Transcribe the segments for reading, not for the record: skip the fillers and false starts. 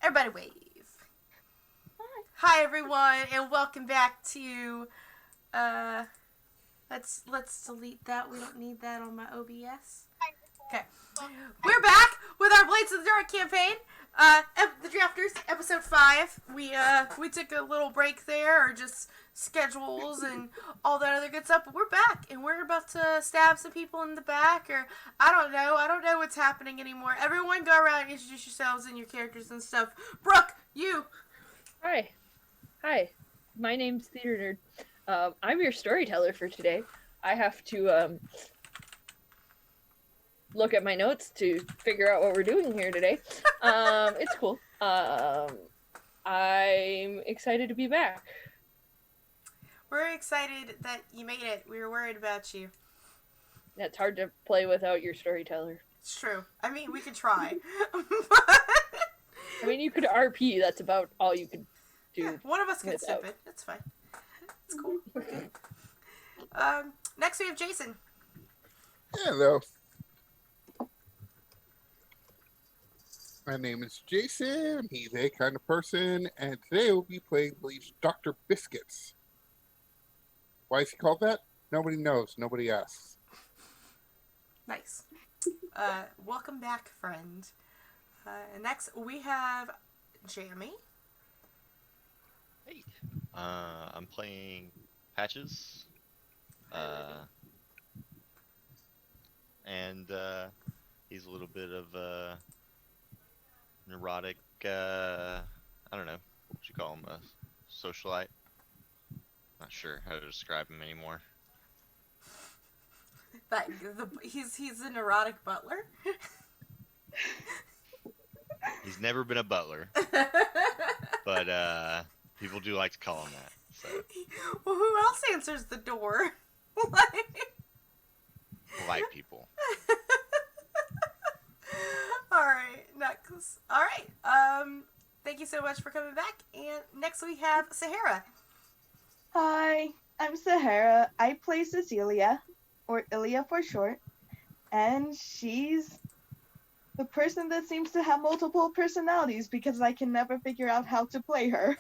Everybody wave. Hi everyone, and welcome back to. Uh, let's delete that. We don't need that on my OBS. Okay, we're back with our Blades of the Dark campaign. The Drafters, episode 5. We took a little break there, or just schedules and all that other good stuff. But we're back, and we're about to stab some people in the back, or I don't know. I don't know what's happening anymore. Everyone, go around and introduce yourselves and your characters and stuff. Brooke, you. Hi. My name's Theater Nerd. I'm your storyteller for today. I have to look at my notes to figure out what we're doing here today. It's cool. I'm excited to be back. We're excited that you made it. We were worried about you. It's hard to play without your storyteller. It's true. I mean, we could try. I mean, you could RP. That's about all you could do. Yeah, one of us could step in. That's fine. It's cool. We're good. Next we have Jason. Hello. My name is Jason. He's a kind of person, and today we'll be playing, I believe, Dr. Biscuits. Why is he called that? Nobody knows. Nobody asks. Nice. Welcome back, friend. Next we have Jamie. Hey. I'm playing Patches. And he's a little bit of a neurotic, I don't know, what would you call him, a socialite? Not sure how to describe him anymore. He's a neurotic butler. He's never been a butler, but people do like to call him that. So. Well, who else answers the door? Polite people. Alright, next. Alright, thank you so much for coming back. And next we have Sahara. Hi, I'm Sahara. I play Cecilia, or Ilya for short, and she's the person that seems to have multiple personalities because I can never figure out how to play her.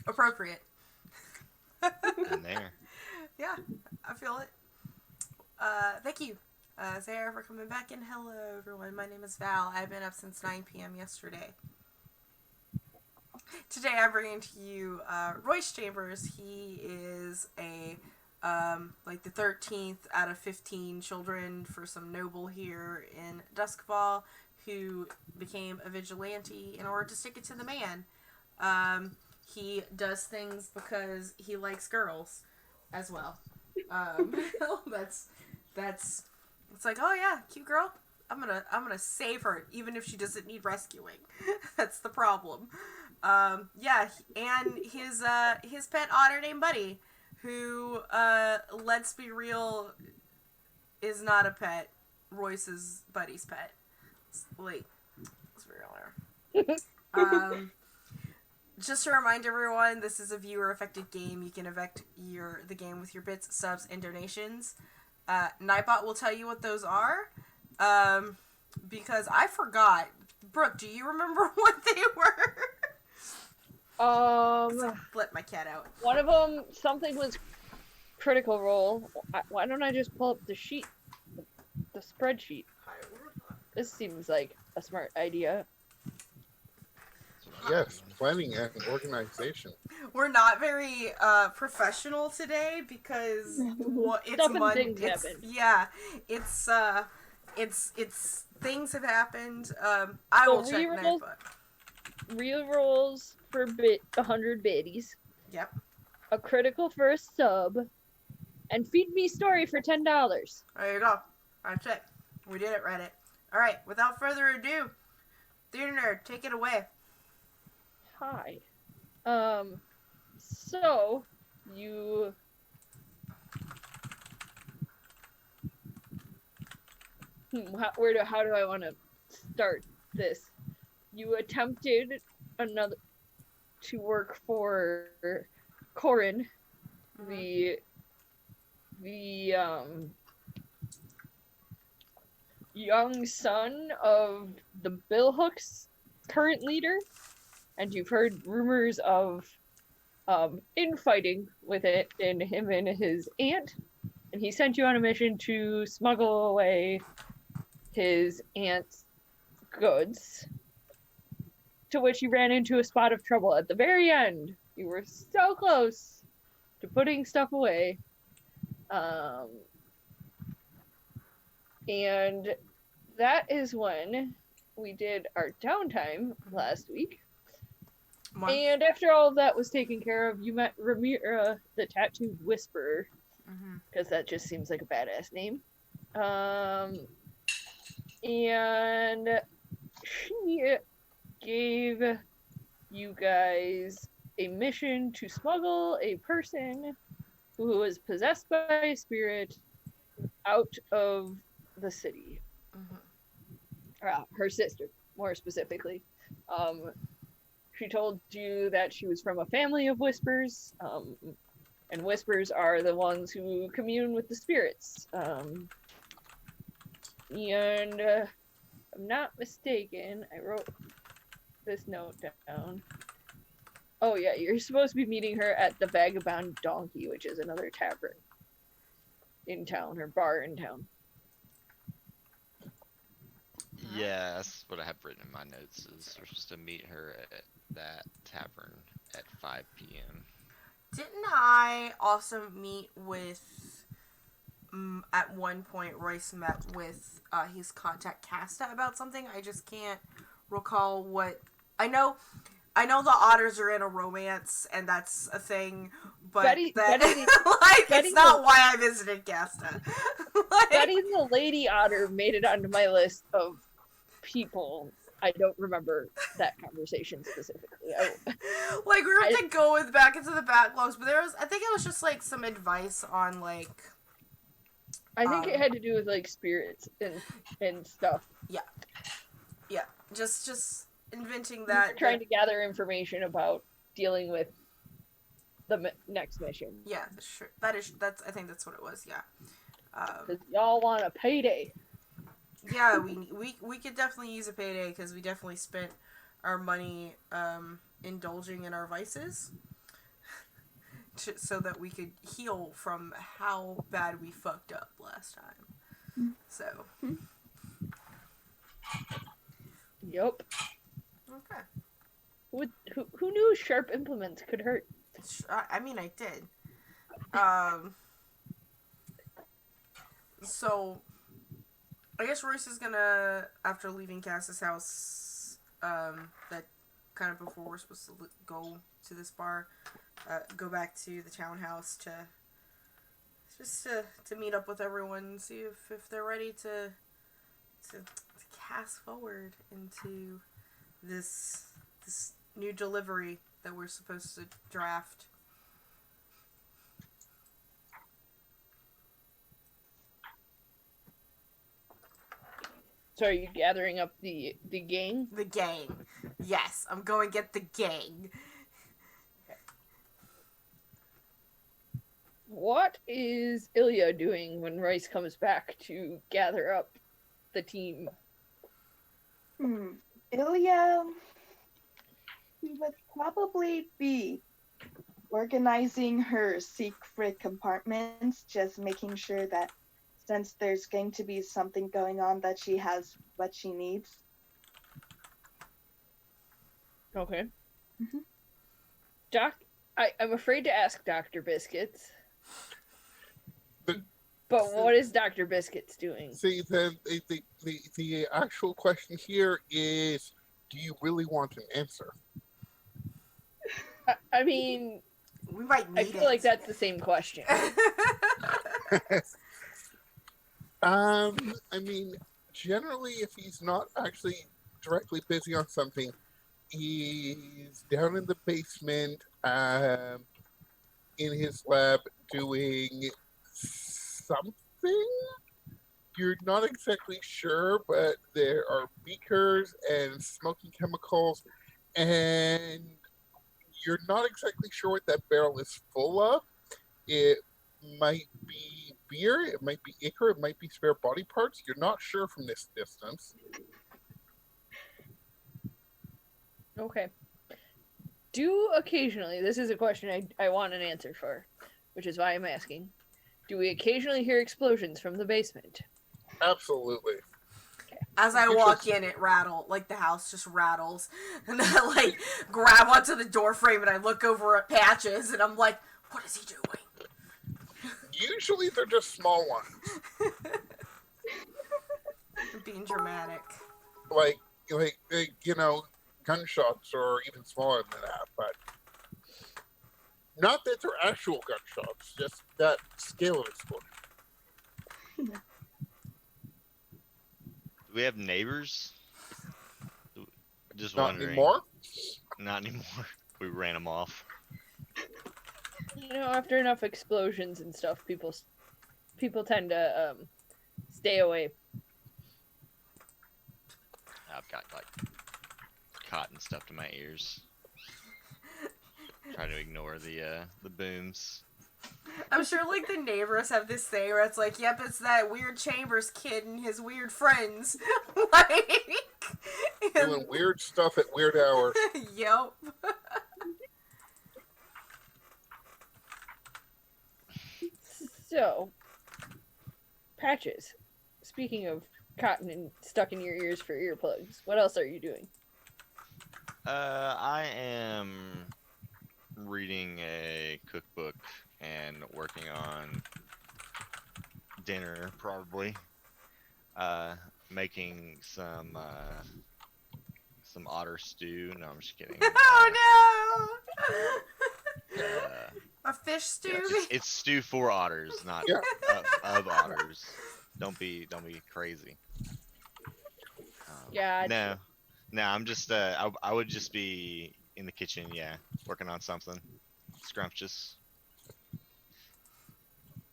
Appropriate. And there. Yeah, I feel it. Thank you, Sarah, for coming back. And hello, everyone. My name is Val. I've been up since 9 p.m. yesterday. Today, I'm bringing to you Royce Chambers. He is a like the 13th out of 15 children for some noble here in Duskfall who became a vigilante in order to stick it to the man. He does things because he likes girls as well. That's it's like, oh yeah, cute girl. I'm gonna save her even if she doesn't need rescuing. That's the problem. Yeah, and his pet otter named Buddy, who let's be real, is not a pet. Royce's Buddy's pet. Let's be real. Just to remind everyone, this is a viewer-affected game. You can affect the game with your bits, subs, and donations. Nightbot will tell you what those are, because I forgot. Brooke, do you remember what they were? I let my cat out. One of them, something was Critical Role. Why don't I just pull up the sheet, the spreadsheet? This seems like a smart idea. Yes, planning and organization. We're not very professional today because it's Monday. Yeah, it's things have happened. I will check Nightbot. Real rolls for 100 biddies. Yep. A critical for a sub, and feed me story for $10. There you go. That's it. We did it, Reddit. All right. Without further ado, Theater Nerd, take it away. Hi. So you. How do I want to start this? You attempted to work for Corin, the young son of the Bill Hooks current leader, and you've heard rumors of infighting with it in him and his aunt, and he sent you on a mission to smuggle away his aunt's goods, to which you ran into a spot of trouble at the very end. You were so close to putting stuff away. And that is when we did our downtime last week. Month. And after all of that was taken care of, you met Ramira, the Tattooed Whisperer, because that just seems like a badass name. And she gave you guys a mission to smuggle a person who was possessed by a spirit out of the city. Her sister, more specifically. She told you that she was from a family of whispers, and whispers are the ones who commune with the spirits. And if I'm not mistaken, I wrote this note down. Oh yeah, you're supposed to be meeting her at the Vagabond Donkey, which is another tavern in town, or bar in town. Yeah, that's what I have written in my notes. Is we're supposed to meet her at that tavern at 5 p.m. Didn't I also meet with, at one point, Royce met with his contact Casta about something? I just can't recall what. I know the otters are in a romance, and that's a thing, but Betty, it's not why I visited Casta. Betty the Lady Otter made it onto my list of people. I don't remember that conversation specifically. Like, we were to go back into the backlogs, but I think it was just, like, some advice on, like... I think it had to do with, like, spirits and stuff. Yeah. Yeah. Just inventing that. Trying to gather information about dealing with the next mission. Yeah, sure. I think that's what it was, yeah. Because y'all want a payday. Yeah, we could definitely use a payday, because we definitely spent our money indulging in our vices so that we could heal from how bad we fucked up last time. So. Yup. Okay. Who knew sharp implements could hurt? I mean, I did. So, I guess Royce is gonna, after leaving Cass's house, that kind of before we're supposed to go to this bar, go back to the townhouse to meet up with everyone and see if they're ready to cast forward into this new delivery that we're supposed to draft. So are you gathering up the gang? The gang. Yes, I'm going to get the gang. What is Ilya doing when Royce comes back to gather up the team? Ilya would probably be organizing her secret compartments, just making sure that since there's going to be something going on, that she has what she needs. Okay. Doc, I'm afraid to ask Dr. Biscuits. But what is Dr. Biscuits doing? See, the actual question here is, do you really want an answer? I mean, we might need I feel like that's the same question. I mean, generally, if he's not actually directly busy on something, he's down in the basement, in his lab doing something. You're not exactly sure, but there are beakers and smoking chemicals, and you're not exactly sure what that barrel is full of. It might be beer, it might be ichor, it might be spare body parts. You're not sure from this distance. Okay. Do occasionally, this is a question I want an answer for, which is why I'm asking. Do we occasionally hear explosions from the basement? Absolutely. As I You walk should- in, it like the house just rattles, and I like grab onto the door frame and I look over at Patches and I'm like, what is he doing? Usually they're just small ones. I'm being dramatic. Like, you know, gunshots or even smaller than that, but not that they're actual gunshots, just that scale of explosion. Do we have neighbors? Just Not wondering. anymore. Not anymore. We ran them off. You know, after enough explosions and stuff, people tend to stay away. I've got like cotton stuffed in my ears. Try to ignore the booms. I'm sure like the neighbors have this thing where it's like, yep, it's that weird Chambers kid and his weird friends. Like, Doing weird stuff at weird hours. Yep. So, Patches, speaking of cotton and stuck in your ears for earplugs, what else are you doing? I am reading a cookbook and working on dinner, probably. Making some otter stew. No, I'm just kidding. Oh no! Uh, A fish stew? it's stew for otters, not Yeah. of otters. Don't be crazy. Gotcha. No, I'm just I would just be in the kitchen, yeah, working on something scrumptious.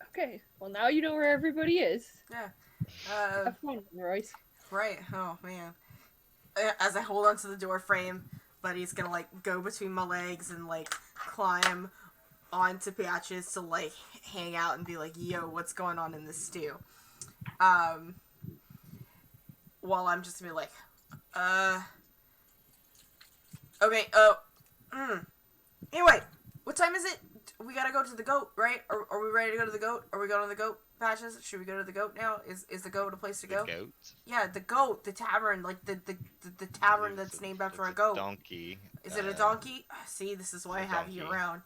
Okay, well now you know where everybody is. Yeah. Have fun, Royce. Right. Oh man. As I hold onto the door frame, Buddy's gonna like go between my legs and like climb onto Patches to like hang out and be like, "Yo, what's going on in this stew?" While I'm just gonna be like, okay. Anyway, what time is it? We gotta go to the goat, right? Are we ready to go to the goat? Are we going to the goat, Patches? Should we go to the goat now? Is the goat a place to The go? goat. Yeah, the goat, the tavern, like the tavern that's named after It's a goat. Donkey. Is it a donkey? See, this is why I it's a have you donkey. around.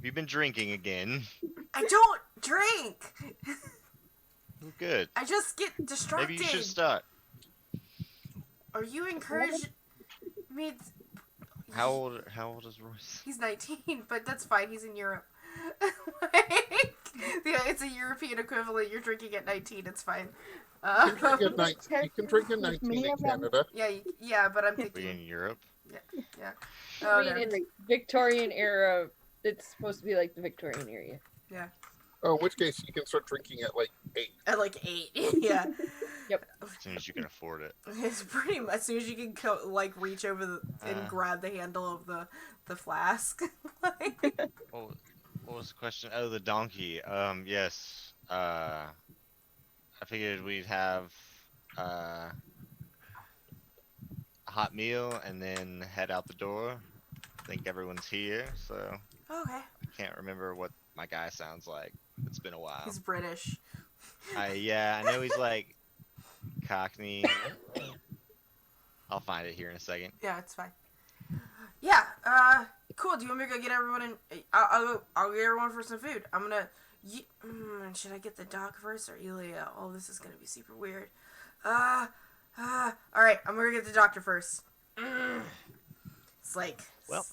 You've been drinking again. I don't drink. Well, good. I just get distracted. Maybe you should start. Are you encouraging me? How old is Royce? He's 19, but that's fine. He's in Europe. Like, yeah, it's a European equivalent. You're drinking at 19. It's fine. You can drink at 19, you can drink at 19 in Canada. Yeah, but I'm We in thinking. Europe? Yeah. I Oh, mean, no. in the Victorian era, it's supposed to be like the Victorian area. Oh, in which case you can start drinking at like 8. At like 8. Yeah. As soon as you can afford it. It's pretty much as soon as you can like reach over and grab the handle of the flask. Like, What was the question? Oh, the donkey. Yes. I figured we'd have a hot meal and then head out the door. I think everyone's here, so okay. I can't remember what my guy sounds like. It's been a while. He's British. I know he's like Cockney. I'll find it here in a second. Yeah, it's fine. Yeah. Cool. Do you want me to go get everyone in? I'll get everyone for some food. I'm gonna. Should I get the doc first or Elia? Oh, this is gonna be super weird. All right. I'm gonna get the doctor first. It's like Well.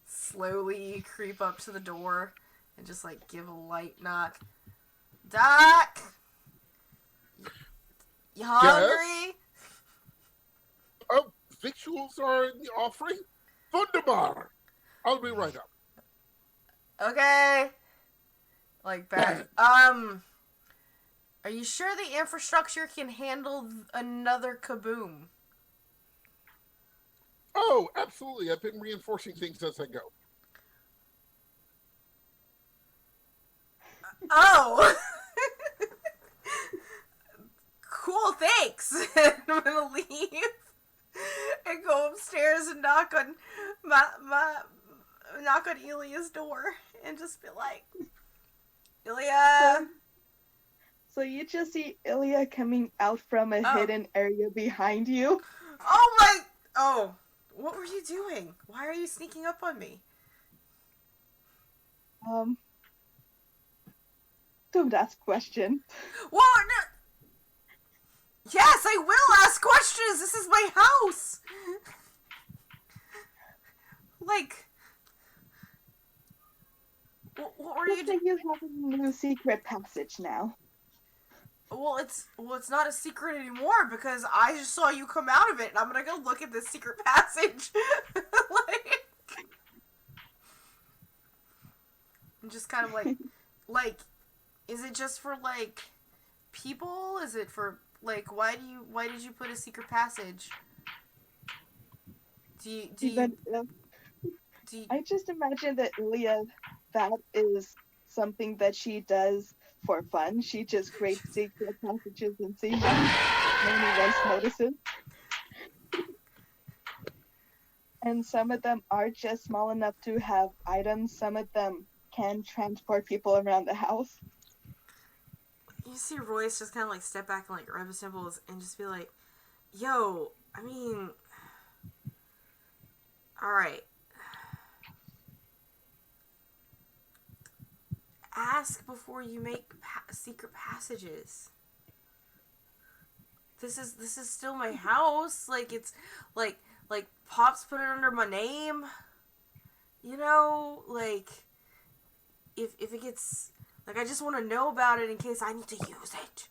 slowly creep up to the door and just like give a light knock. Doc, you hungry? Oh, victuals are in the offering? Wunderbar! I'll be right up. Okay. Like that. Are you sure the infrastructure can handle another kaboom? Oh, absolutely. I've been reinforcing things as I go. Oh! Cool, thanks. I'm gonna leave. and go upstairs and knock on Ilya's door and just be like, Ilya. So you just see Ilya coming out from a Oh. hidden area behind you. Oh, what were you doing? Why are you sneaking up on me? Don't ask questions. Well, no. Yes, I will ask questions. This is my house. Like, what were you Looks doing? like you have a new secret passage now. Well, it's not a secret anymore because I just saw you come out of it, and I'm gonna go look at this secret passage. Like, I'm just kind of like, is it just for like people? Is it for like why did you put a secret passage? Do you I just imagine that Ilya, that is something that she does for fun. She just creates secret passages and sees them. No one else notices. And some of them are just small enough to have items. Some of them can transport people around the house. You see Royce just kind of like step back and like rub his temples and just be like, yo, I mean, alright. Ask before you make secret passages. This is still my house. Like, it's like Pops put it under my name. You know, like, if it gets, like, I just want to know about it in case I need to use it.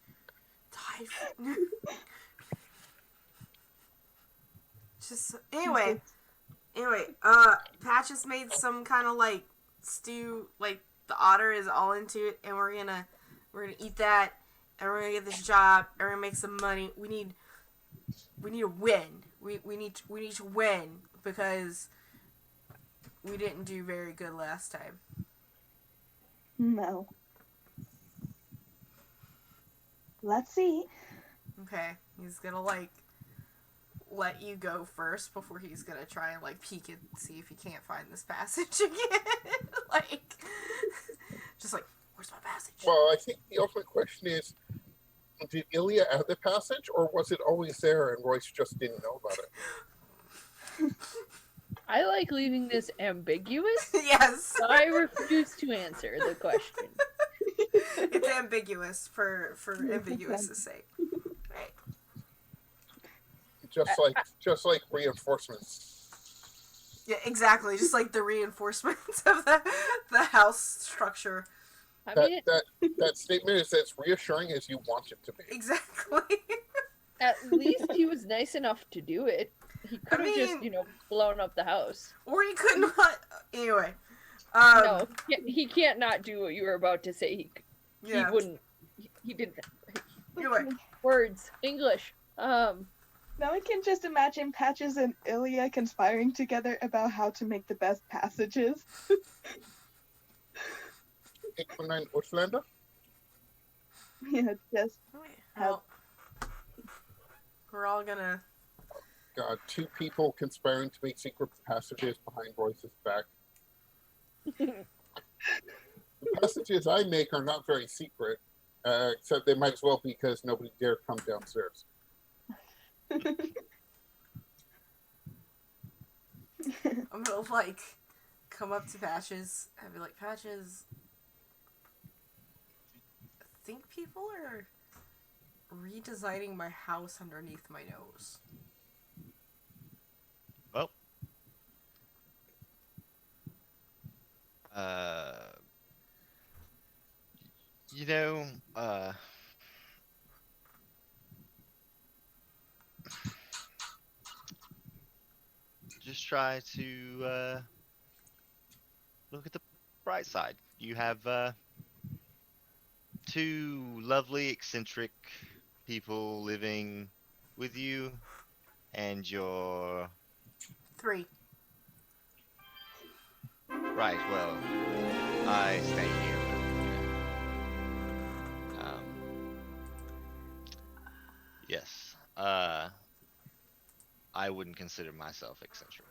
Just, anyway, Patches made some kind of, like, stew, like, the otter is all into it, and we're gonna eat that, and we're gonna get this job, and we're gonna make some money. We need to win. We need to win because we didn't do very good last time. No. Let's see. Okay, he's gonna like let you go first before he's gonna try and like peek and see if he can't find this passage again. Like, just like, where's my passage? Well, I think the ultimate question is, did Ilya add the passage, or was it always there and Royce just didn't know about it? I like leaving this ambiguous. Yes. So I refuse to answer the question. It's ambiguous for ambiguous' sake. Right. Just like reinforcements. Yeah, exactly. Just like the reinforcements of the house structure. I mean, That statement is as reassuring as you want it to be. Exactly. at least he was nice enough to do it. He could have just, mean- blown up the house. Or he could not. Anyway. No, he can't not do what you were about to say. He Yeah. wouldn't. He didn't. Anyway. Words. English. Now I can just imagine Patches and Ilya conspiring together about how to make the best passages. 819 Utlander? Yeah, just Well, we're all gonna. God, two people conspiring to make secret passages behind Royce's back. The passages I make are not very secret, except they might as well be because nobody dare come downstairs. I'm gonna like come up to Patches and be like, Patches, I think people are redesigning my house underneath my nose. Well, you know, just try to look at the bright side. You have two lovely, eccentric people living with you, and your 3. right. Well, I stay here. Yes. I wouldn't consider myself eccentric.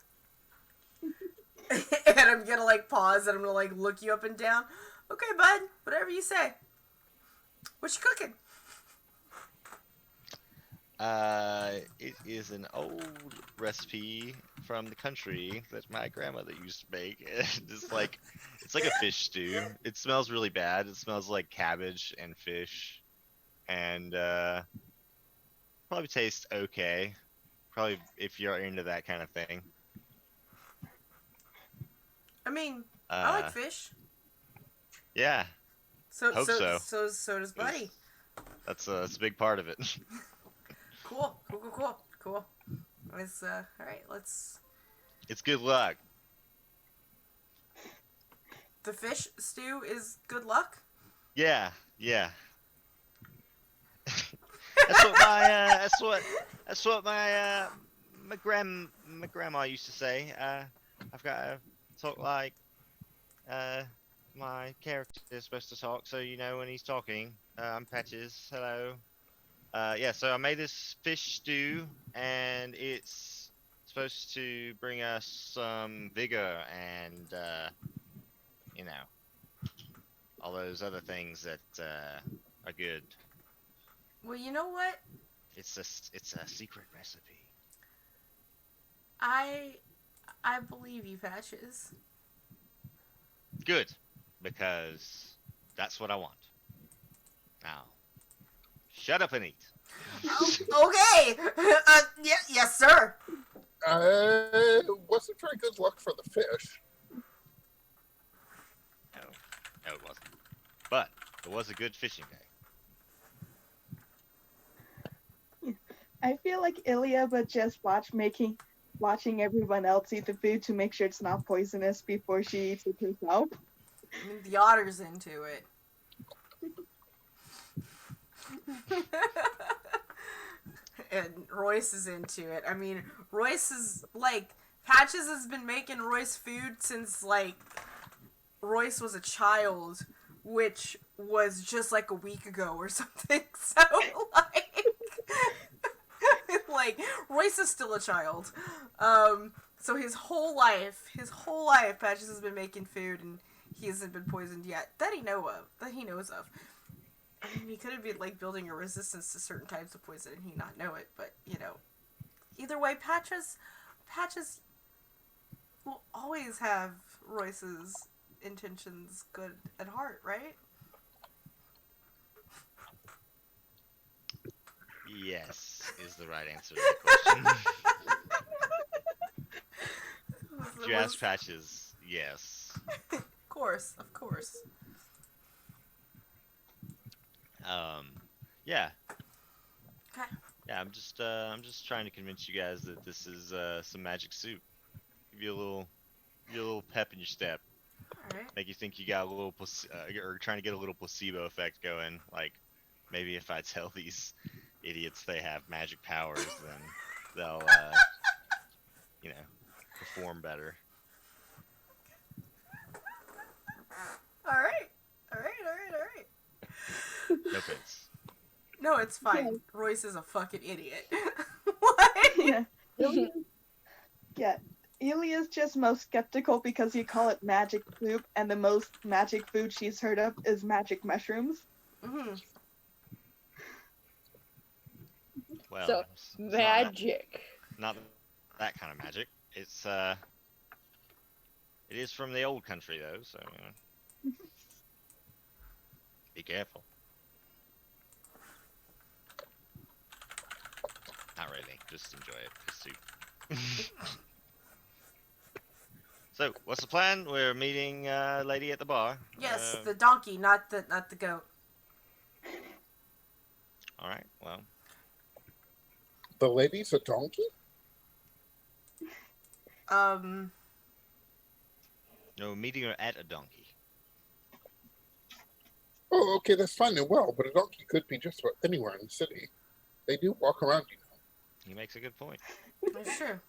And I'm gonna like pause and I'm gonna like look you up and down. Okay, bud, whatever you say. What you cooking? It is an old recipe from the country that my grandmother used to make. It's like a fish stew. It smells really bad. It smells like cabbage and fish, and probably tastes okay. Probably if you're into that kind of thing. I mean, I like Uh, fish. yeah, So hope so. so does Buddy. That's a big part of it. Cool. It's all right. Let's. It's good luck. The fish stew is good luck. Yeah. That's what my my grandma used to say. I've got to talk like my character is supposed to talk, so you know when he's talking. I'm Patches. Hello. Yeah, so I made this fish stew, and it's supposed to bring us some vigor and you know, all those other things that are good. Well, you know what? It's a secret recipe. I believe you, Patches. Good, because that's what I want. Now, shut up and eat. Okay. Yes, sir. Wasn't very good luck for the fish. No, it wasn't. But it was a good fishing day. I feel like Ilya, but just watching everyone else eat the food to make sure it's not poisonous before she eats it herself. I mean, the otter's into it. And Royce is into it. I mean, Royce is like Patches has been making Royce food since like Royce was a child, which was just like a week ago or something. So like Royce is still a child. So his whole life, Patches has been making food, and he hasn't been poisoned yet that he knows of. I mean, he could have been like building a resistance to certain types of poison and he not know it, but you know, either way, Patches will always have Royce's intentions good at heart, right? Yes, is the right answer to that question. If you ask Patches, yes. Of course. Yeah. Okay. Yeah, I'm just trying to convince you guys that this is some magic soup. Give you a little pep in your step. All right. Make you think you got a little or trying to get a little placebo effect going. Like maybe if I tell these idiots they have magic powers, then they'll you know, perform better. All right. No offense. No, it's fine. Royce is a fucking idiot. What? Yeah. Yeah. Ilya's just most skeptical because you call it magic soup, and the most magic food she's heard of is magic mushrooms. Mm-hmm. Well, So, it's magic. not that kind of magic. It's it is from the old country though, so be careful. Not really, just enjoy it. It's soup. So, what's the plan? We're meeting lady at the bar. Yes, the donkey, not the goat. All right. Well, The lady's a donkey? no, meeting her at a donkey. Oh, okay, that's fine and well, but a donkey could be just about anywhere in the city. They do walk around, you know. He makes a good point. Sure.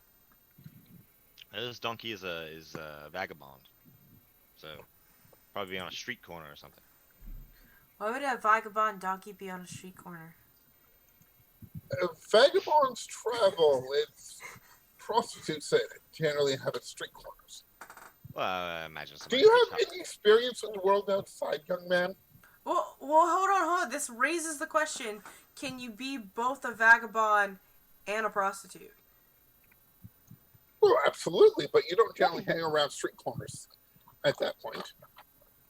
This donkey is a vagabond, so probably be on a street corner or something. Why would a vagabond donkey be on a street corner? Vagabonds travel. It's prostitutes that generally inhabit street corners. Well, I imagine Do somebody you pretty have any experience in the world outside, young man? Well, hold on. This raises the question: can you be both a vagabond and a prostitute? Well, absolutely, but you don't generally hang around street corners at that point.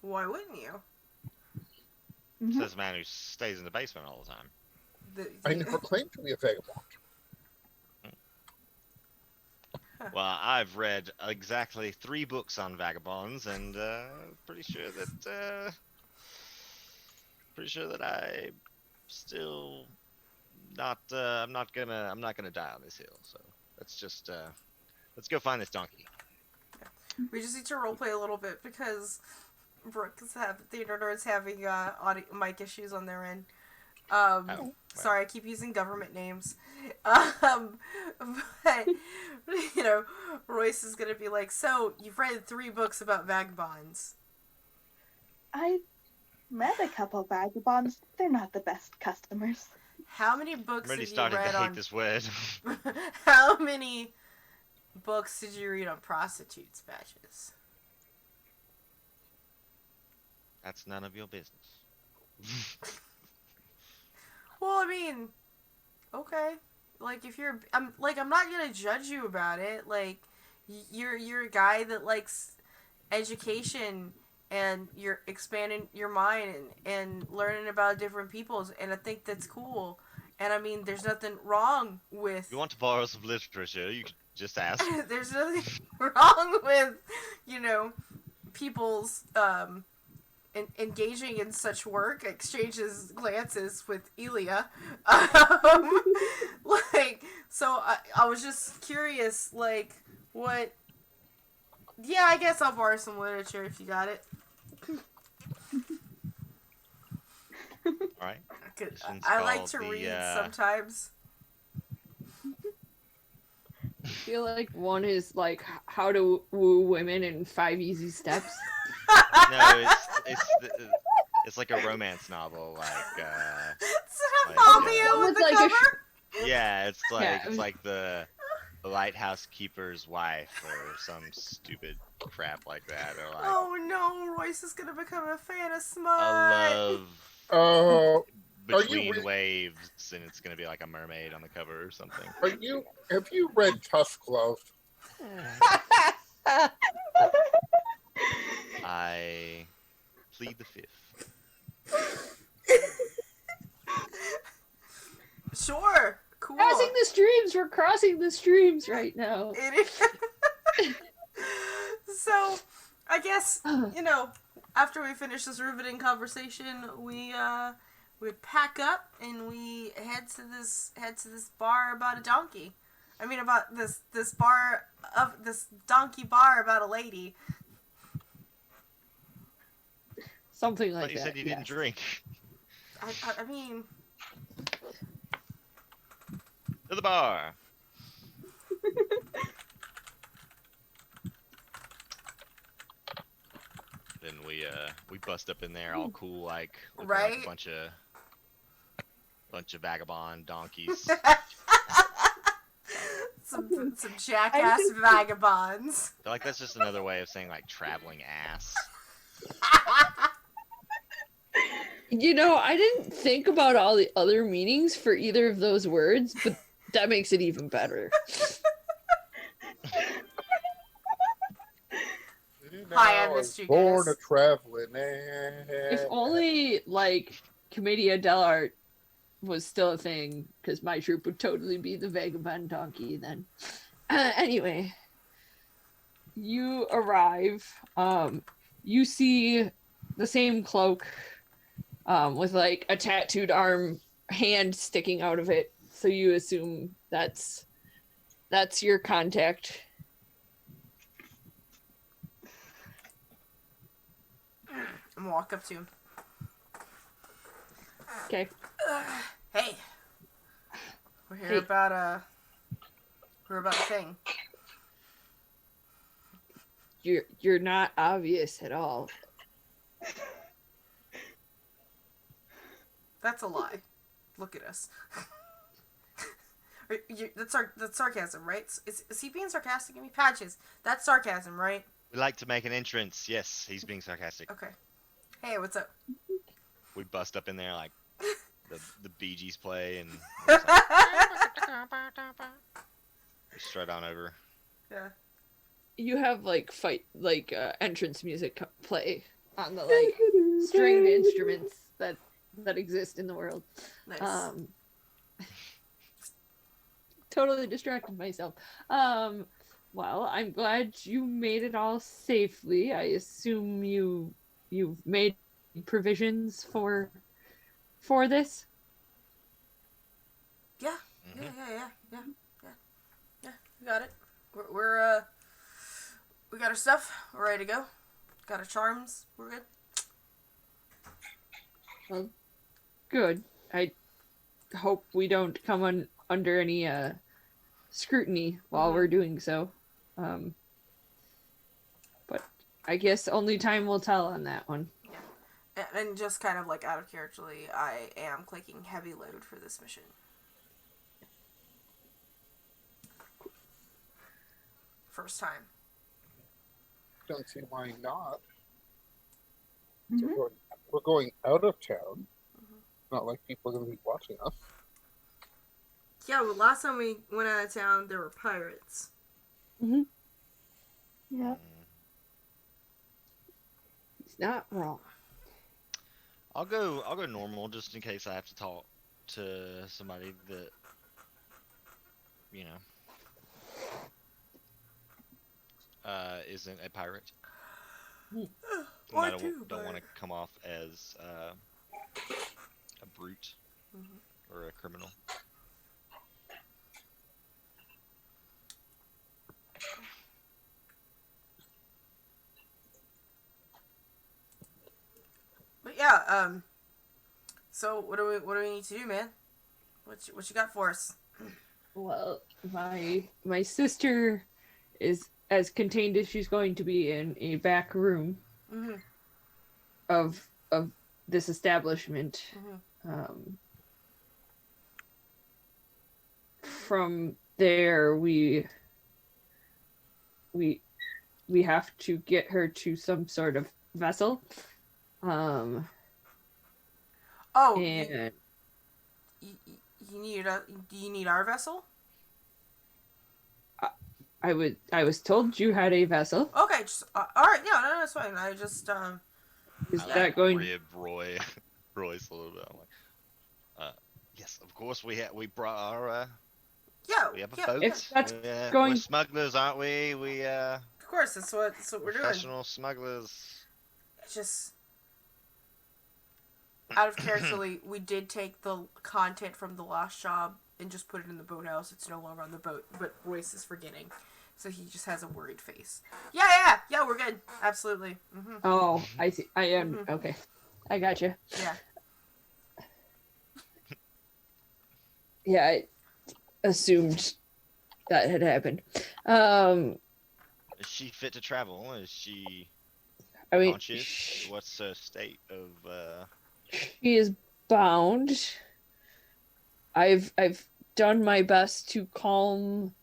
Why wouldn't you? Mhm. Says the man who stays in the basement all the time. I never claimed to be a vagabond. Well, I've read exactly 3 books on vagabonds, and pretty sure that I still not. I'm not gonna die on this hill. So let's go find this donkey. We just need to roleplay a little bit because Theater Nerd's having audio mic issues on their end. Oh, Sorry, I keep using government names. But you know, Royce is gonna be like, "So you've read 3 books about vagabonds." I met a couple vagabonds. They're not the best customers. How many I'm books already have you starting to read hate on? this word. How many books did you read on prostitutes' badges? That's none of your business. Well, I mean, okay. Like if I'm not gonna judge you about it. Like you're a guy that likes education and you're expanding your mind and learning about different peoples, and I think that's cool. And I mean, there's nothing wrong with You want to borrow some literature? You can just ask. there's nothing wrong with people's engaging in such work, exchanges glances with Elia. Like, so I was just curious, like, what. Yeah, I guess I'll borrow some literature if you got it. All right. This one's I like called to the, read sometimes. I feel like one is like how to woo women in 5 easy steps. No, it's like a romance novel, like Does it have like, Fabio with It's the like a cover? yeah, it's like Yeah, it's like the lighthouse keeper's wife or some stupid crap like that, or like Oh no, Royce is gonna become a fan of a smut. love Are you between re- waves, and it's gonna be like a mermaid on the cover or something. Have you read Tusk Love? I plead the 5th. Sure, cool. Crossing the streams, we're crossing the streams right now. It is. So, I guess after we finish this riveting conversation, we pack up and we head to this bar about a donkey. I mean, about this donkey bar about a lady. Something I like thought you that. said you didn't yes. drink. I mean, To the bar. Then we bust up in there all cool, like looking like Right? a bunch of vagabond donkeys. some jackass vagabonds. I feel like that's just another way of saying like traveling ass. I didn't think about all the other meanings for either of those words, but that makes it even better. Hi, I'm Now Mr. Born Guinness. a traveling If only, like, Commedia dell'arte was still a thing, because my troupe would totally be the vagabond donkey then. Anyway, you arrive. You see the same cloak with, like, a tattooed hand sticking out of it. So you assume that's your contact. I'm gonna walk up to him. Okay. Hey, we're here Hey. about a thing. You're not obvious at all. That's a lie. Look at us. That's sarcasm, right? Is he being sarcastic at me? Patches. That's sarcasm, right? We like to make an entrance. Yes, he's being sarcastic. Okay. Hey, what's up? We bust up in there like the Bee Gees play and we strut on over. Yeah. You have like entrance music play on the like stringed instruments that exist in the world. Nice. Totally distracted myself. Well, I'm glad you made it all safely. I assume you've made provisions for this. Yeah. Mhm. Yeah. We got it. We got our stuff. We're ready to go. Got our charms. We're good. Well, good. I hope we don't come under any scrutiny while we're doing so. But I guess only time will tell on that one. And just kind of like out of characterly, I am clicking heavy load for this mission. First time. Don't see why not. Mhm. We're going out of town. Not like people are going to be watching us. Yeah, well, last time we went out of town, there were pirates. Yeah. He's not wrong. I'll go normal just in case I have to talk to somebody that isn't a pirate. Or I two, don't want to but- come off as a brute or a criminal. But yeah, so what do we need to do, man? What you got for us? Well, my sister is as contained as she's going to be in a back room Mm-hmm. of this establishment. From there, we have to get her to some sort of vessel. Oh, And you need our vessel? I was told you had a vessel. Okay, just all right. Yeah, no, that's fine. I just Is I that like going? rib Royce a little bit. I'm like, yes, of course we brought our yeah, we have a yeah, boat. If that's We're going- smugglers, aren't we? We Of course, that's what we're doing. professional smugglers. It's just out of characterly, we did take the content from the last job and just put it in the boathouse. It's no longer on the boat, but Royce is forgetting, so he just has a worried face. Yeah, we're good. Absolutely. Oh, I see. I am okay. I got you. Yeah. Yeah, I assumed that had happened. Is she fit to travel? Is she I mean, conscious? What's her state of she is bound. I've done my best to calm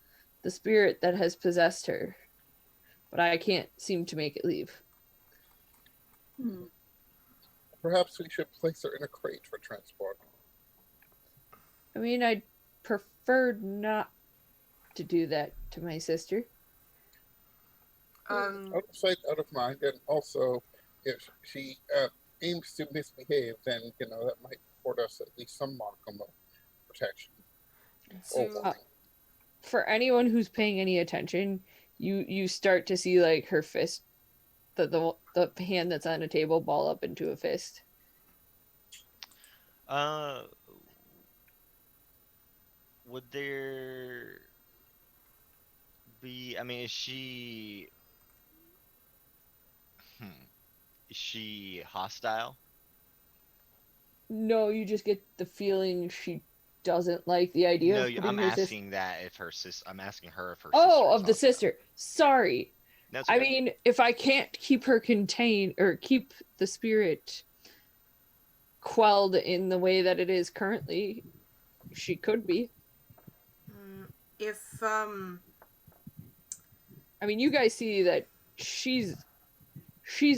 the spirit that has possessed her, but I can't seem to make it leave. Perhaps we should place her in a crate for transport. I mean, I'd prefer not to do that to my sister. Out of sight, out of mind, and also, if she aims to misbehave, then that might afford us at least some modicum of protection. To- For anyone who's paying any attention, you start to see like her fist, the hand that's on a table ball up into a fist. would there be? I mean, is she hostile? No, you just get the feeling she doesn't like the idea No, of putting I'm her sister. asking that if her I'm asking her if her Oh, sister of is the hostile. sister. Sorry. That's I okay. mean, if I can't keep her contained or keep the spirit quelled in the way that it is currently, she could be. if I mean, you guys see that she's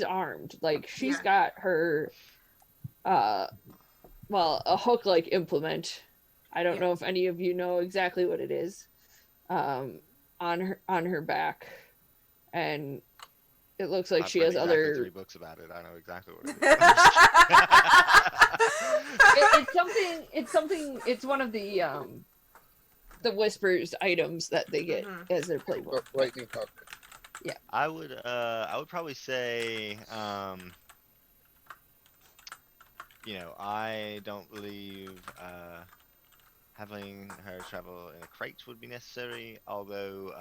armed. Like she's Yeah. got her well, a hook-like implement. I don't Yeah. know if any of you know exactly what it is. On her back, and it looks like I've she read has exactly other. 3 books about it. I know exactly what it It's something. It's something. It's one of the whispers items that they get Mhm. as their playbook. The lightning hook. I would probably say, I don't believe having her travel in a crate would be necessary, although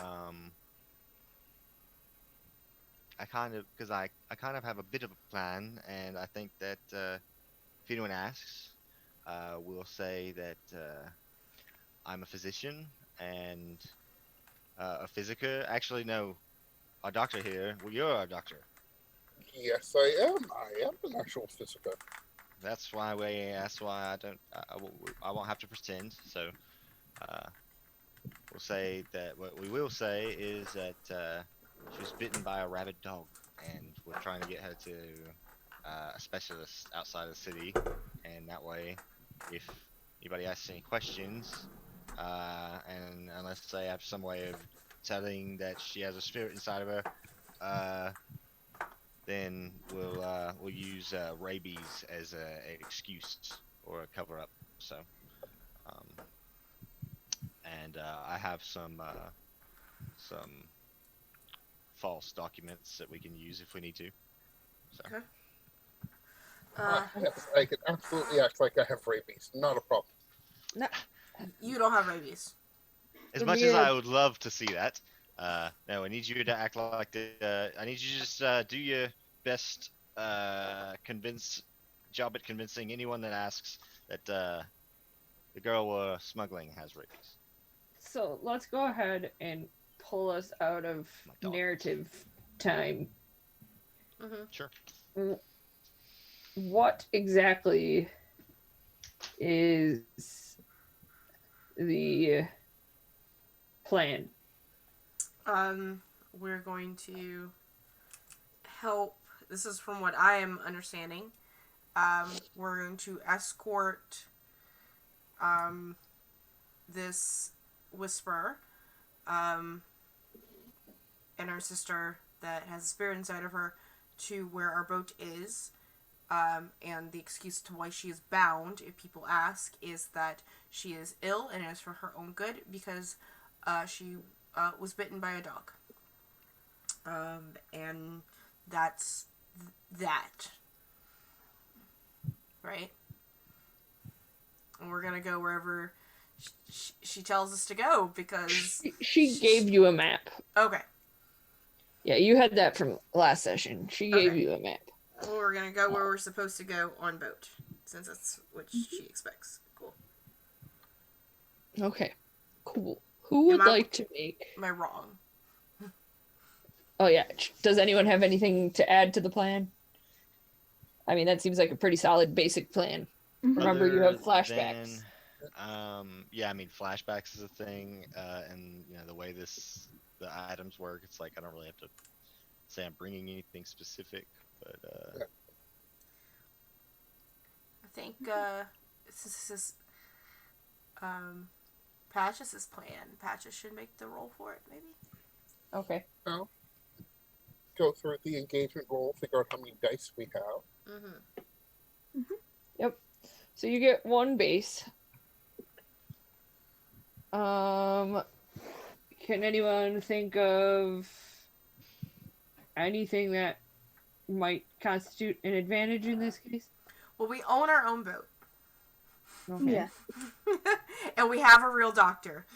because I kind of have a bit of a plan, and I think that if anyone asks, we'll say that I'm a physician and a physiker. Actually, no, a doctor here. Well, you're a doctor. Yes, I am. I am an actual physical. That's why I don't. I won't have to pretend. So, uh, we'll say that what we will say is that she was bitten by a rabid dog, and we're trying to get her to a specialist outside of the city, and that way, if anybody asks any questions, and unless they have some way of telling that she has a spirit inside of her, uh, then we'll use rabies as an excuse or a cover up. So, um, and I have some false documents that we can use if we need to. So. Okay. Uh, Yes, I can absolutely act like I have rabies. Not a problem. you don't have rabies. As much as I would love to see that, no, I need you to act like I need you to just do your best job at convincing anyone that asks that the girl we're smuggling has rabies. So let's go ahead and pull us out of My dog. narrative time. Mm-hmm. Sure. What exactly is the plan? We're going to help. This is from what I am understanding. We're going to escort this whisperer and our sister that has a spirit inside of her to where our boat is. And the excuse to why she is bound, if people ask, is that she is ill and it is for her own good because she was bitten by a dog. And that's that. Right? And we're gonna go wherever she tells us to go because... She gave you a map. Okay. Yeah, you had that from last session. She gave Okay. you a map. Well, we're gonna go where we're supposed to go on boat, since that's what she expects. Cool. Okay, cool. Who would Am I- like to make... Am I wrong? Oh yeah, does anyone have anything to add to the plan? I mean, that seems like a pretty solid basic plan. Remember, you have Other flashbacks. yeah, I mean, flashbacks is a thing, and the way the items work, it's like I don't really have to say I'm bringing anything specific, but I think this is Patch's plan. Patches should make the roll for it, maybe. Okay. No. Go through the engagement roll, figure out how many dice we have. Mm-hmm. Yep. So you get one base. Can anyone think of anything that might constitute an advantage in this case? Well, we own our own boat, Okay. Yeah. and we have a real doctor.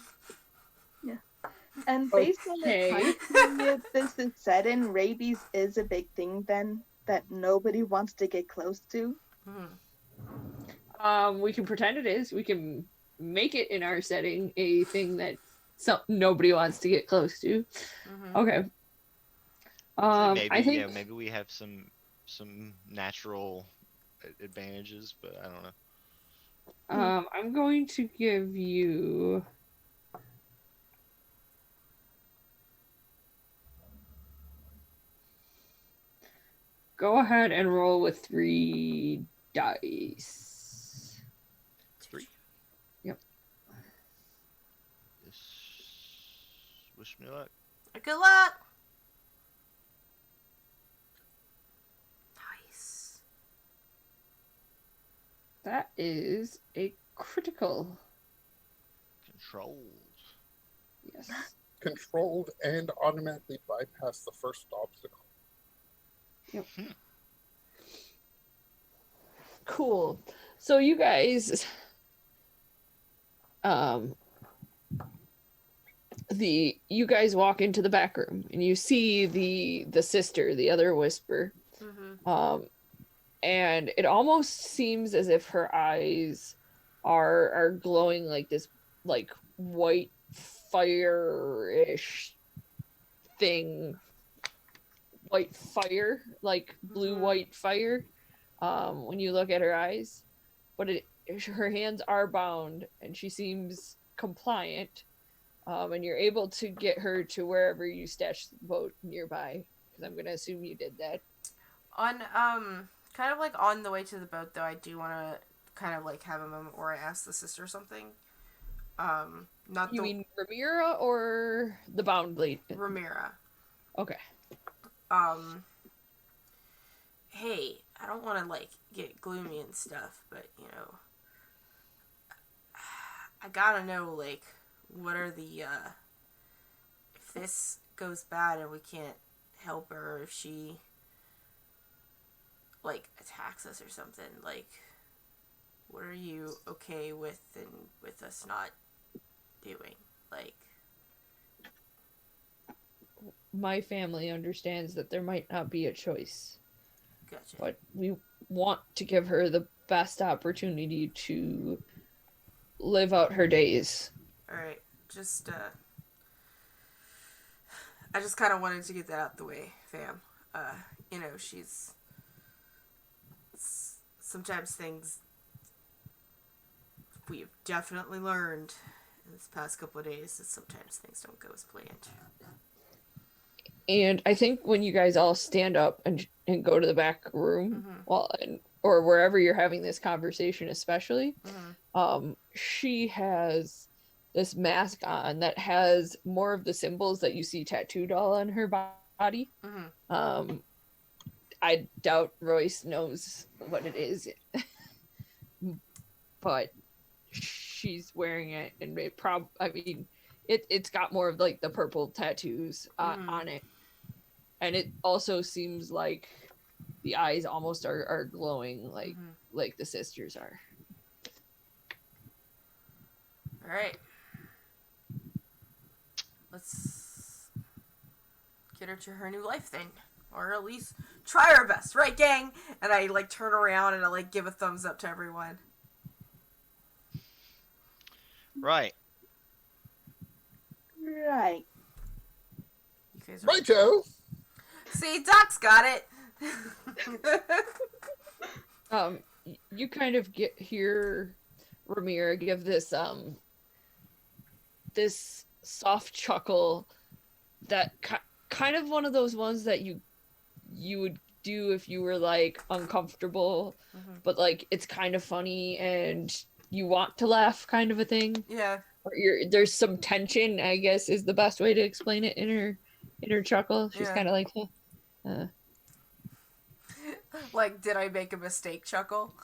And based on Okay. the time period this is set in, rabies is a big thing then that nobody wants to get close to. Mm-hmm. We can pretend it is. We can make it in our setting a thing that nobody wants to get close to. Mm-hmm. Okay. maybe I think maybe we have some natural advantages, but I don't know. I'm going to give you go ahead and roll with 3 dice. 3. Yep. Wish me luck. Good luck. Nice. That is a critical. Controlled. Yes. Controlled and automatically bypass the first obstacle. Cool. So you guys you guys walk into the back room and you see the sister, the other whisper. Mm-hmm. And it almost seems as if her eyes are glowing like this, like white fire-ish thing, white fire, like blue Mhm. white fire, when you look at her eyes. But her hands are bound and she seems compliant, and you're able to get her to wherever you stashed the boat nearby, because I'm gonna assume you did that. On kind of like on the way to the boat though, I do want to kind of like have a moment where I ask the sister something. Not You the mean Ramira or the bound lady? Ramira. Okay. Hey, I don't want to like get gloomy and stuff, but you know, I gotta know like what are the if this goes bad and we can't help her, or if she like attacks us or something, like what are you okay with and with us not doing? Like, My family understands that there might not be a choice, gotcha. but we want to give her the best opportunity to live out her days. Alright, just I just kind of wanted to get that out the way, fam. You know, sometimes things we've definitely learned in this past couple of days that sometimes things don't go as planned. And I think when you guys all stand up and go to the back room, Mhm. or wherever you're having this conversation, especially, Mhm. she has this mask on that has more of the symbols that you see tattooed all on her body. Mhm. I doubt Royce knows what it is, but she's wearing it, and it's got more of like the purple tattoos on it, and it also seems like the eyes almost are glowing like the sisters are. All right. Let's get her to her new life then, or at least try our best, right, gang? And I like turn around and I like give a thumbs up to everyone. Right. Right. You guys are... Righto! See, Doc's got it. You kind of hear Ramira give this this soft chuckle that kind of one of those ones that you would do if you were like uncomfortable, but like it's kind of funny and you want to laugh, kind of a thing. Yeah. Or there's some tension, I guess, is the best way to explain it in her chuckle. She's Yeah. kind of like, Like, did I make a mistake chuckle?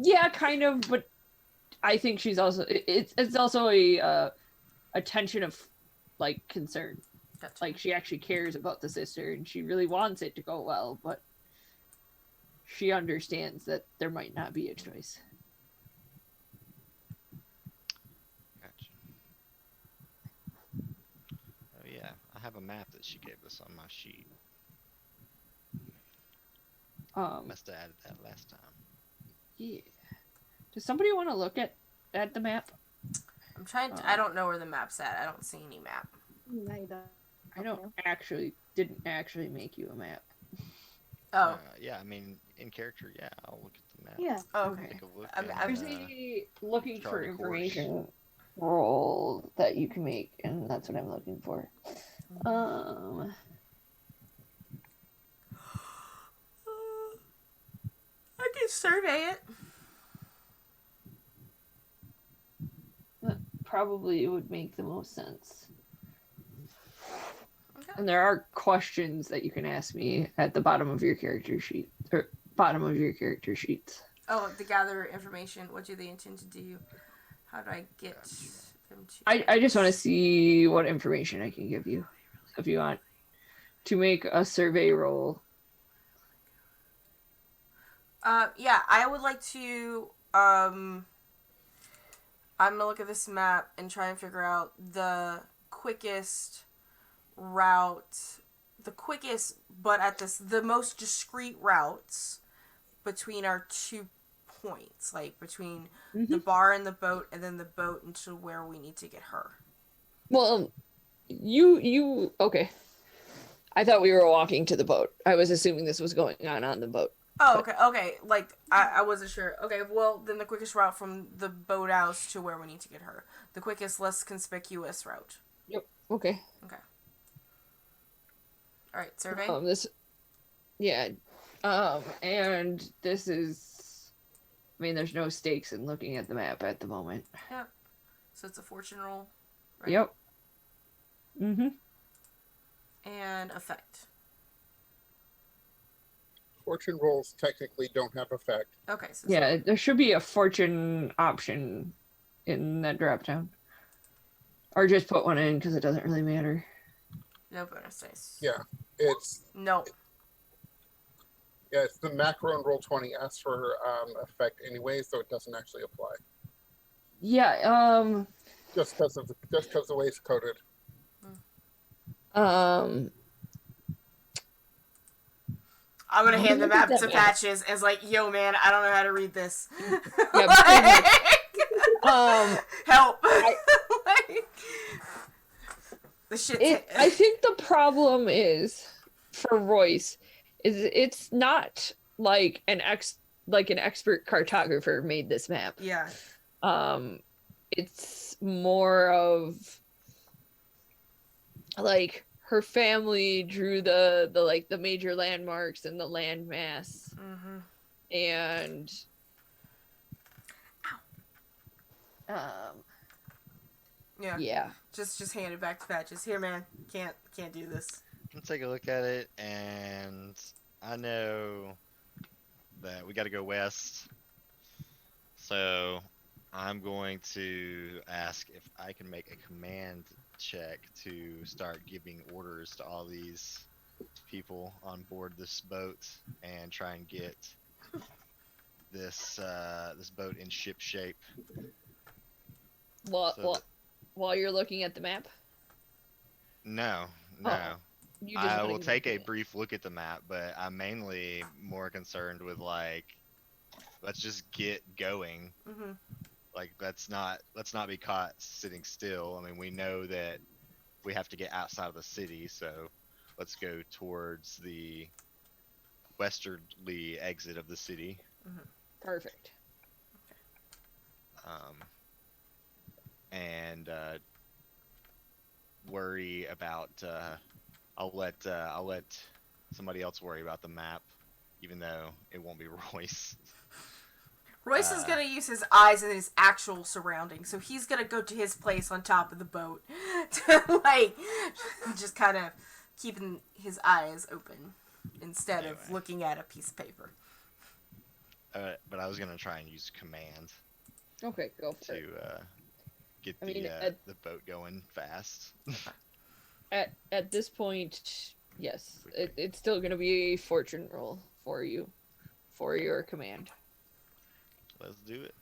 yeah, kind of, but I think she's also it's also a tension of like concern. Gotcha. Like she actually cares about the sister and she really wants it to go well, but she understands that there might not be a choice. Gotcha. Oh yeah, I have a map that she gave us on my sheet. Must have added that last time. Yeah. Does somebody want to look at the map? I'm trying to... I don't know where the map's at. I don't see any map. Neither. I didn't actually make you a map. Oh. Yeah, I mean, in character, yeah, I'll look at the map. Yeah. Oh, okay. Take a look. There's a looking for chart a course. information roll that you can make, and that's what I'm looking for. survey it. Probably would make the most sense. Okay. And there are questions that you can ask me at the bottom of your character sheet, or bottom of your character sheets. Oh, to gather information. What do they intend to do? How do I get them to? I just want to see what information I can give you. If you want to make a survey roll. Yeah, I would like to. I'm gonna look at this map and try and figure out the quickest route, but at the most discreet routes between our 2 points, like between the bar and the boat, and then the boat into where we need to get her. Well, you okay. I thought we were walking to the boat. I was assuming this was going on the boat. Oh, okay. Like, I wasn't sure. Okay, well, then the quickest route from the boathouse to where we need to get her. The quickest, less conspicuous route. Yep. Okay. Alright, survey? And this is, I mean, there's no stakes in looking at the map at the moment. Yep. So it's a fortune roll, right? Yep. Mm-hmm. And effect. Fortune rolls technically don't have effect. Okay, so Yeah, there should be a fortune option in that drop down. Or just put one in because it doesn't really matter. no bonus dice. Yeah, it's No. the macro and roll 20 asks for effect anyway, so it doesn't actually apply. Yeah, Just because of the way it's coded. I'm gonna hand the Look at map to that map. Patches and it's like, yo man, I don't know how to read this. Yeah, Help. Like, the shit. I think the problem is for Royce is it's not like an expert cartographer made this map. Yeah. It's more of like her family drew the major landmarks and the landmass, Mm-hmm. and yeah. Just hand it back to Patches. Here, man. Can't do this. I'll take a look at it, and I know that we got to go west. So I'm going to ask if I can make a command check to start giving orders to all these people on board this boat and try and get this boat in ship shape. While you're looking at the map, No. you just I wanna will give take me a brief look at the map, but I'm mainly more concerned with like, let's just get going. Mm-hmm. Like let's not be caught sitting still. I mean, we know that we have to get outside of the city, so let's go towards the westerly exit of the city. Perfect. And worry about. I'll let somebody else worry about the map, even though it won't be Royce. Royce is gonna use his eyes and his actual surroundings, so he's gonna go to his place on top of the boat to like just kind of keeping his eyes open instead of Anyway. looking at a piece of paper. But I was gonna try and use command Okay, go for to it. get I mean, at- the boat going fast. At this point, yes, it's still going to be a fortune roll for you, for your command. Let's do it.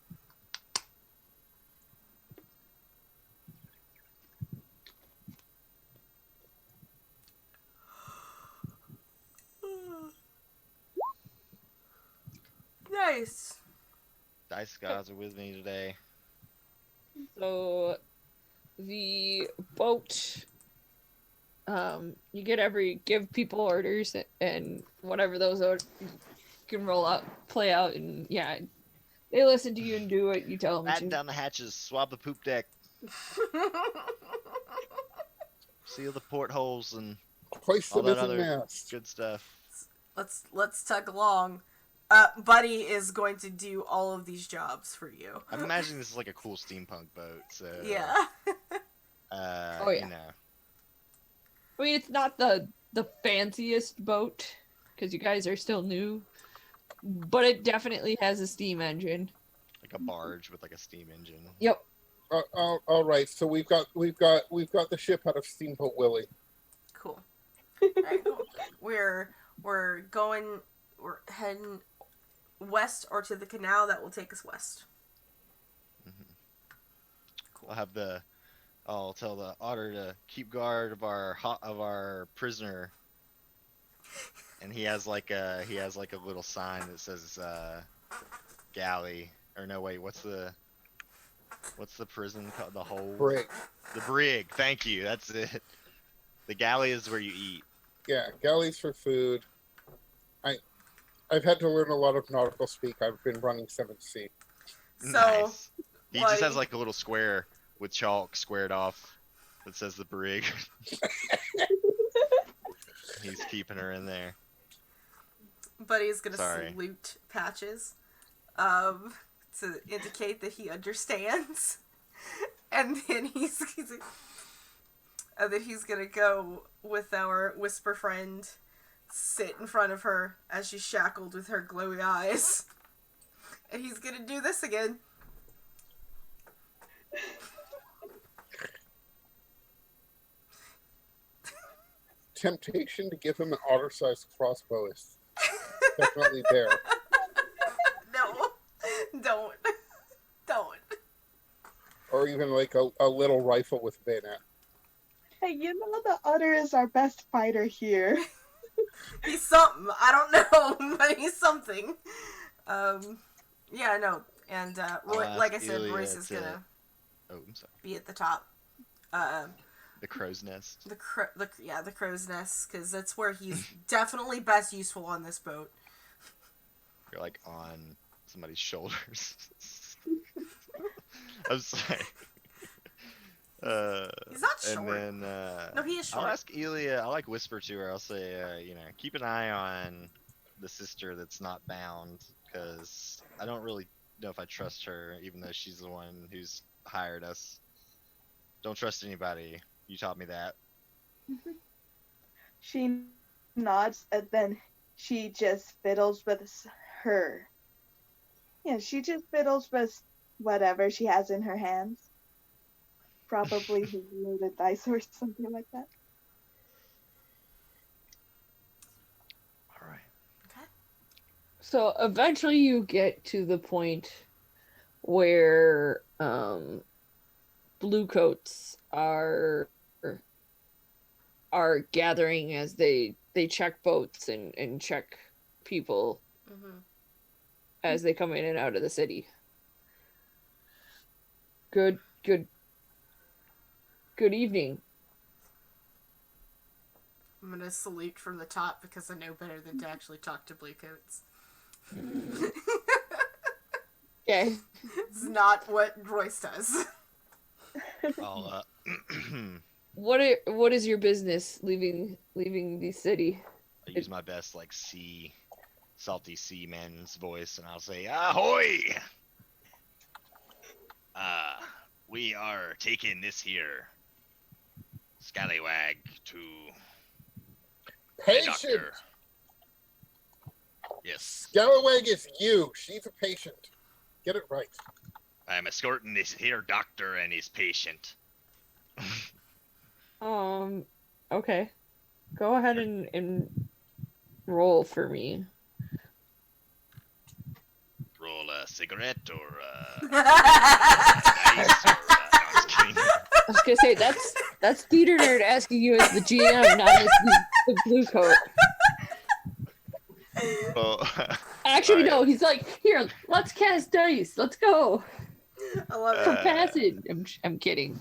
Nice. Dice gods are with me today. So, the boat, you give people orders, and whatever those orders can play out, and yeah, they listen to you and do what you tell them Batten to. down the hatches, swab the poop deck, seal the portholes, and Place all the that missing other mast. good stuff. let's tug along. Buddy is going to do all of these jobs for you. I'm imagining this is like a cool steampunk boat. So Yeah. Oh, yeah. You know, I mean, it's not the fanciest boat because you guys are still new, but it definitely has a steam engine. like a barge with like a steam engine. Yep. All right, so we've got the ship out of Steamboat Willie. Cool. Alright, cool. We're heading west or to the canal that will take us west. Cool. I'll tell the otter to keep guard of our prisoner, and he has like a little sign that says galley, or no, wait, what's the prison called? The hold? Brig. The brig. Thank you. That's it. The galley is where you eat. Yeah, galleys for food. I've had to learn a lot of nautical speak. I've been running 7th Sea. So, Nice. He just has buddy- like a little square with chalk squared off that says the brig. He's keeping her in there. Buddy's gonna Sorry. salute Patches, to indicate that he understands, and then he's gonna go with our whisper friend, sit in front of her as she's shackled with her glowy eyes, and he's gonna do this again. Temptation to give him an otter-sized crossbow is definitely there. No, don't. Or even like a little rifle with bayonet. Hey, you know the otter is our best fighter here. He's something. I don't know, but he's something. Yeah, no. And Roy, I'll like I ask said, Ilya Royce is to- gonna Oh, I'm sorry. be at the top. The crow's nest. The crow's nest, because that's where he's definitely best useful on this boat. You're like on somebody's shoulders. I'm sorry. He's not And short. then No, he is I'll short. ask Ilya. I'll like whisper to her. I'll say, keep an eye on the sister that's not bound, because I don't really know if I trust her, even though she's the one who's hired us. Don't trust anybody. You taught me that. She nods and then she just fiddles with her. Yeah, she just fiddles with whatever she has in her hands. Probably his loaded dice or something like that. All right. Okay. So eventually you get to the point where bluecoats are gathering as they check boats and check people Mm-hmm. as they come in and out of the city. Good evening. I'm gonna salute from the top because I know better than to actually talk to bluecoats. Okay. It's not what Royce does. I'll What is your business leaving the city? I use my best like salty seaman's voice, and I'll say, "Ahoy! We are taking this here scallywag to the Patient! doctor." Yes, Scallywag is you. She's a patient. Get it right. I'm escorting this here doctor and his patient. Okay. Go ahead and roll for me. Roll a cigarette or That's dice or no, I'm just kidding. I was gonna say that's Theater Nerd asking you as the GM, not as the blue coat. Well, Actually, Alright. no. He's like, here, let's cast dice. Let's go I love for it. passage. I'm kidding.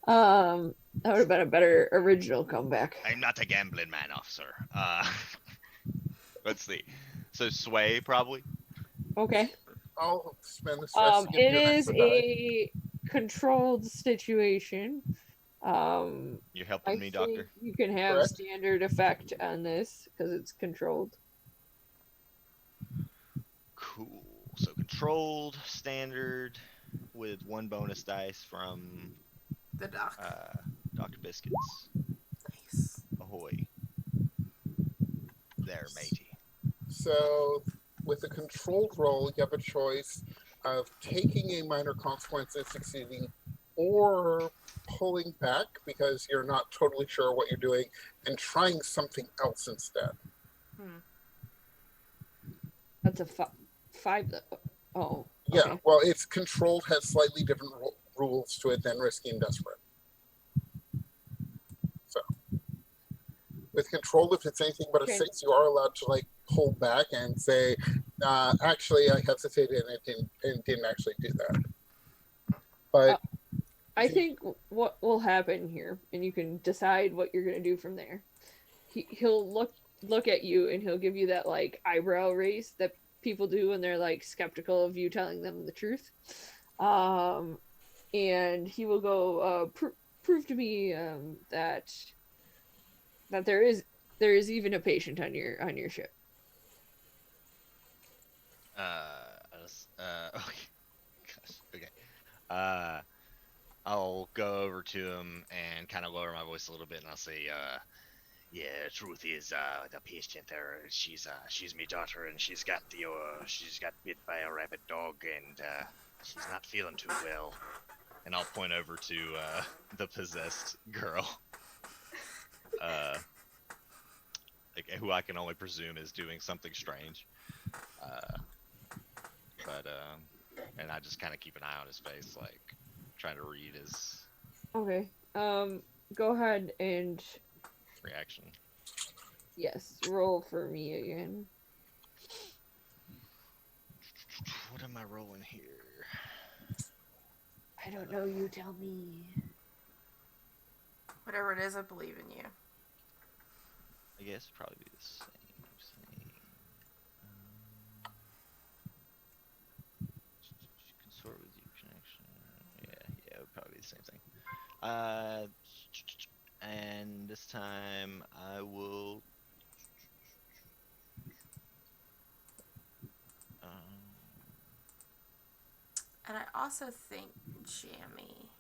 That would have been a better original comeback. I'm not a gambling man, officer. Let's see. So sway probably. Okay. I'll spend the stress. to give It you an is extra die. a controlled situation. You're helping I me, think doctor. you can have Correct. standard effect on this because it's controlled. Cool. So controlled, standard, with 1 bonus dice from The doc. Dr. Biscuits. Nice. Ahoy. There, matey. So, with a controlled roll, you have a choice of taking a minor consequence and succeeding, or pulling back because you're not totally sure what you're doing and trying something else instead. That's a 5 though. Oh. Yeah, Okay. well, it's controlled has slightly different rules to it than risky and desperate. So, with controlled, if it's anything but a Okay. 6, you are allowed to like pull back and say, "Actually, I hesitated and didn't actually do that." But I think what will happen here, and you can decide what you're gonna do from there. He'll look at you, and he'll give you that like eyebrow raise that people do when they're like skeptical of you telling them the truth. And he will go, prove to me that there is even a patient on your ship. Okay. Gosh, okay. I'll go over to him and kind of lower my voice a little bit, and I'll say, yeah, the truth is, the patient there, she's my daughter, and she's got bit by a rabid dog, and she's not feeling too well. And I'll point over to the possessed girl, who I can only presume is doing something strange. And I just kind of keep an eye on his face, like trying to read his Okay. Go ahead and reaction. yes, roll for me again. What am I rolling here? I don't know. You tell me. Whatever it is, I believe in you. I guess it'd probably be the same. Consort with you, connection. Yeah, it would probably be the same thing. And this time I will. And I also think, Jammy,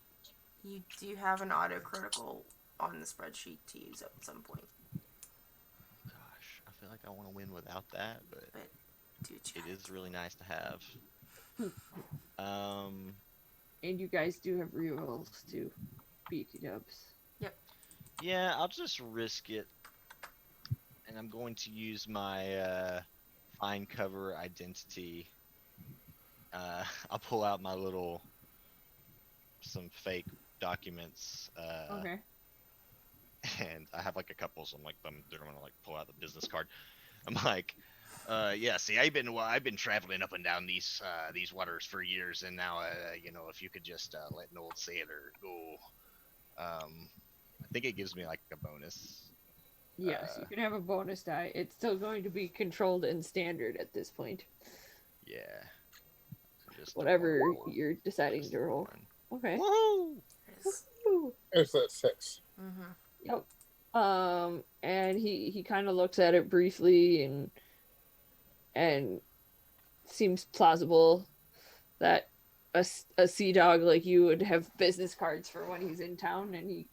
you do have an autocritical on the spreadsheet to use at some point. Gosh, I feel like I want to win without that, but Do it is really nice to have. And you guys do have rerolls to beat dubs. Yeah, I'll just risk it, and I'm going to use my find cover identity. I'll pull out my some fake documents. Okay. And I have like a couple, so I'm like, they're gonna like pull out the business card. I'm like, yeah, see, I've been traveling up and down these waters for years, and now, if you could just let an old sailor go, I think it gives me like a bonus. Yes, you can have a bonus die. It's still going to be controlled and standard at this point. Yeah. So just Whatever one more. you're deciding Just to roll. one. Okay. Woohoo! Woo. there's that 6. Mm-hmm. Yep. And he kind of looks at it briefly and seems plausible that a sea dog like you would have business cards for when he's in town, and he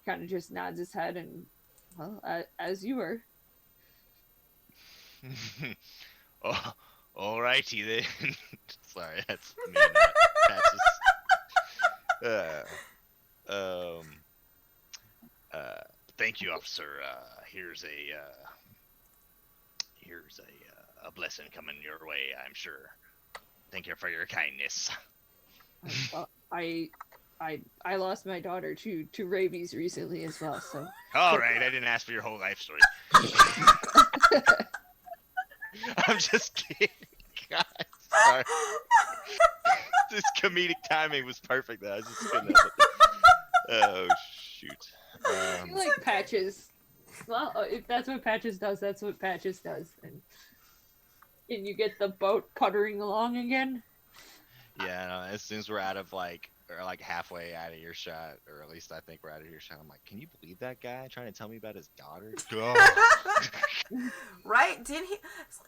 kind of just nods his head and, well, as you were. Oh, alrighty then. Sorry, that's me, not Patches. Thank you, officer. Here's a blessing coming your way, I'm sure. Thank you for your kindness. Well, I lost my daughter to rabies recently as well, so. All right, I didn't ask for your whole life story. I'm just kidding, guys. Sorry. This comedic timing was perfect. Though. I was just kidding. Oh shoot. I feel like Patches. Well, if that's what Patches does, that's what Patches does. And you get the boat puttering along again. Yeah, no, as soon as we're out of like are like halfway out of earshot, or at least I think we're out of earshot. I'm like, can you believe that guy trying to tell me about his daughter? Right? Didn't he?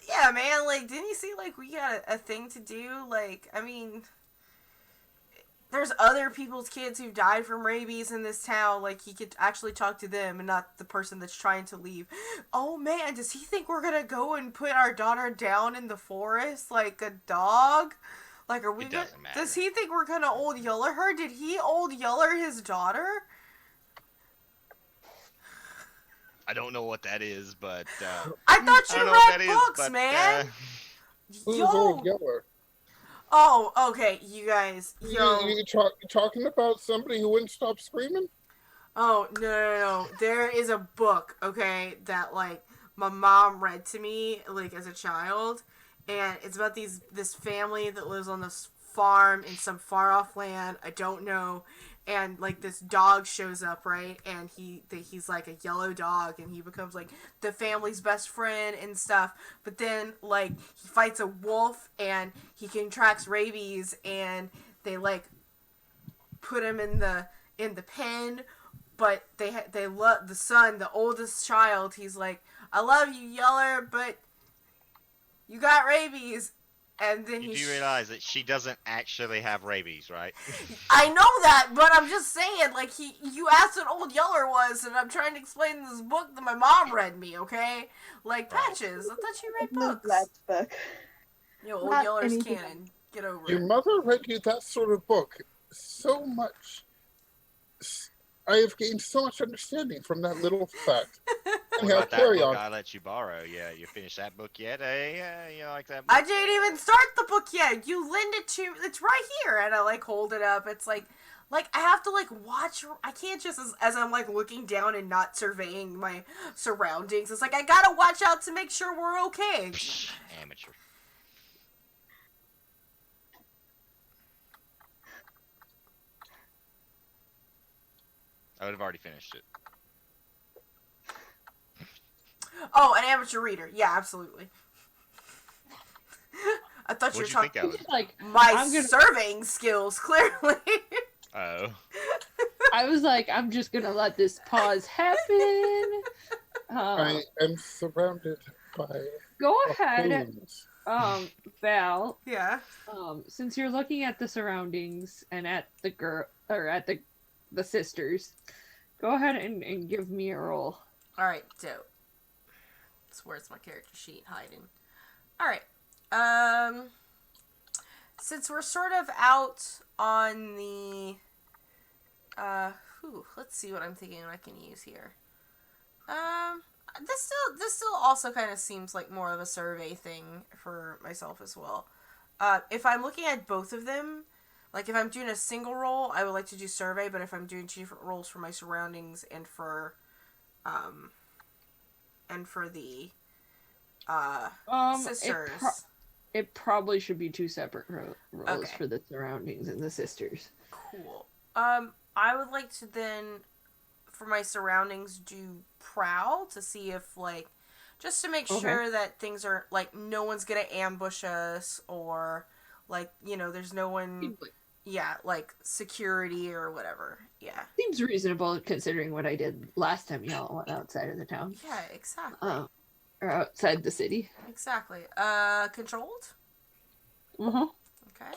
Yeah, man. Like, didn't he see like we got a thing to do? Like, I mean, there's other people's kids who've died from rabies in this town. Like, he could actually talk to them and not the person that's trying to leave. Oh man, does he think we're gonna go and put our daughter down in the forest like a dog? Like, are we It gonna? doesn't matter. Does he think we're gonna old yeller her? Did he old yeller his daughter? I don't know what that is, but I thought I you don't know what read that is, books, but man. Who's Yo. Old Yeller? Oh, okay, you guys. Yo. You talking about somebody who wouldn't stop screaming? Oh, no. There is a book, okay, that, like, my mom read to me, like, as a child. And it's about this family that lives on this farm in some far-off land. I don't know. And, like, this dog shows up, right? And he's, like, a yellow dog. And he becomes, like, the family's best friend and stuff. But then, like, he fights a wolf. And he contracts rabies. And they, like, put him in the pen. But they love the son, the oldest child. He's like, I love you, Yeller, but you got rabies. And then you do realize that she doesn't actually have rabies, right? I know that, but I'm just saying, like, you asked what Old Yeller was, and I'm trying to explain this book that my mom read me, okay? Like, Patches, I thought you read No, books. Brad's book. Yo, Old Not Yeller's anything. canon. Get over Your it. mother read you that sort of book so much. I have gained so much understanding from that little fact. What Anyhow, about that carry book on. I let you borrow? Yeah, you finished that book yet? You like that book? I didn't even start the book yet. You lend it to it's right here, and I like hold it up. It's like I have to like watch. I can't just as I'm like looking down and not surveying my surroundings. It's like I gotta watch out to make sure we're okay. Psh, amateur. I would have already finished it. Oh, an amateur reader. Yeah, absolutely. I thought you were What'd you talking think, Alex? Like, my I'm gonna- surveying skills. Clearly. Oh. I was like, I'm just gonna let this pause happen. I am surrounded by Go ahead, buffoons. Val. Yeah. Since you're looking at the surroundings and at the girl or at the sisters, go ahead and give me a roll. All right. Dope. Where's my character sheet hiding? All right. Since we're sort of out on the, let's see what I'm thinking I can use here. This still also kind of seems like more of a survey thing for myself as well. If I'm looking at both of them, like if I'm doing a single roll, I would like to do survey, but if I'm doing two different rolls for my surroundings and for the sisters. It probably should be two separate roles Okay. for the surroundings and the sisters. Cool. I would like to then, for my surroundings, do prowl to see if, like, just to make Okay. sure that things are, like, no one's gonna ambush us, or, like, you know, there's no one, yeah, like, security or whatever. Yeah. Seems reasonable considering what I did last time y'all went outside of the town. Yeah, exactly. Or outside the city. Exactly. Controlled? Uh-huh. Okay.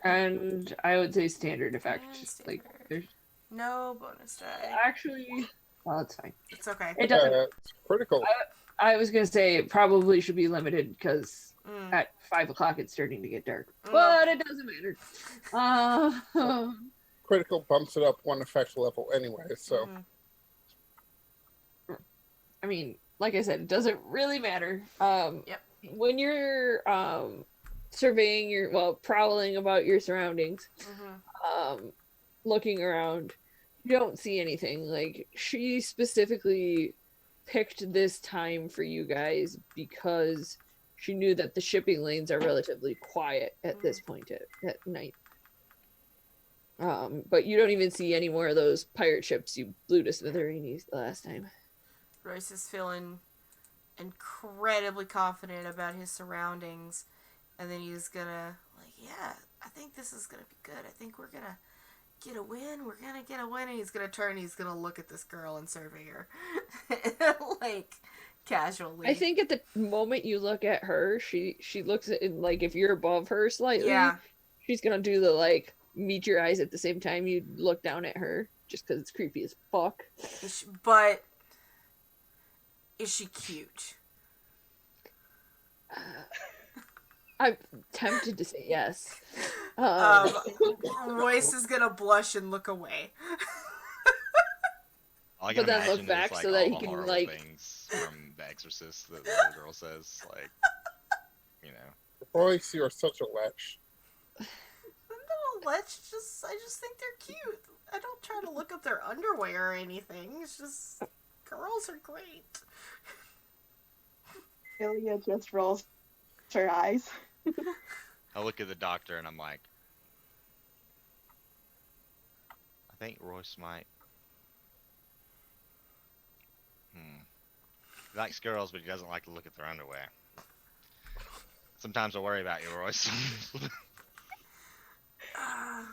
And I would say standard effect. And Like, standard. there's No bonus die. actually... Well, it's fine. It's okay. It doesn't... It's critical. I was gonna say it probably should be limited because Mm. at 5 o'clock it's starting to get dark. Mm. But it doesn't matter. Critical bumps it up one effect level anyway, so Mhm. I mean, like I said, it doesn't really matter. Yep. When you're surveying prowling about your surroundings, Mhm. looking around, you don't see anything. Like, she specifically picked this time for you guys because she knew that the shipping lanes are relatively quiet at this point at night. But you don't even see any more of those pirate ships you blew to smithereens the last time. Royce is feeling incredibly confident about his surroundings, and then he's gonna, like, yeah, I think this is gonna be good. I think we're gonna get a win. We're gonna get a win. And he's gonna turn. And he's gonna look at this girl and survey her, like casually. I think at the moment you look at her, she looks at like if you're above her slightly, Yeah. she's gonna do the like meet your eyes at the same time you look down at her, just because it's creepy as fuck. But is she cute? I'm tempted to say yes. Royce is gonna blush and look away. All I But can then look imagine back is, like, so that all he the can, horrible like- things from The Exorcist that the little girl says, like, you know. Royce, you are such a lech. No, I just think they're cute. I don't try to look up their underwear or anything. It's just girls are great. Ilya just rolls her eyes. I look at the doctor and I'm like, I think Royce might. He likes girls, but he doesn't like to look at their underwear. Sometimes I worry about you, Royce. Man. I'm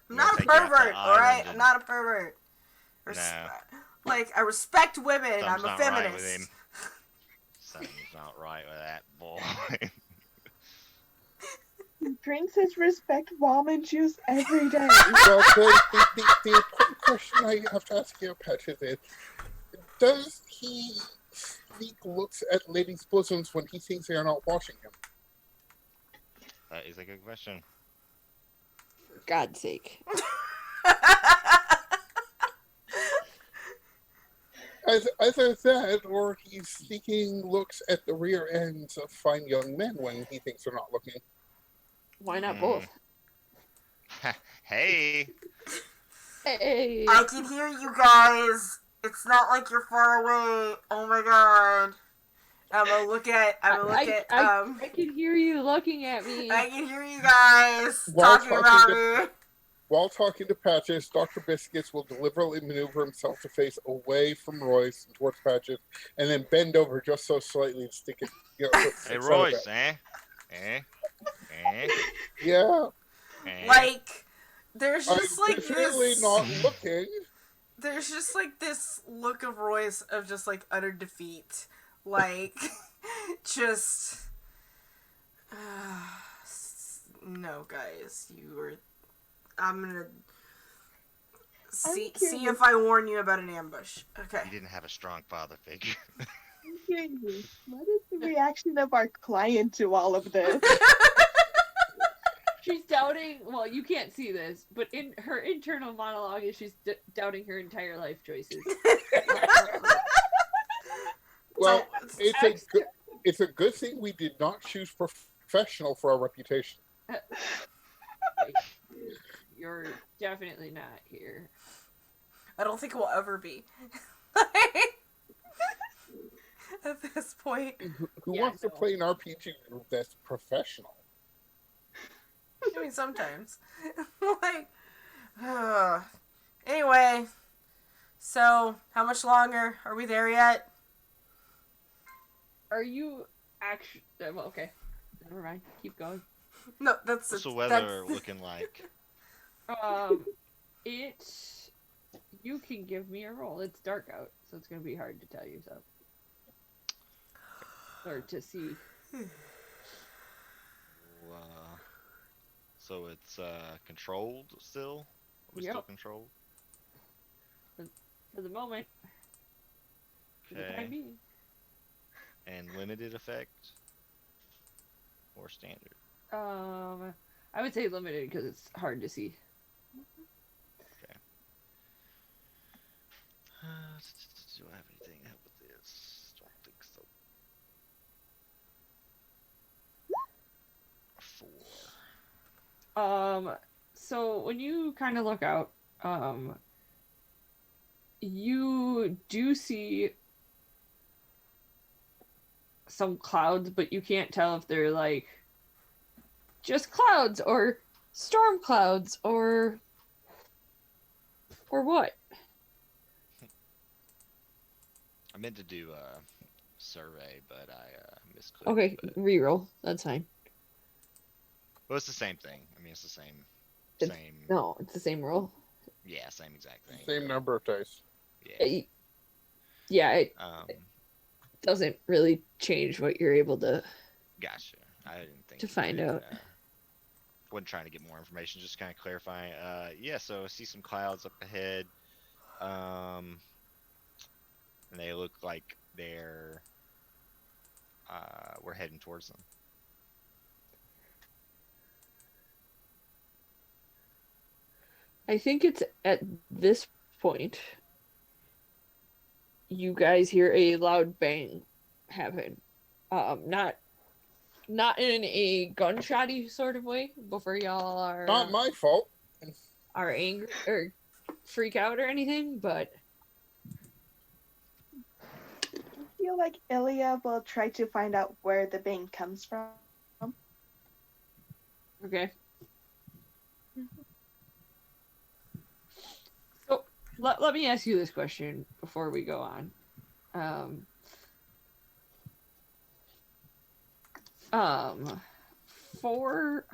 I'm not a gonna take you out to pervert, the alright? island I'm and- not a pervert. Like, I respect women. I'm a Something's not right with feminist. him. Something's not right with that boy. He drinks his respect ramen juice every day. Well, the important question I have to ask you, Patrick, is does he sneak looks at ladies' bosoms when he thinks they are not washing him? That is a good question. God's sake. Either that, or he's sneaking looks at the rear ends of fine young men when he thinks they're not looking. Why not Hmm. both? Hey, Hey. I can hear you guys. It's not like you're far away. Oh my god. I'm gonna look at. I can hear you looking at me. I can hear you guys While talking about talking me. While talking to Patches, Dr. Biscuits will deliberately maneuver himself to face away from Royce and towards Patches, and then bend over just so slightly to stick it. hey stick Royce, out. Yeah, Like, there's I'm just like clearly this. not looking. There's just like this look of Royce of just like utter defeat. Like, just. No, guys, you are. I'm gonna see curious. if I warn you about an ambush. Okay. He didn't have a strong father figure. I'm curious, what is the reaction of our client to all of this? She's doubting. Well, you can't see this, but in her internal monologue is she's doubting her entire life choices. Well, So, it's a good thing we did not choose professional for our reputation. Like, you're definitely not here. I don't think we'll ever be. At this point. Who Yeah, wants to no. play an RPG group that's professional? I mean, sometimes. Like, anyway. So, how much longer? Are we there yet? Are you actually? Well, okay. Never mind. Keep going. No, that's What's the that's- weather looking like? It. You can give me a roll. It's dark out, so it's gonna be hard to tell you so. Or to see. So it's controlled still? Are we Yep. still controlled? For the moment. For the time Okay. being. And limited effect? Or standard? I would say limited because it's hard to see. Do I have anything to help with this? Don't think so. 4. So when you kind of look out, you do see some clouds, but you can't tell if they're like just clouds or storm clouds or what. I meant to do a survey, but I misclicked. Okay, but- reroll. That's fine. Well, it's the same thing. I mean, it's the same. It's- Same. No, it's the same roll. Yeah, same exact thing. Same number of dice. Yeah. Yeah, it Um. doesn't really change what you're able to. Gotcha. I didn't think To you find could, out. wasn't trying to get more information, just kind of clarifying. Yeah. So I see some clouds up ahead. And they look like they're. We're heading towards them. I think it's at this point you guys hear a loud bang happen. Not in a gunshotty sort of way before y'all Not my fault. are angry or freak out or anything, but I feel like Ilya will try to find out where the bang comes from. okay. So let me ask you this question before we go on. For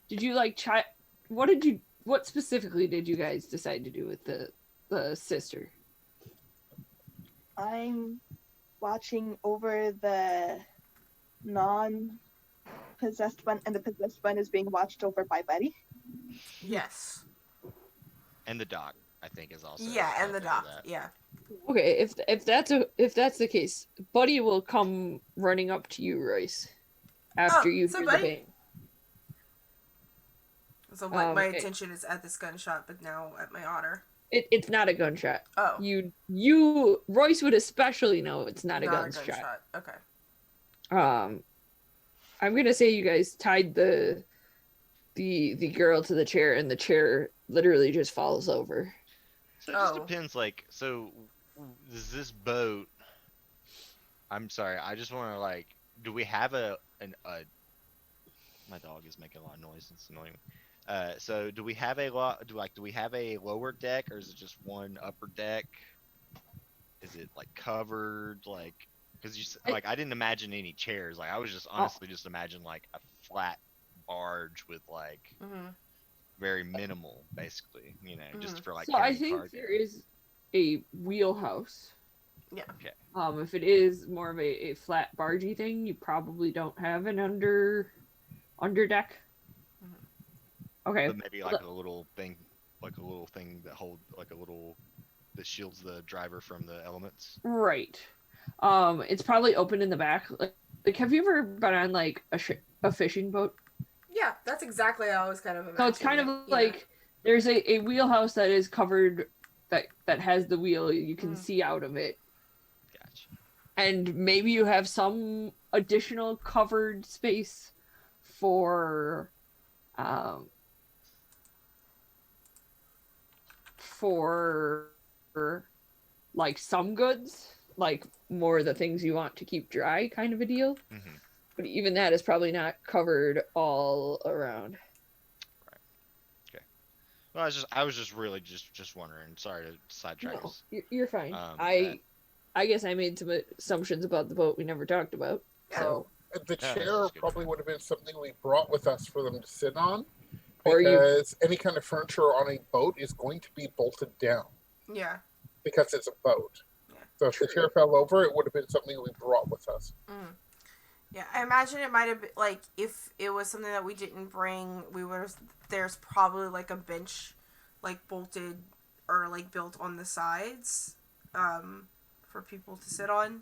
did you like try? What specifically did you guys decide to do with the sister? I'm watching over the non-possessed one, and the possessed one is being watched over by Buddy. Yes. And the doc, I think, is also. Yeah, and the out there doc. with that. Yeah. Okay, if that's the case, Buddy will come running up to you, Royce, after Oh, you so hear Buddy- the bang. So like my Okay. attention is at this gunshot, but now at my otter. It's not a gunshot. Oh. You Royce would especially know it's not a gunshot. Okay. I'm gonna say you guys tied the girl to the chair, and the chair literally just falls over. So it just Oh. depends. Like, so does this boat? I'm sorry. I just want to like. Do we have a? My dog is making a lot of noise. It's annoying. So do we have a lot? Do we have a lower deck, or is it just one upper deck? Is it like covered? Like, because like I didn't imagine any chairs. Like I was just honestly just imagine like a flat barge with like Mm-hmm. very minimal, basically. You know, just for like. So I carrying think cargo. there is a wheelhouse. Yeah. Okay. If it is more of a flat bargey thing, you probably don't have an under deck. Okay. But maybe like a little thing that that shields the driver from the elements. Right. It's probably open in the back. Like have you ever been on like a fishing boat? Yeah, that's exactly how I was kind of So it's kind of imagining it, like there's a wheelhouse that is covered that has the wheel. You can Mm. see out of it. Gotcha. And maybe you have some additional covered space for like some goods, like more the things you want to keep dry kind of a deal. hmm But even that is probably not covered all around. Well, I was just really just wondering. Sorry to sidetrack No, us. you're fine. That- I guess I made some assumptions about the boat we never talked about. So The Yeah, chair that's good. probably would have been something we brought with us for them to sit on. Or you- Because any kind of furniture on a boat is going to be bolted down Yeah. because it's a boat. Yeah. So if the chair fell over, it would have been something we brought with us. Mm. Yeah, I imagine it might have been like if it was something that we didn't bring, we would have. There's probably like a bench, like bolted or like built on the sides, for people to sit on.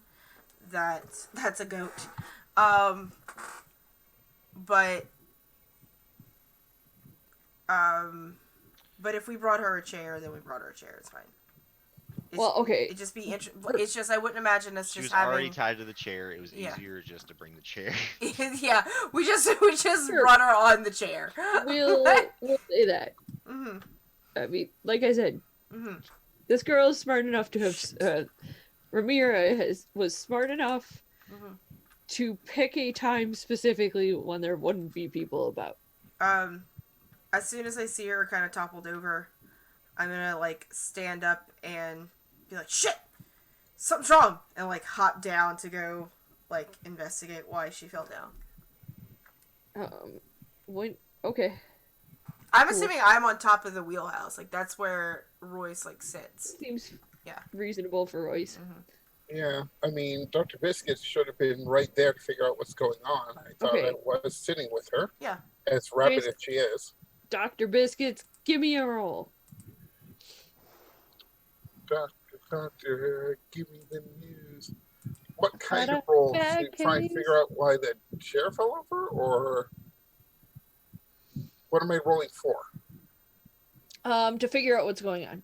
That's a goat, but but if we brought her a chair, then we brought her a chair. It's fine. Well, okay. It'd just be it's just I wouldn't imagine us She just was already having. tied to the chair. It was Yeah. easier just to bring the chair. Yeah, we just Sure. brought her on the chair. we'll say that. Mhm. I mean, like I said, Mhm. this girl is smart enough to have. Ramira was smart enough Mhm. to pick a time specifically when there wouldn't be people about. As soon as I see her kind of toppled over, I'm gonna like stand up and be like, "Shit, something's wrong," and like hop down to go like investigate why she fell down. When okay. I'm Cool. assuming I'm on top of the wheelhouse. Like that's where Royce like sits. Seems Yeah. reasonable for Royce. Yeah, I mean, Dr. Biscuits should have been right there to figure out what's going on. I thought Okay. I was sitting with her, Yeah. as rapid Jason- as she is. Dr. Biscuits, give me a roll. Doctor, give me the news. What kind Got of a role? bad To try and case? figure out why the chair fell over, or what am I rolling for? To figure out what's going on.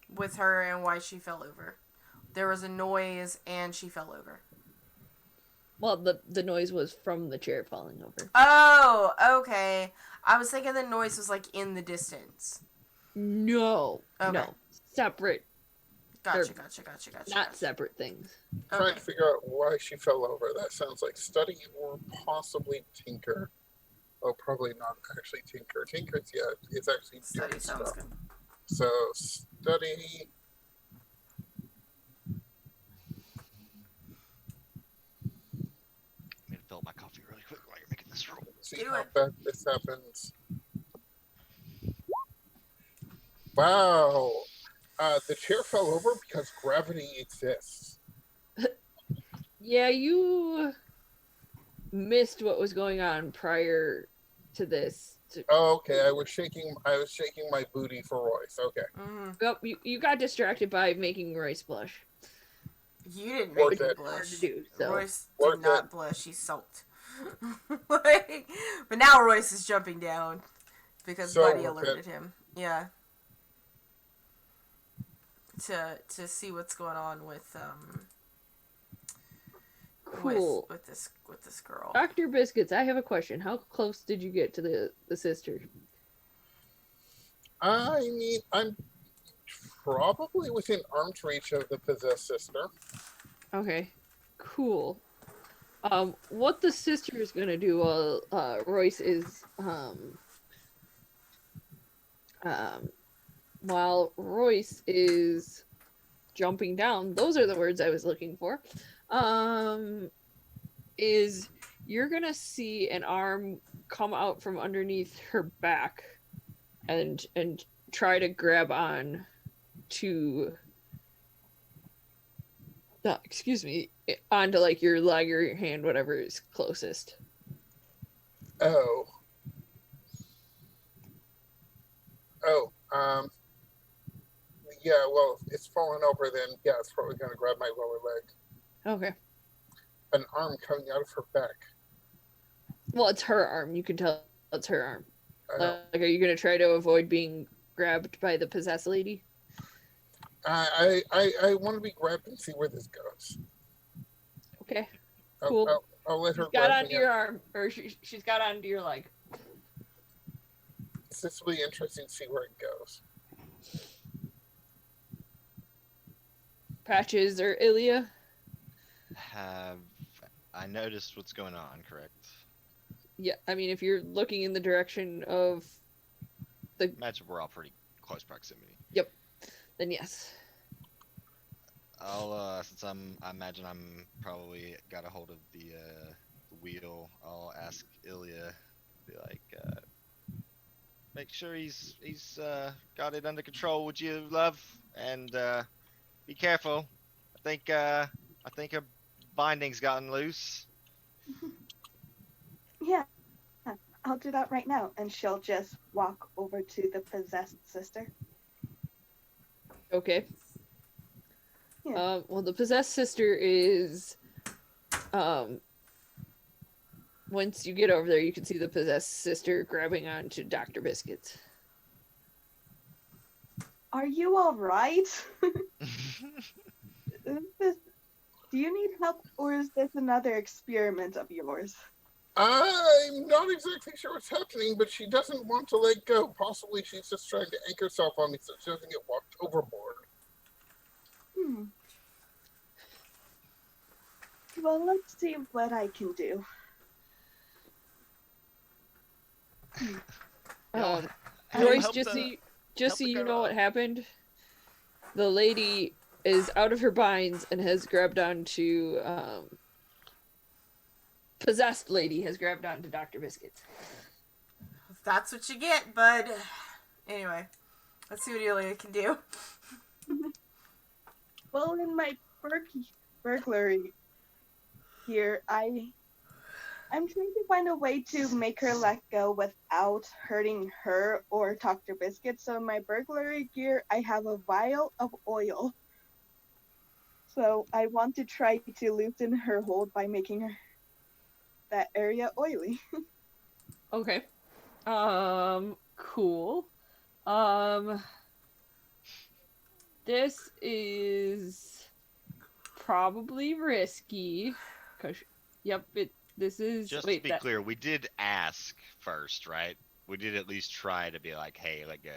With her and why she fell over. There was a noise and she fell over. Well, the noise was from the chair falling over. Oh, okay. I was thinking the noise was like in the distance. No. Okay. No. Separate, Gotcha. not separate things. Trying Okay. to figure out why she fell over. That sounds like study or possibly tinker. Oh, probably not actually tinker. Tinker's, yeah, it's actually Study doing sounds stuff. good. So study. I'm gonna fill up my coffee really quick while you're making this roll. See Do how it. bad this happens. Wow. The chair fell over because gravity exists. Yeah, you missed what was going on prior to this. Oh, okay. I was shaking my booty for Royce. Okay. Mm-hmm. Yep, you got distracted by making Royce blush. You didn't Worth make me it. Hard blush. to do, so. Royce Worth did not it. blush. He sulked. Like, but now Royce is jumping down because So Buddy worth alerted him. Yeah. To see what's going on with Cool. with this girl. Dr. Biscuits, I have a question. How close did you get to the sister? I mean, I'm probably within arm's reach of the possessed sister. Okay, cool. What the sister is gonna do while Royce is while Royce is jumping down, those are the words I was looking for. Is you're gonna see an arm come out from underneath her back and try to grab on to excuse me, onto like your leg or your hand, whatever is closest. Oh. Yeah, well, if it's fallen over, then yeah, it's probably going to grab my lower leg. Okay. An arm coming out of her back. Well, it's her arm. You can tell it's her arm. I Like, are you gonna try to avoid being grabbed by the possessed lady? want to be grabbed and see where this goes. Okay. I'll- Cool. I'll let her She's got grab onto me. your arm, or she's got onto your leg. This will be interesting to see where it goes. Patches or Ilya? Have I noticed what's going on, correct? Yeah, I mean, if you're looking in the direction of, Imagine we're all pretty close proximity. then yes. I'll since I imagine I'm probably got a hold of the wheel. I'll ask Ilya, be like, make sure he's got it under control, would you, love? And be careful. I think her binding's gotten loose. Yeah, I'll do that right now. And she'll just walk over to the possessed sister. Okay. Yeah. Well, the possessed sister is, once you get over there, you can see the possessed sister grabbing onto Dr. Biscuits. Are you all right? Do you need help, or is this another experiment of yours? I'm not exactly sure what's happening, but she doesn't want to let go. Possibly she's just trying to anchor herself on me so she doesn't get walked overboard. Well, let's see what I can do. Um, Help- Royce, help just the- so the you girl know what out. happened, the lady is out of her binds and has grabbed onto possessed lady has grabbed onto Dr. Biscuits. That's what you get, bud. Anyway, let's see what Ilya can do. Well, in my burglary here, I'm trying to find a way to make her let go without hurting her or Dr. Biscuit. So in my burglary gear, I have a vial of oil. So I want to try to loosen her hold by making that area oily. Okay. Cool. This is probably risky. Yep, this is... Just wait, to be that... clear, we did ask first, right? We did at least try to be like, hey, let go.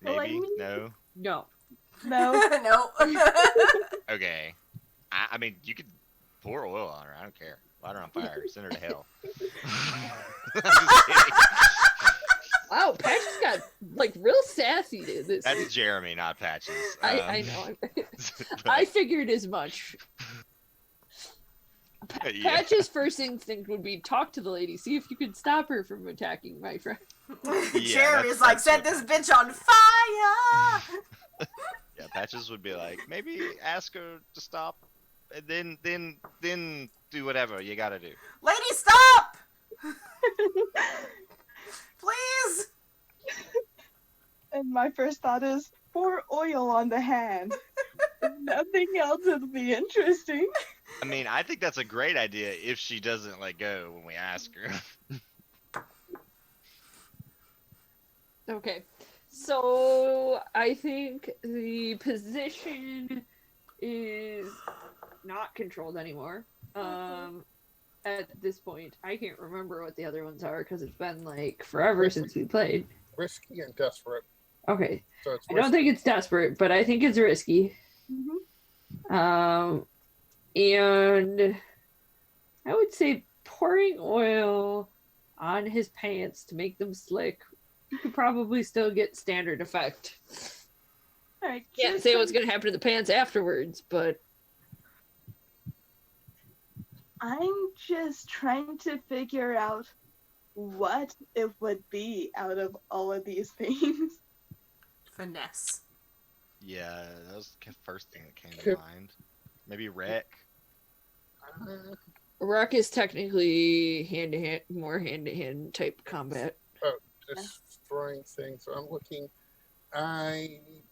Well, Maybe? I mean- No? No. No. No. Okay. I mean, you could pour oil on her. I don't care. Light her on fire. Send her to hell. I'm just kidding. Wow, Patches got, like, real sassy to this. That's Jeremy, not Patches. I know. but- I figured as much. Yeah. Patch's first instinct would be talk to the lady, see if you could stop her from attacking my friend. Jeremy's that's like, set what- this bitch on fire! Yeah, Patches would be like, maybe ask her to stop, and then do whatever you gotta do. Lady, stop! Please! And my first thought is, pour oil on the hand. If nothing else would be interesting. I mean, I think that's a great idea if she doesn't let go when we ask her. Okay. So I think the position is not controlled anymore. At this point, I can't remember what the other ones are because it's been like forever since we played. Risky and desperate. Okay. So it's I don't think it's desperate, but I think it's risky. Mm-hmm. And I would say pouring oil on his pants to make them slick, you could probably still get standard effect. Alright, Can't say what's going to happen to the pants afterwards, but I'm just trying to figure out what it would be out of all of these things. Finesse. Yeah, that was the first thing that came to Could- mind. Maybe wreck. Rock is technically hand-to-hand, more hand-to-hand type combat. Destroying things. So I'm looking.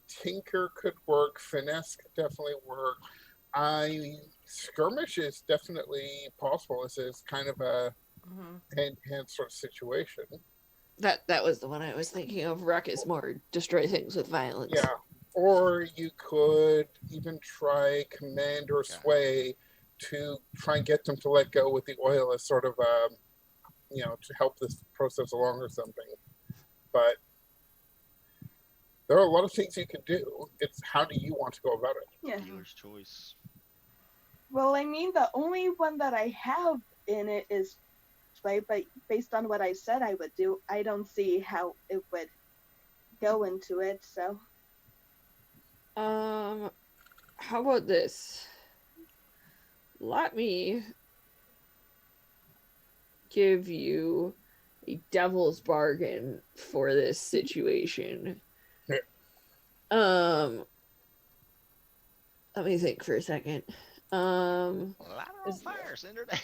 Tinker could work. Finesse could definitely work. Skirmish is definitely possible. This is kind of a hand-to-hand sort of situation. That was the one I was thinking of. Rock is more destroy things with violence. Yeah. Or you could even try command or sway to try and get them to let go with the oil as sort of to help this process along or something. But there are a lot of things you can do. It's how do you want to go about it? Yeah. Dealer's choice. Well, I mean, the only one that I have in it is sway, but based on what I said I would do, I don't see how it would go into it, so. How about this? Let me give you a devil's bargain for this situation. Yeah. Let me think for a second. Light her on fire. Send her to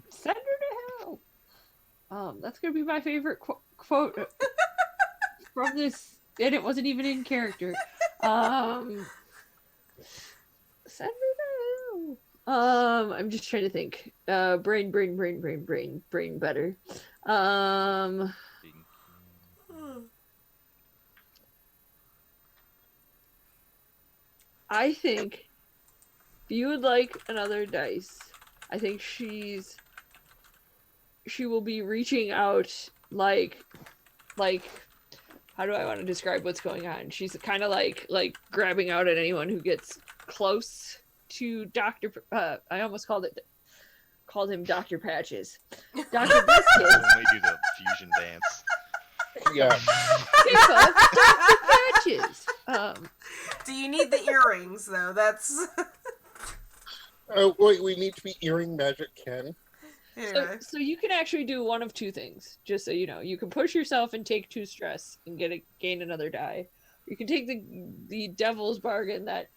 Send her to hell. That's gonna be my favorite quote from this, and it wasn't even in character. Send her to hell. I'm just trying to think. Brain better. I think if you would like another dice, I think she will be reaching out like how do I want to describe what's going on? She's kind of like grabbing out at anyone who gets close to Dr. I almost called him Dr. Patches. Dr. Biscuits. when we do the fusion dance. Yeah. Dr. Patches. Do you need the earrings though? That's Oh, wait, we need to be earring magic, Ken. Anyway. So you can actually do one of two things, just so you know. You can push yourself and take 2 stress and gain another die. You can take the devil's bargain that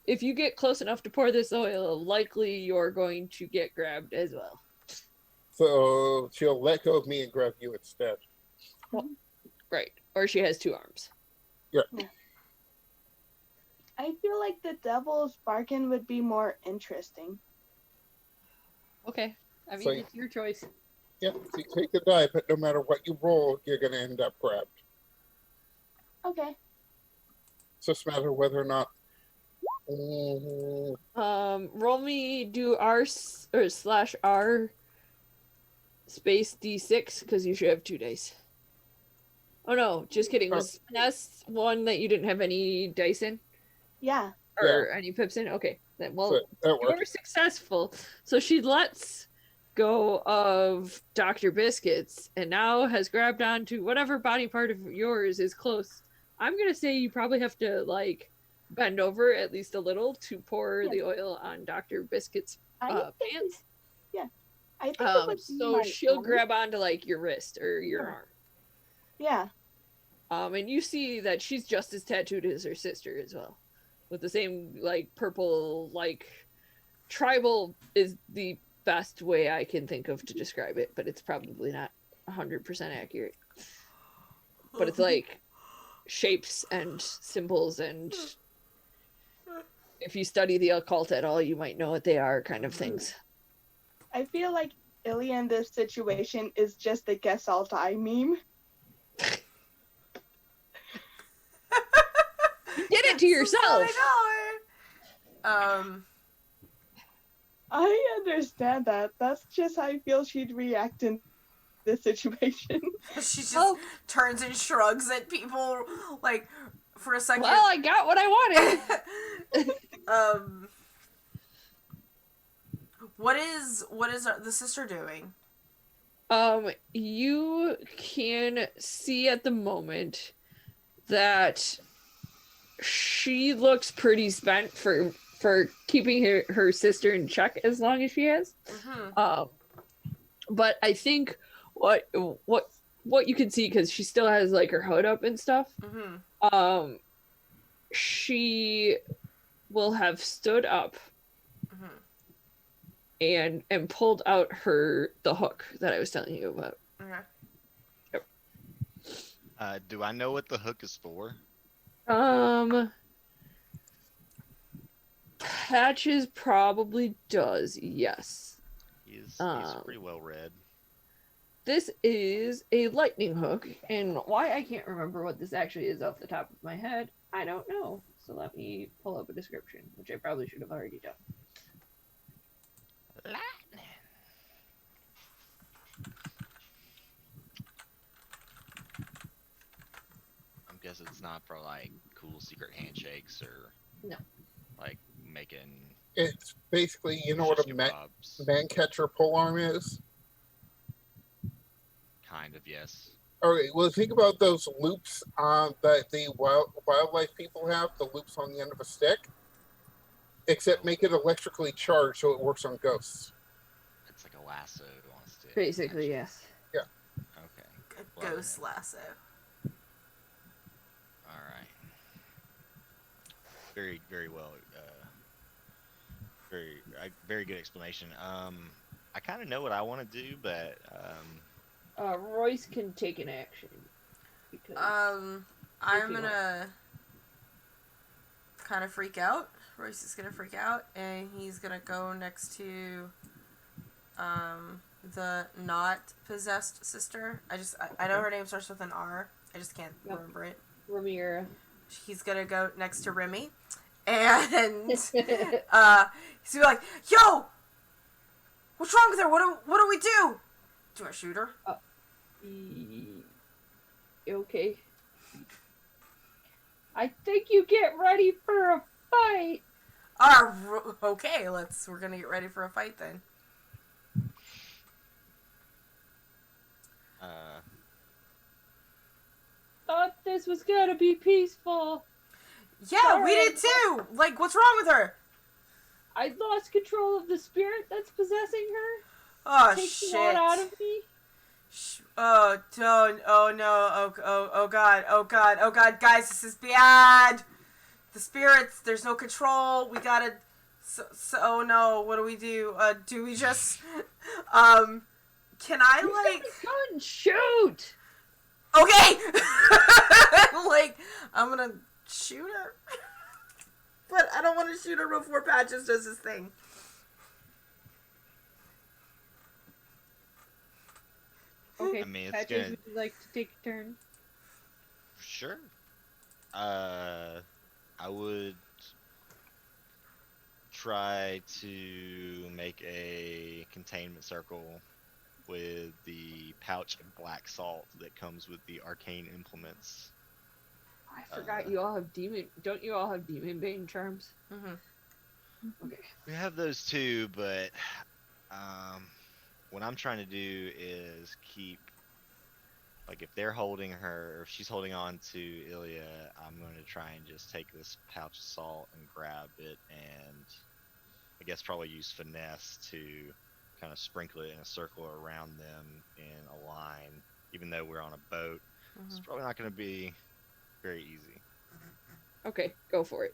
if you get close enough to pour this oil, likely you're going to get grabbed as well. So she'll let go of me and grab you instead. Right. Or she has 2 arms. I feel like the devil's bargain would be more interesting. Okay. I mean, So- it's your choice. Yeah, so you take the die, but no matter what you roll, you're going to end up grabbed. Okay. It's just a matter of whether or not. Mm, Roll me do R or /R space D6 because you should have 2 dice. Oh no, just kidding. Was finesse one that you didn't have any dice in Yeah. or any pips in? Okay, then well, so that you're works. successful. So she lets go of Dr. Biscuits and now has grabbed onto whatever body part of yours is close. I'm gonna say you probably have to like bend over at least a little to pour the oil on Dr. Biscuits' I think pants. I think it would be So my she'll arm. grab onto like your wrist or your Yeah. arm. Yeah. And you see that she's just as tattooed as her sister as well, with the same like purple like tribal is the best way I can think of to describe it, but it's probably not 100% accurate. But it's like shapes and symbols, and if you study the occult at all, you might know what they are, kind of things. I feel like Ilya in this situation is just a guess I'll die meme. You did it to yourself. I understand that. That's just how I feel she'd react in this situation. She just Oh. turns and shrugs at people, like, for a second. Well, I got what I wanted. What is the sister doing? You can see at the moment that she looks pretty spent for keeping her sister in check as long as she has. Mm-hmm. But I think what you can see, because she still has like her hood up and stuff, Mm-hmm. she will have stood up Mm-hmm. and pulled out the hook that I was telling you about. Okay. Do I know what the hook is for? Patches probably does, yes. He's Um, pretty well read. This is a lightning hook, and why I can't remember what this actually is off the top of my head, I don't know. So let me pull up a description, which I probably should have already done. Lightning. I'm guessing it's not for like cool secret handshakes or No. like making It's basically, you know what a shish man catcher polearm is? kind of, yes. Okay, well, think about those loops that the wildlife people have, the loops on the end of a stick, except make it electrically charged so it works on ghosts. It's like a lasso on a stick. Basically, Gotcha. yes. Okay. A Well, ghost lasso. All right. Very, very well. Very good explanation. I kind of know what I want to do, but Royce can take an action. Because I'm you gonna kind of freak out. Royce is gonna freak out, and he's gonna go next to the not possessed sister. I know her name starts with an R. I just can't Yep. remember it. Ramira. He's gonna go next to Remy, and he's gonna be like, "Yo, what's wrong with her? What do we do? Do I shoot her?" Okay. I think you get ready for a fight. Okay, we're gonna get ready for a fight then. Thought this was gonna be peaceful. Yeah, we did too. Like, what's wrong with her? I lost control of the spirit that's possessing her. Oh Takes a shit. lot out of me. Oh, don't. Oh no. Oh god. Oh god. Oh god. Guys, this is bad. The spirits, there's no control. We gotta. Oh no. What do we do? Do we just. Can I, like. Gun, shoot! Okay! Like, I'm gonna shoot her. But I don't want to shoot her before Patches does his thing. Okay, I mean, it's Patches, gonna. would you like to take a turn? Sure. I would try to make a containment circle with the pouch of black salt that comes with the arcane implements. I forgot you all have demon. Don't you all have demon bane charms? Mm-hmm. Okay. We have those too, but what I'm trying to do is keep, like, if they're holding her, or if she's holding on to Ilya, I'm going to try and just take this pouch of salt and grab it, and I guess probably use finesse to kind of sprinkle it in a circle around them in a line. Even though we're on a boat, it's probably not going to be very easy. Okay, go for it.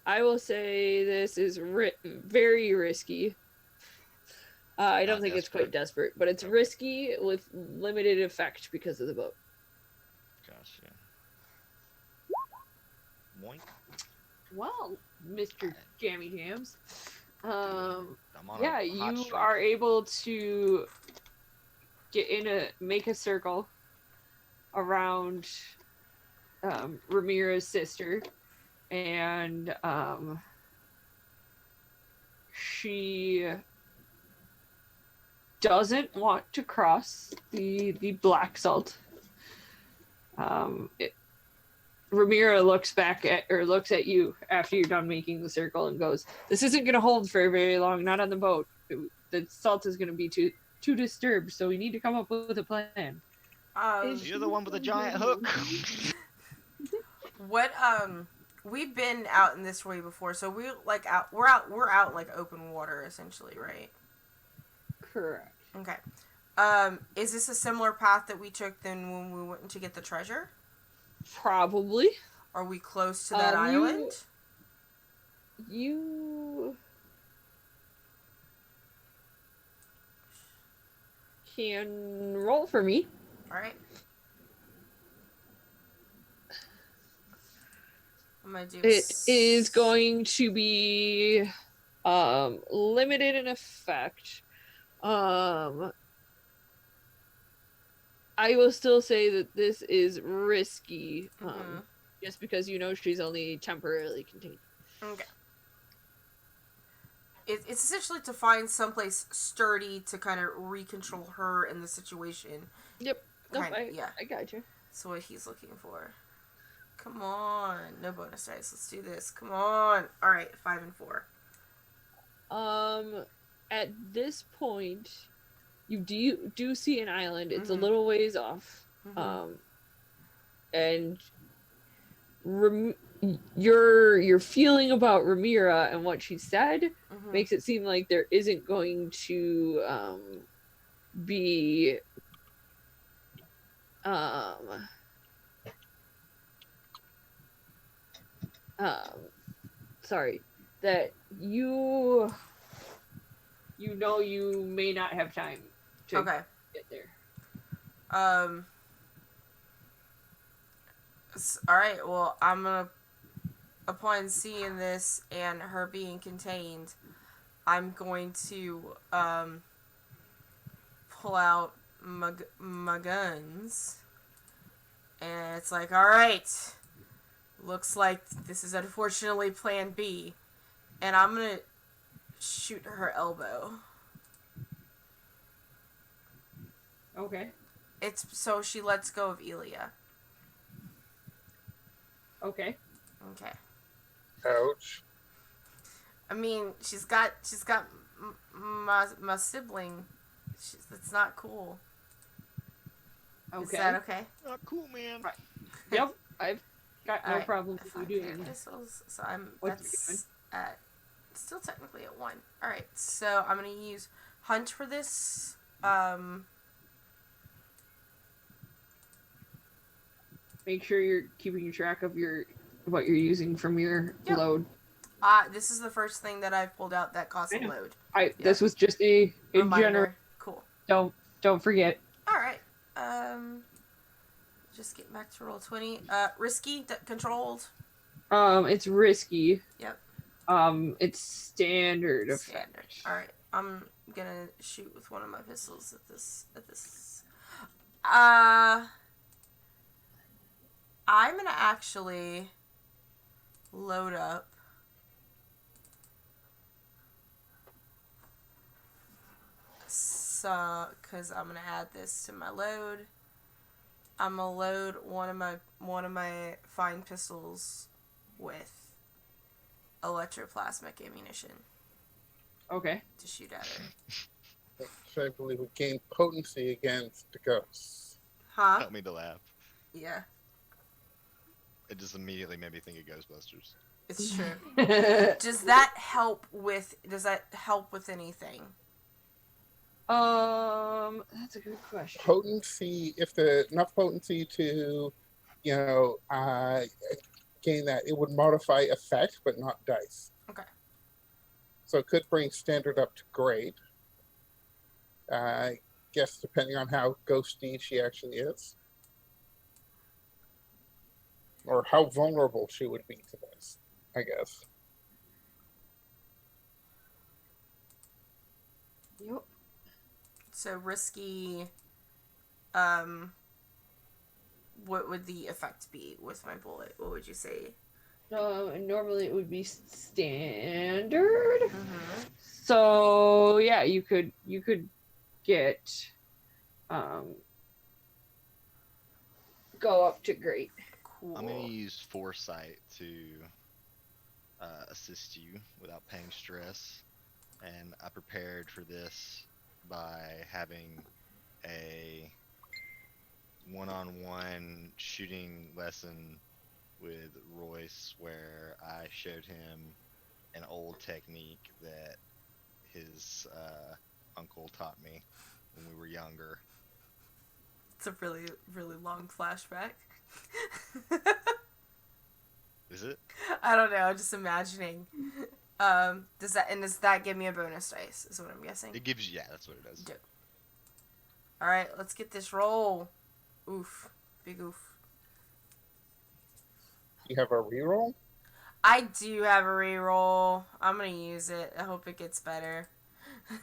I will say this is very risky. I don't Not think it's quite desperate. desperate, but it's Okay. risky with limited effect because of the boat. Gotcha. Moink. Well, Mr. Jammy Jams, I'm on yeah, a hot you streak. are able to make a circle around Ramira's sister, and she doesn't want to cross the black salt. Ramira looks at you after you're done making the circle and goes, "This isn't going to hold for very long. Not on the boat. The salt is going to be too disturbed. So we need to come up with a plan." You're the one with the giant hook. What we've been out in this way before, so we're out in like open water essentially, right? Correct. Okay. Is this a similar path that we took then when we went to get the treasure? Probably. Are we close to that You- island? You can roll for me. Alright. I'm gonna do It is going to be limited in effect. I will still say that this is risky, Mhm. just because you know she's only temporarily contained. Okay. It's essentially to find someplace sturdy to kind of recontrol her in the situation. Yep. No, Yeah. I got you. That's what he's looking for. Come on. No bonus dice. Let's do this. Come on. Alright, 5 and 4. At this point, you do see an island. It's a Mhm. little ways off. Mhm. And your feeling about Ramira and what she said Mhm. makes it seem like there isn't going to be sorry, that you know you may not have time to Okay. get there. Alright, well, I'm gonna, upon seeing this and her being contained, I'm going to, pull out my guns. And it's like, alright, looks like this is unfortunately plan B. And I'm gonna shoot her elbow. Okay. It's so she lets go of Ilya. Okay. Okay. Ouch. I mean, she's got my sibling. That's not cool. Okay. Is that okay? Not cool, man. Right. Yep. I've got no Alright. problem with you Five doing it. missiles. So I'm What you that's at Still technically at 1. Alright, so I'm going to use Hunt for this. Make sure you're keeping track of what you're using from your Yep. load. This is the first thing that I've pulled out that costs I a know. load. This was just in Reminder. general. Cool. Don't forget. Alright. Just get back to roll 20. Risky, controlled. It's risky. Yep. It's standard effect. Standard. Alright. I'm gonna shoot with one of my pistols at this. I'm gonna actually load up. So, cause I'm gonna add this to my load. I'm gonna load one of my fine pistols with electroplasmic ammunition Okay. to shoot at her. So I believe we gain potency against the ghosts. Huh? Help me to laugh. Yeah, It just immediately made me think of Ghostbusters. it's true. Does that help with anything? That's a good question. Potency, if the enough potency to, gain that, it would modify effect, but not dice. Okay. So it could bring standard up to great. I guess depending on how ghosty she actually is. Or how vulnerable she would be to this, I guess. Yep. So risky. What would the effect be with my bullet? What would you say? Normally it would be standard. Mm-hmm. So yeah, you could get go up to great. Cool. I'm gonna use foresight to assist you without paying stress, and I prepared for this by having a one-on-one shooting lesson with Royce, where I showed him an old technique that his uncle taught me when we were younger. It's a really, really long flashback. Is it? I don't know. I'm just imagining. Does that give me a bonus dice? Is what I'm guessing. It gives you, yeah, that's what it does. Dope. All right, let's get this roll. Oof, big oof. You have a reroll? I do have a reroll. I'm gonna use it. I hope it gets better.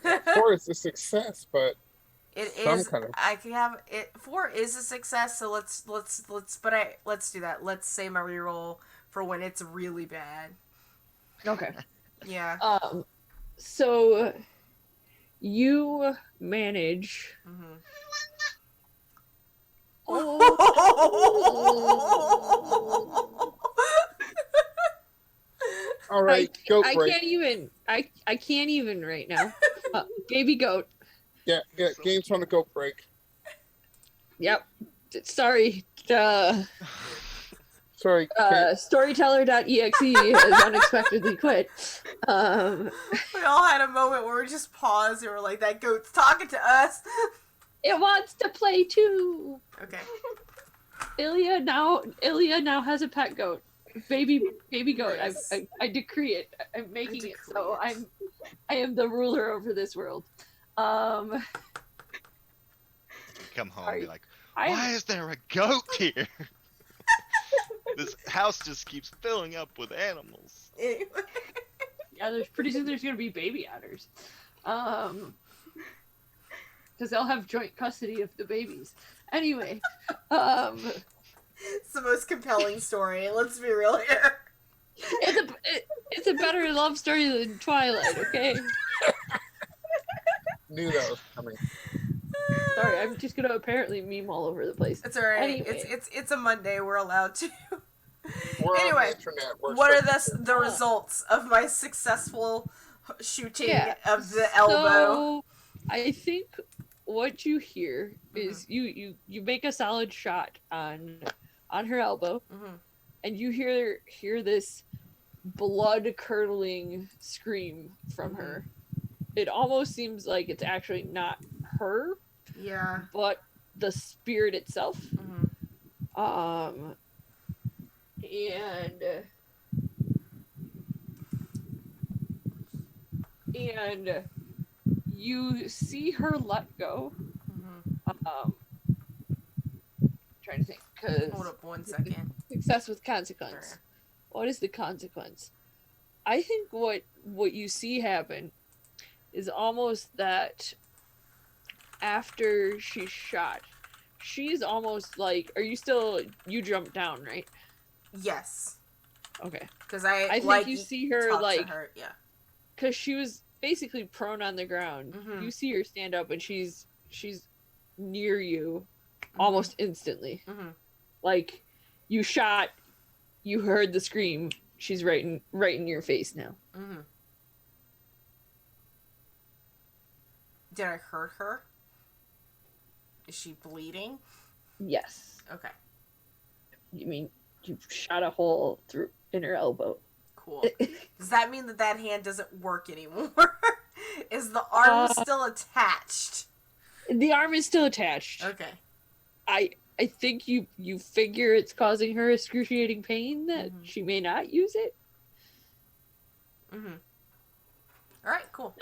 4 is a success, but It some is. kind of- I can have it. 4 is a success. So let's do that. Let's say my reroll for when it's really bad. Okay. Yeah. So you manage. Mm-hmm. all right, go I break. can't even. I can't even right now. Baby goat. Yeah, games on a go break. Yep. Sorry. Sorry, can't- Storyteller.exe has unexpectedly quit. We all had a moment where we just paused and we're like, "That goat's talking to us." It wants to play too. Okay. Ilya now has a pet goat. Baby goat. Nice. I decree it. I'm making it decree so. it. I am the ruler over this world. Come home and be like, why is there a goat here? This house just keeps filling up with animals. Anyway. Yeah, there's pretty soon there's gonna be baby otters. Because they'll have joint custody of the babies. Anyway, It's the most compelling story. Let's be real here. it's a better love story than Twilight. Okay. knew that was coming. Sorry, I'm just gonna apparently meme all over the place. It's alright. Anyway. It's a Monday. We're allowed to. We're on Anyway, the internet. We're What are supposed the results of my successful shooting of the elbow? So, I think what you hear is you make a solid shot on her elbow, Mm-hmm. and you hear this blood-curdling scream from her. It almost seems like it's actually not her, Yeah. but the spirit itself. Mm-hmm. And you see her let go. Mm-hmm. Trying to think, because Hold up 1 second. success with consequence. Sure. What is the consequence? I think what you see happen is almost that after she's shot, she's almost like, you jumped down, right? Yes. Okay. Because I think like you see her talk like, to her. Yeah. because she was basically prone on the ground. Mhm. You see her stand up and she's near you Mm-hmm. almost instantly. Mm-hmm. Like you shot, you heard the scream. She's right in your face now. Mm-hmm. Did I hurt her? Is she bleeding? Yes. Okay. You mean you shot a hole through in her elbow? Cool. Does that mean that hand doesn't work anymore? Is the arm still attached? The arm is still attached. Okay. I think you figure it's causing her excruciating pain that she may not use it. Mm-hmm. All right, cool.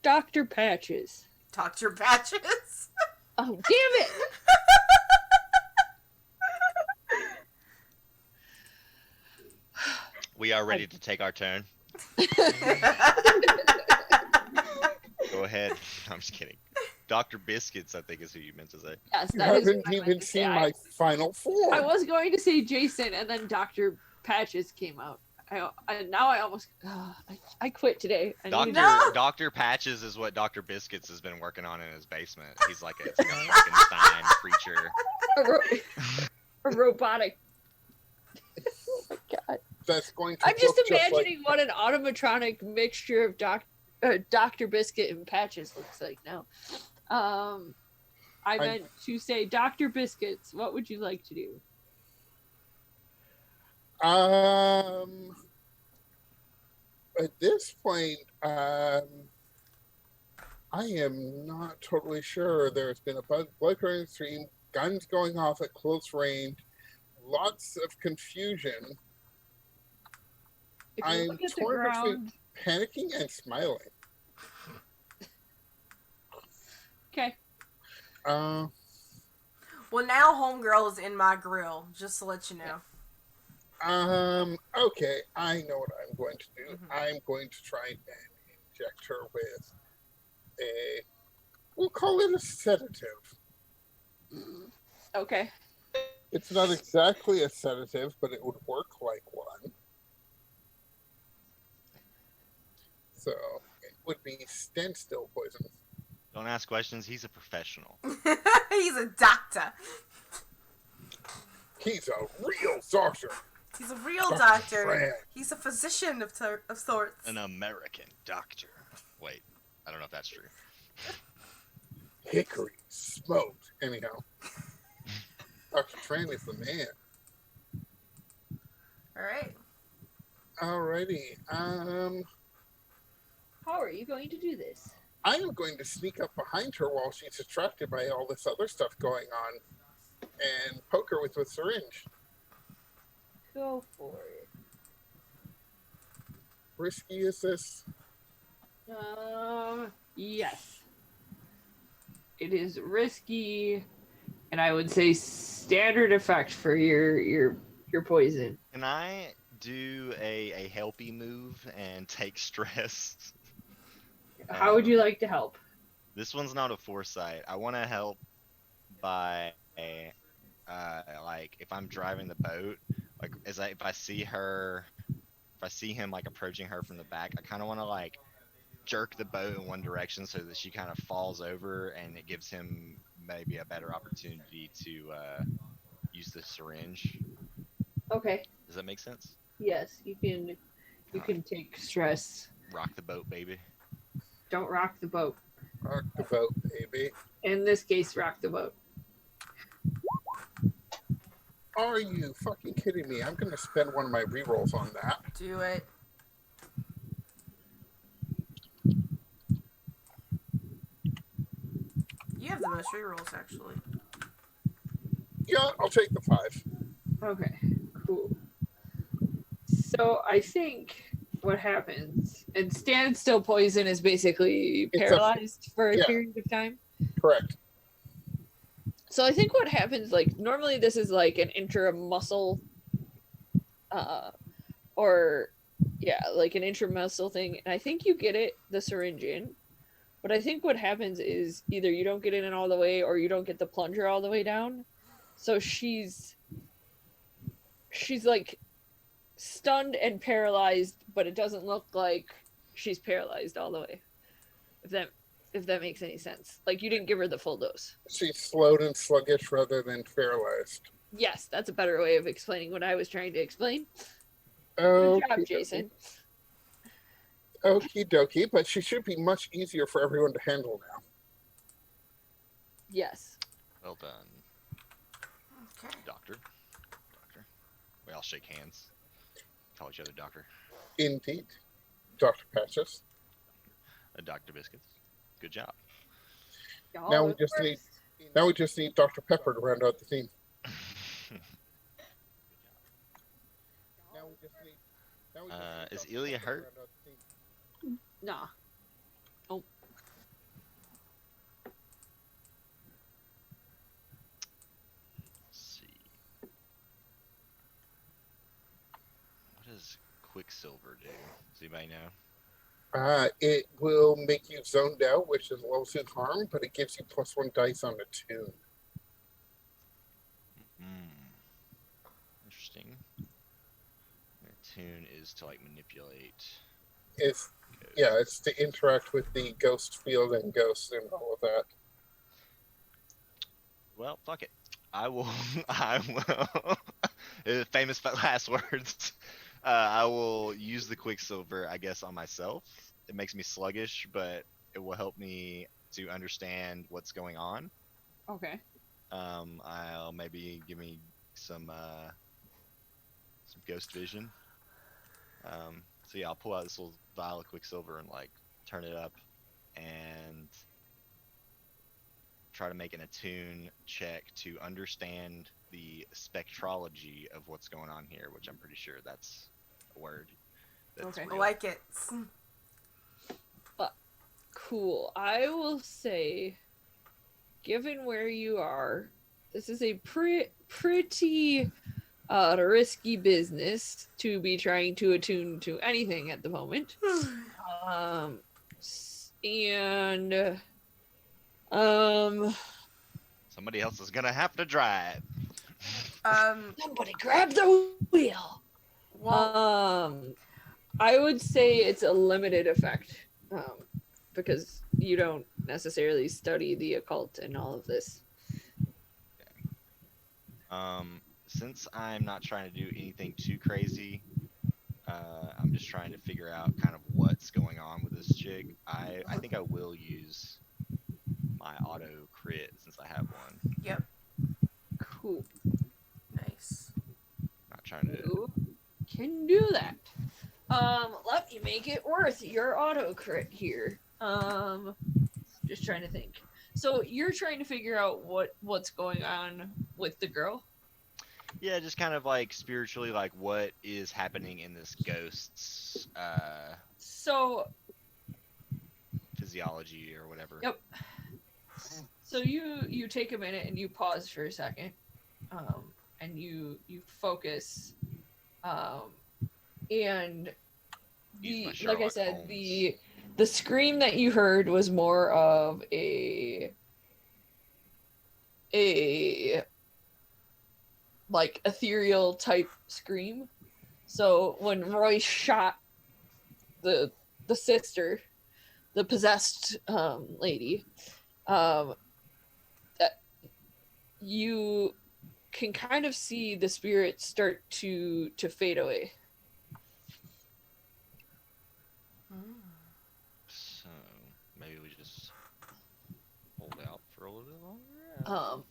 Dr. Patches. Dr. Patches. Oh, damn it! We are ready to take our turn. Go ahead. I'm just kidding. Dr. Biscuits, I think is who you meant to say. Yes, You that is haven't what I meant even to say. seen my final form. I was going to say Jason, and then Dr. Patches came out. I quit today. Dr. Patches is what Dr. Biscuits has been working on in his basement. He's like a Frankenstein creature. A robotic. Oh my god. That's going to I'm just look imagining like... what an automatronic mixture of Dr. Biscuit and Patches looks like now. I meant to say, Dr. Biscuits, what would you like to do? At this point, I am not totally sure. There's been a blood curdling stream, guns going off at close range, lots of confusion. If you I'm look at the torn between ground. panicking and smiling. Okay. Well, now homegirl is in my grill, just to let you know. Okay, I know what I'm going to do. I'm going to try and inject her with we'll call it a sedative. Okay. It's not exactly a sedative, but it would work like one. So it would be standstill poison. Don't ask questions. He's a professional. He's a doctor. He's a real doctor. He's a real Dr. doctor. Fran. He's a physician of sorts. An American doctor. Wait, I don't know if that's true. Hickory smoked. Anyhow, Dr. Tran is the man. All right. Alrighty. How are you going to do this? I am going to sneak up behind her while she's attracted by all this other stuff going on and poke her with a syringe. Go for it. Risky is this? Yes. It is risky, and I would say standard effect for your poison. Can I do a helpy move and take stress? How would you like to help? This one's not a foresight. I want to help by like if I'm driving the boat, like if I see him like approaching her from the back, I kind of want to like jerk the boat in one direction so that she kind of falls over, and it gives him maybe a better opportunity to use the syringe. Okay. Does that make sense? Yes, you can take stress. Rock the boat, baby. Don't rock the boat. Rock the boat, baby. In this case, rock the boat. Are you fucking kidding me? I'm gonna spend one of my rerolls on that. Do it. You have the most rerolls, actually. Yeah, I'll take the 5. Okay, cool. So I think what happens, and standstill poison is basically It's a- paralyzed for a yeah. period of time. Correct. So I think what happens, like normally this is like an intramuscle, or yeah, like an intramuscle thing, and I think you get it the syringe in. But I think what happens is either you don't get it in all the way, or you don't get the plunger all the way down. So she's like stunned and paralyzed, but it doesn't look like she's paralyzed all the way. If that makes any sense. Like you didn't give her the full dose. She's slowed and sluggish rather than paralyzed. Yes, that's a better way of explaining what I was trying to explain. Good Okie job, dokie. Jason. Okie dokie, but she should be much easier for everyone to handle now. Yes. Well done, Okay. doctor. Doctor. We all shake hands. Call each other doctor. Indeed. Dr. Patches. Dr. Biscuits. Good job. Y'all, Now we it just works. need Dr. Pepper to round out the team. Is Ilya hurt? Nah. Let's see. What does Quicksilver do? Does anybody know? It will make you zoned out, which is lowest in harm, but it gives you +1 dice on the tune. Interesting. The tune is to like manipulate. It's Ghosts. yeah, it's to interact with the ghost field and ghosts and all of that. Well, fuck it. I will. I will. Famous last words. I will use the Quicksilver, I guess, on myself. It makes me sluggish, but it will help me to understand what's going on. Okay. I'll maybe give me some ghost vision. So yeah, I'll pull out this little vial of Quicksilver and like turn it up and try to make an attune check to understand the spectrology of what's going on here, which I'm pretty sure that's a word. That's Okay. I real. like it. Cool. I will say, given where you are, this is a pretty risky business to be trying to attune to anything at the moment. And Somebody else is gonna have to drive. somebody grab the wheel. Well, I would say it's a limited effect, because you don't necessarily study the occult and all of this. Since I'm not trying to do anything too crazy, I'm just trying to figure out kind of what's going on with this chick. I think I will use my auto crit since I have one. yep. Cool. Nice. Not trying to. You can do that. Let me make it worth your auto crit here. Just trying to think. So you're trying to figure out what's going on with the girl? Yeah, just kind of like spiritually, like what is happening in this ghost's So physiology or whatever. Yep. So you take a minute and you pause for a second, and you focus, and Use the my like I Sherlock said, Holmes. the scream that you heard was more of a like ethereal type scream. So when Roy shot the sister, the possessed lady, that you can kind of see the spirit start to fade away. So maybe we just hold out for a little bit longer.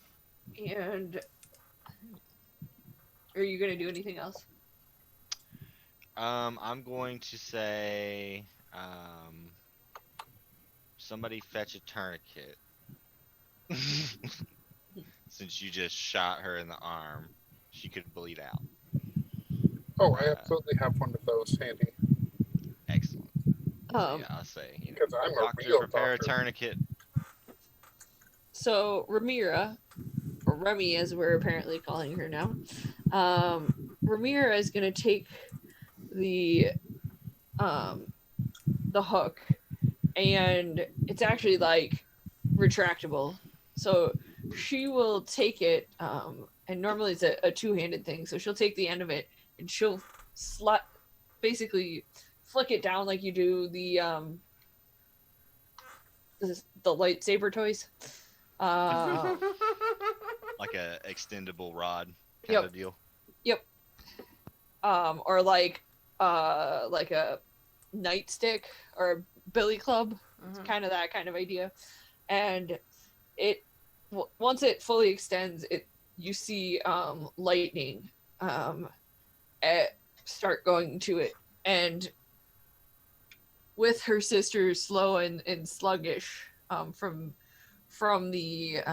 And are you gonna do anything else? I'm going to say, somebody fetch a tourniquet. Since you just shot her in the arm, she could bleed out. Oh, I absolutely have one of those handy Excellent. So Um, yeah, I'll say, because I'm a doctor, real prepare doctor. a tourniquet. so Ramira, or Remy as we're apparently calling her now, Ramira is gonna take the hook, and it's actually like retractable. So she will take it, and normally it's a two-handed thing. So she'll take the end of it and she'll basically flick it down like you do the lightsaber toys. Like a extendable rod kind Yep. of deal. Or like a nightstick or a billy club. It's kind of that kind of idea. And it once it fully extends, you see lightning start going to it, and with her sister slow and sluggish from the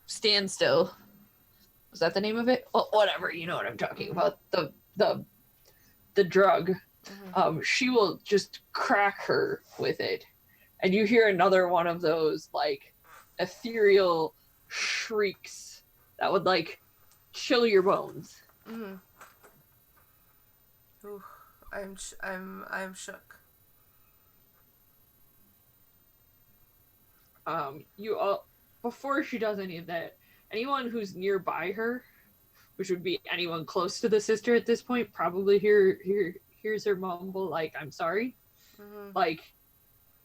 standstill. Was that the name of it? Well, whatever, you know what I'm talking about. The drug. She will just crack her with it, and you hear another one of those like ethereal shrieks that would like chill your bones. Ooh, I'm shook. You all, before she does any of that, anyone who's nearby her, which would be anyone close to the sister at this point, probably hears her mumble like, "I'm sorry," like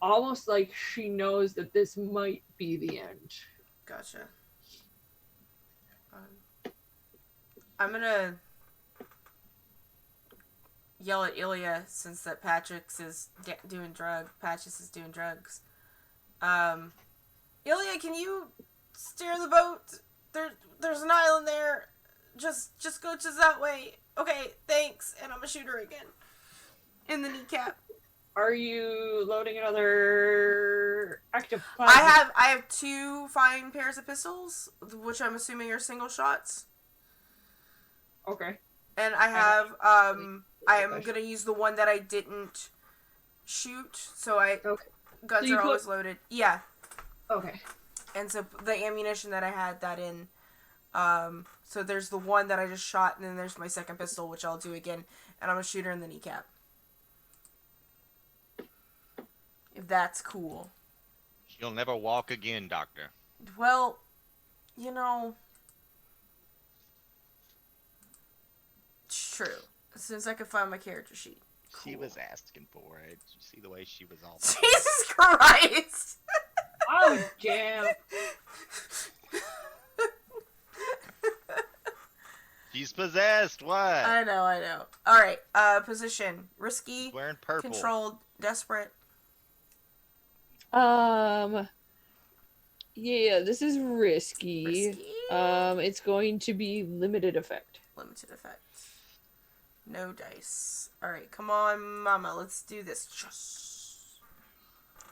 almost like she knows that this might be the end. Gotcha. I'm gonna yell at Ilya since that Patches is doing drugs. Ilya, can you steer the boat? There's an island there. Just go just that way. Okay, thanks. And I'm gonna shoot her again in the kneecap. Are you loading another active plasma? I have 2 fine pairs of pistols, which I'm assuming are single shots. Okay. And I have I am gonna use the one that I didn't shoot, so guns are always loaded. Yeah. Okay. And so the ammunition that I had that in, so there's the one that I just shot, and then there's my second pistol, which I'll do again, and I'm gonna shoot her in the kneecap. If that's cool. You'll never walk again, Doctor. Well, you know, it's true. As soon as I could find my character sheet. She was asking for it. You see the way she was all. Jesus Christ! Oh, damn. She's possessed. What? I know. All right. Position: risky, Wearing purple. controlled, desperate. Yeah, this is risky. It's going to be limited effect. Limited effect. No dice. All right, come on, Mama. Let's do this.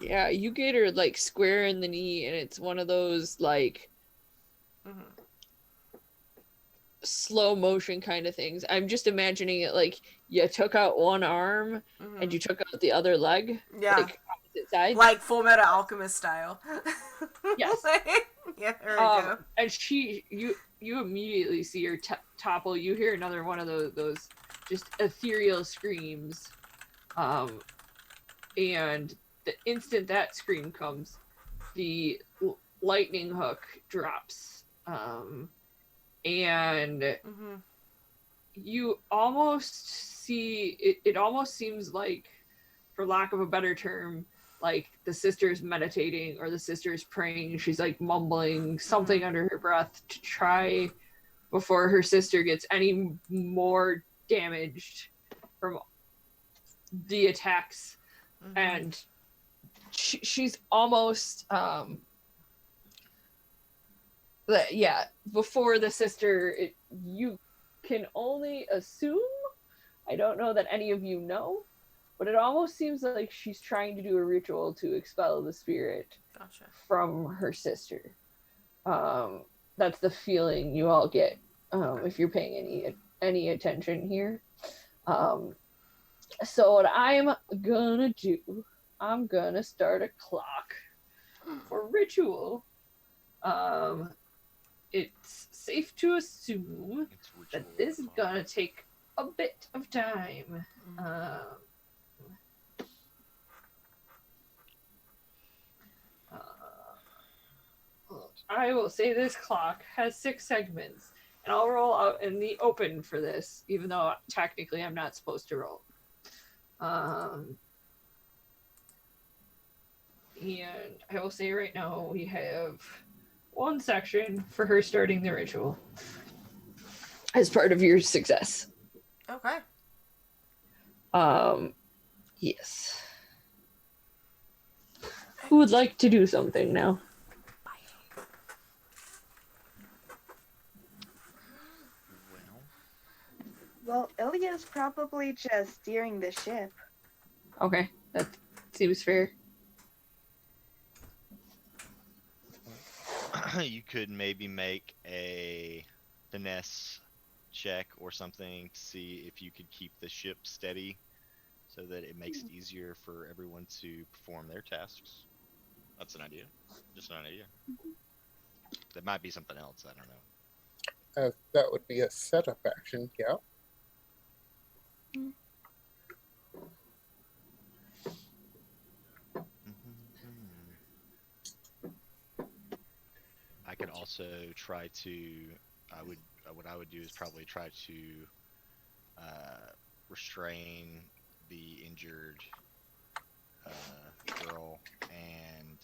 Yeah, you get her like square in the knee, and it's one of those like slow motion kind of things. I'm just imagining it like you took out one arm and you took out the other leg. Yeah. Like opposite sides. Like Full Metal Alchemist style. Yes. Yeah, there we go. And you immediately see her topple. You hear another one of those just ethereal screams. And the instant that scream comes, the lightning hook drops. And you almost see it almost seems like, for lack of a better term, like the sister's meditating or the sister's praying. She's like mumbling something under her breath to try before her sister gets any more damaged from the attacks. And she's almost before the sister, you can only assume. I don't know that any of you know, but it almost seems like she's trying to do a ritual to expel the spirit Gotcha. from her sister. That's the feeling you all get if you're paying any attention here. So what I'm gonna do, I'm gonna start a clock for ritual. It's safe to assume It's that ritual this is o'clock. gonna take a bit of time. I will say this clock has 6 segments, and I'll roll out in the open for this, even though technically I'm not supposed to roll. And I will say right now we have 1 section for her starting the ritual as part of your success. Okay. Yes. Who would like to do something now? Well, Well, Ilya's probably just steering the ship. Okay, that seems fair. you could maybe make a finesse check or something to see if you could keep the ship steady so that it makes it easier for everyone to perform their tasks. That's an idea. Just an idea. That might be something else. I don't know. That would be a setup action, yeah. I could also try to. What I would do is probably try to restrain the injured girl and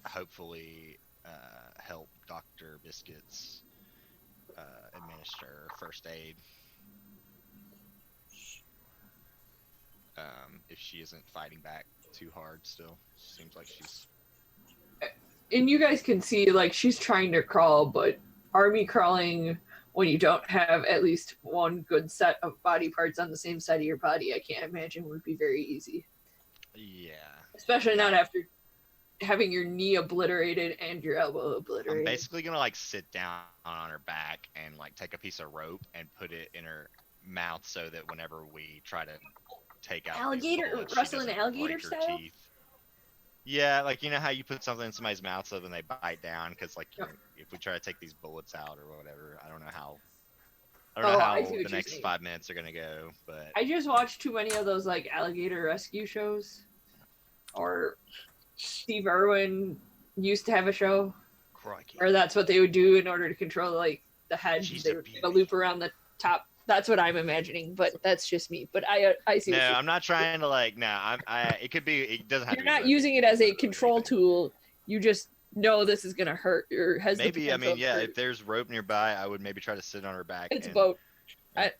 hopefully help Dr. Biscuits administer first aid. If she isn't fighting back too hard still. Seems like she's... And you guys can see, like, she's trying to crawl, but army crawling when you don't have at least one good set of body parts on the same side of your body, I can't imagine would be very easy. Yeah. Especially not after having your knee obliterated and your elbow obliterated. I'm basically gonna like sit down on her back and like take a piece of rope and put it in her mouth so that whenever we try to take out these Alligator- bullets, Russell she and doesn't alligator break her style? teeth. Yeah, like you know how you put something in somebody's mouth so then they bite down because like Yep. if we try to take these bullets out or whatever, I don't know how I see what the you're next saying. 5 minutes are gonna go, but I just watched too many of those, like, alligator rescue shows. Or Steve Irwin used to have a show crikey. where that's what they would do in order to control, like, the head. She's They a would get a beauty. loop around the top. That's what I'm imagining, but that's just me. But I see. No, what I'm not trying to like. No, it could be. It doesn't have you're to be. not rotating, using it as a literally control anything. tool. You just know this is gonna hurt or has Maybe the I potential mean yeah. to If there's rope nearby, I would maybe try to sit on her back. It's a and, boat. Yeah.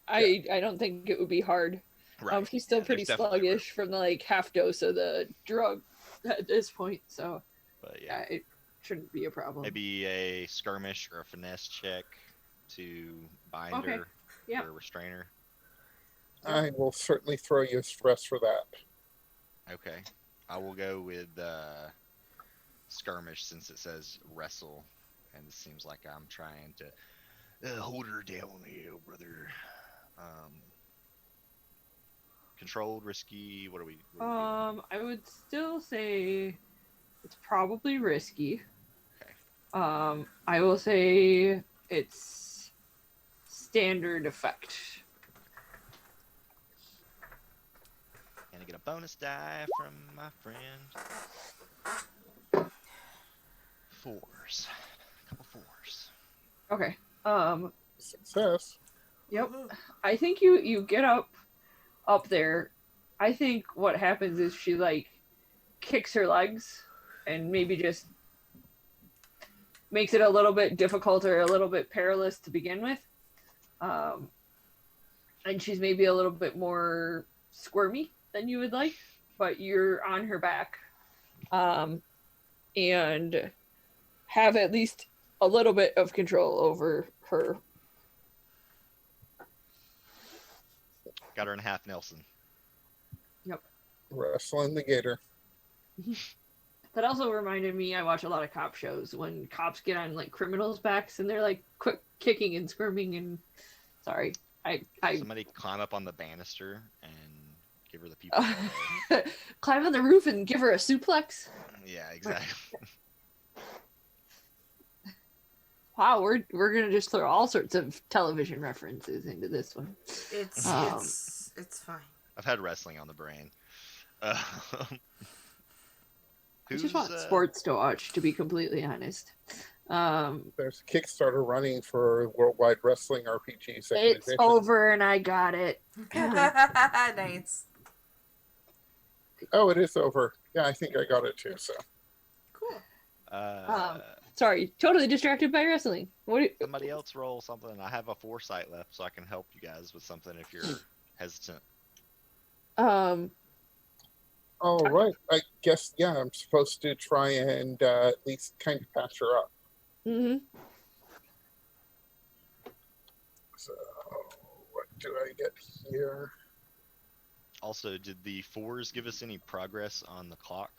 I don't think it would be hard. Right. He's still yeah, pretty there's definitely rope, sluggish from the like half dose of the drug at this point, so But yeah, yeah, it shouldn't be a problem. maybe a skirmish or a finesse check to bind Okay, her yeah. or restrain her. I will certainly throw you a stress for that. Okay, I will go with skirmish since it says wrestle, and it seems like I'm trying to hold her down here, brother. Controlled, risky. What are we? I would still say it's probably risky. Okay. I will say it's standard effect. Can I get a bonus die from my friend? 4s. A couple 4s. Okay. Success. Yep. I think you get up there. I think what happens is she like kicks her legs and maybe just makes it a little bit difficult or a little bit perilous to begin with. And she's maybe a little bit more squirmy than you would like, but you're on her back. And have at least a little bit of control over her. Got her in half Nelson. Wrestling the gator. That also reminded me, I watch a lot of cop shows when cops get on like criminals' backs and they're like quick kicking and squirming and sorry. I Somebody climb up on the banister and give her the people. climb on the roof and give her a suplex. Yeah, exactly. Wow, we're gonna just throw all sorts of television references into this one. It's fine. I've had wrestling on the brain. I Who's, just want sports to watch, to be completely honest. There's a Kickstarter running for Worldwide Wrestling RPG. It's Synchronization. over and I got it. Nice. Oh, it is over. Yeah, I think I got it too. So Cool. Sorry, totally distracted by wrestling. somebody else roll something. I have a foresight left, so I can help you guys with something if you're hesitant. all right. I guess I'm supposed to try and at least kind of patch her up. Mm-hmm. So what do I get here? Also, did the fours give us any progress on the clock?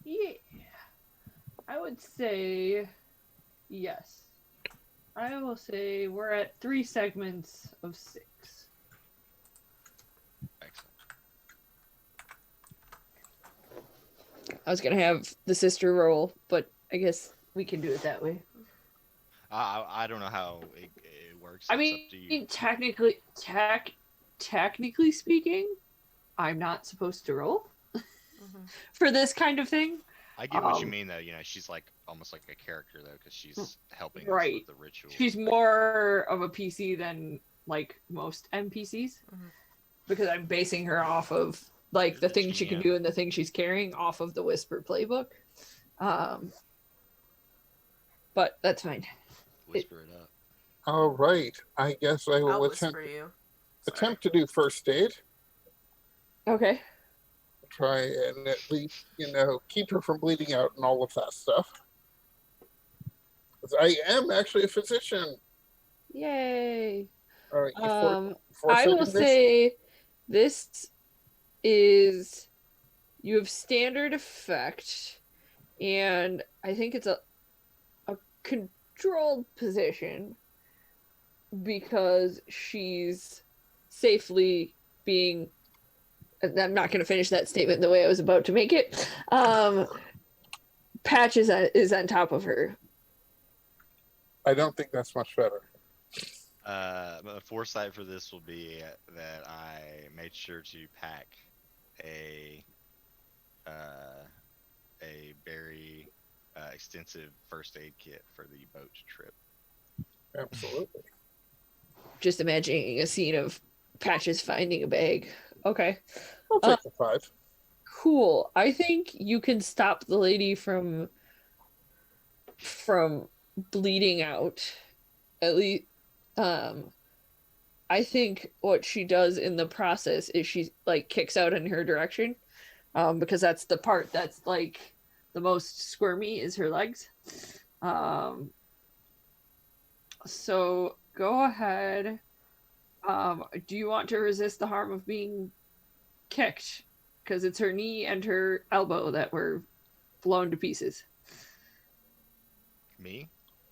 Yeah, I would say yes. I will say we're at 3 segments of 6. Excellent. I was gonna have the sister roll, but I guess we can do it that way. I don't know how it works. I It's up to you. mean, technically speaking, I'm not supposed to roll Mhm. for this kind of thing. I get what you um, mean, though. You know, she's like almost like a character, though, because she's helping us right. with the ritual. She's more of a PC than like most NPCs Mhm. because I'm basing her off of like the things she can GM. do and the things she's carrying off of the Whisper playbook. But that's fine. Whisper it up. All right. I guess I I'll will whisper you. Sorry. attempt to do first aid. Okay. Try and at least, keep her from bleeding out and all of that stuff. 'Cause I am actually a physician. Yay. All right. I will say this is you have standard effect, and I think it's a controlled position because she's safely being. I'm not going to finish that statement the way I was about to make it. Patch is on top of her. I don't think that's much better. The foresight for this will be that I made sure to pack a very extensive first aid kit for the boat trip. Absolutely. Just imagining a scene of Patches finding a bag. Okay. I'll take the 5. Cool. I think you can stop the lady from bleeding out. At least I think what she does in the process is she like kicks out in her direction. Because that's the part that's like the most squirmy is her legs. So go ahead. Do you want to resist the harm of being kicked? Because it's her knee and her elbow that were blown to pieces. Me?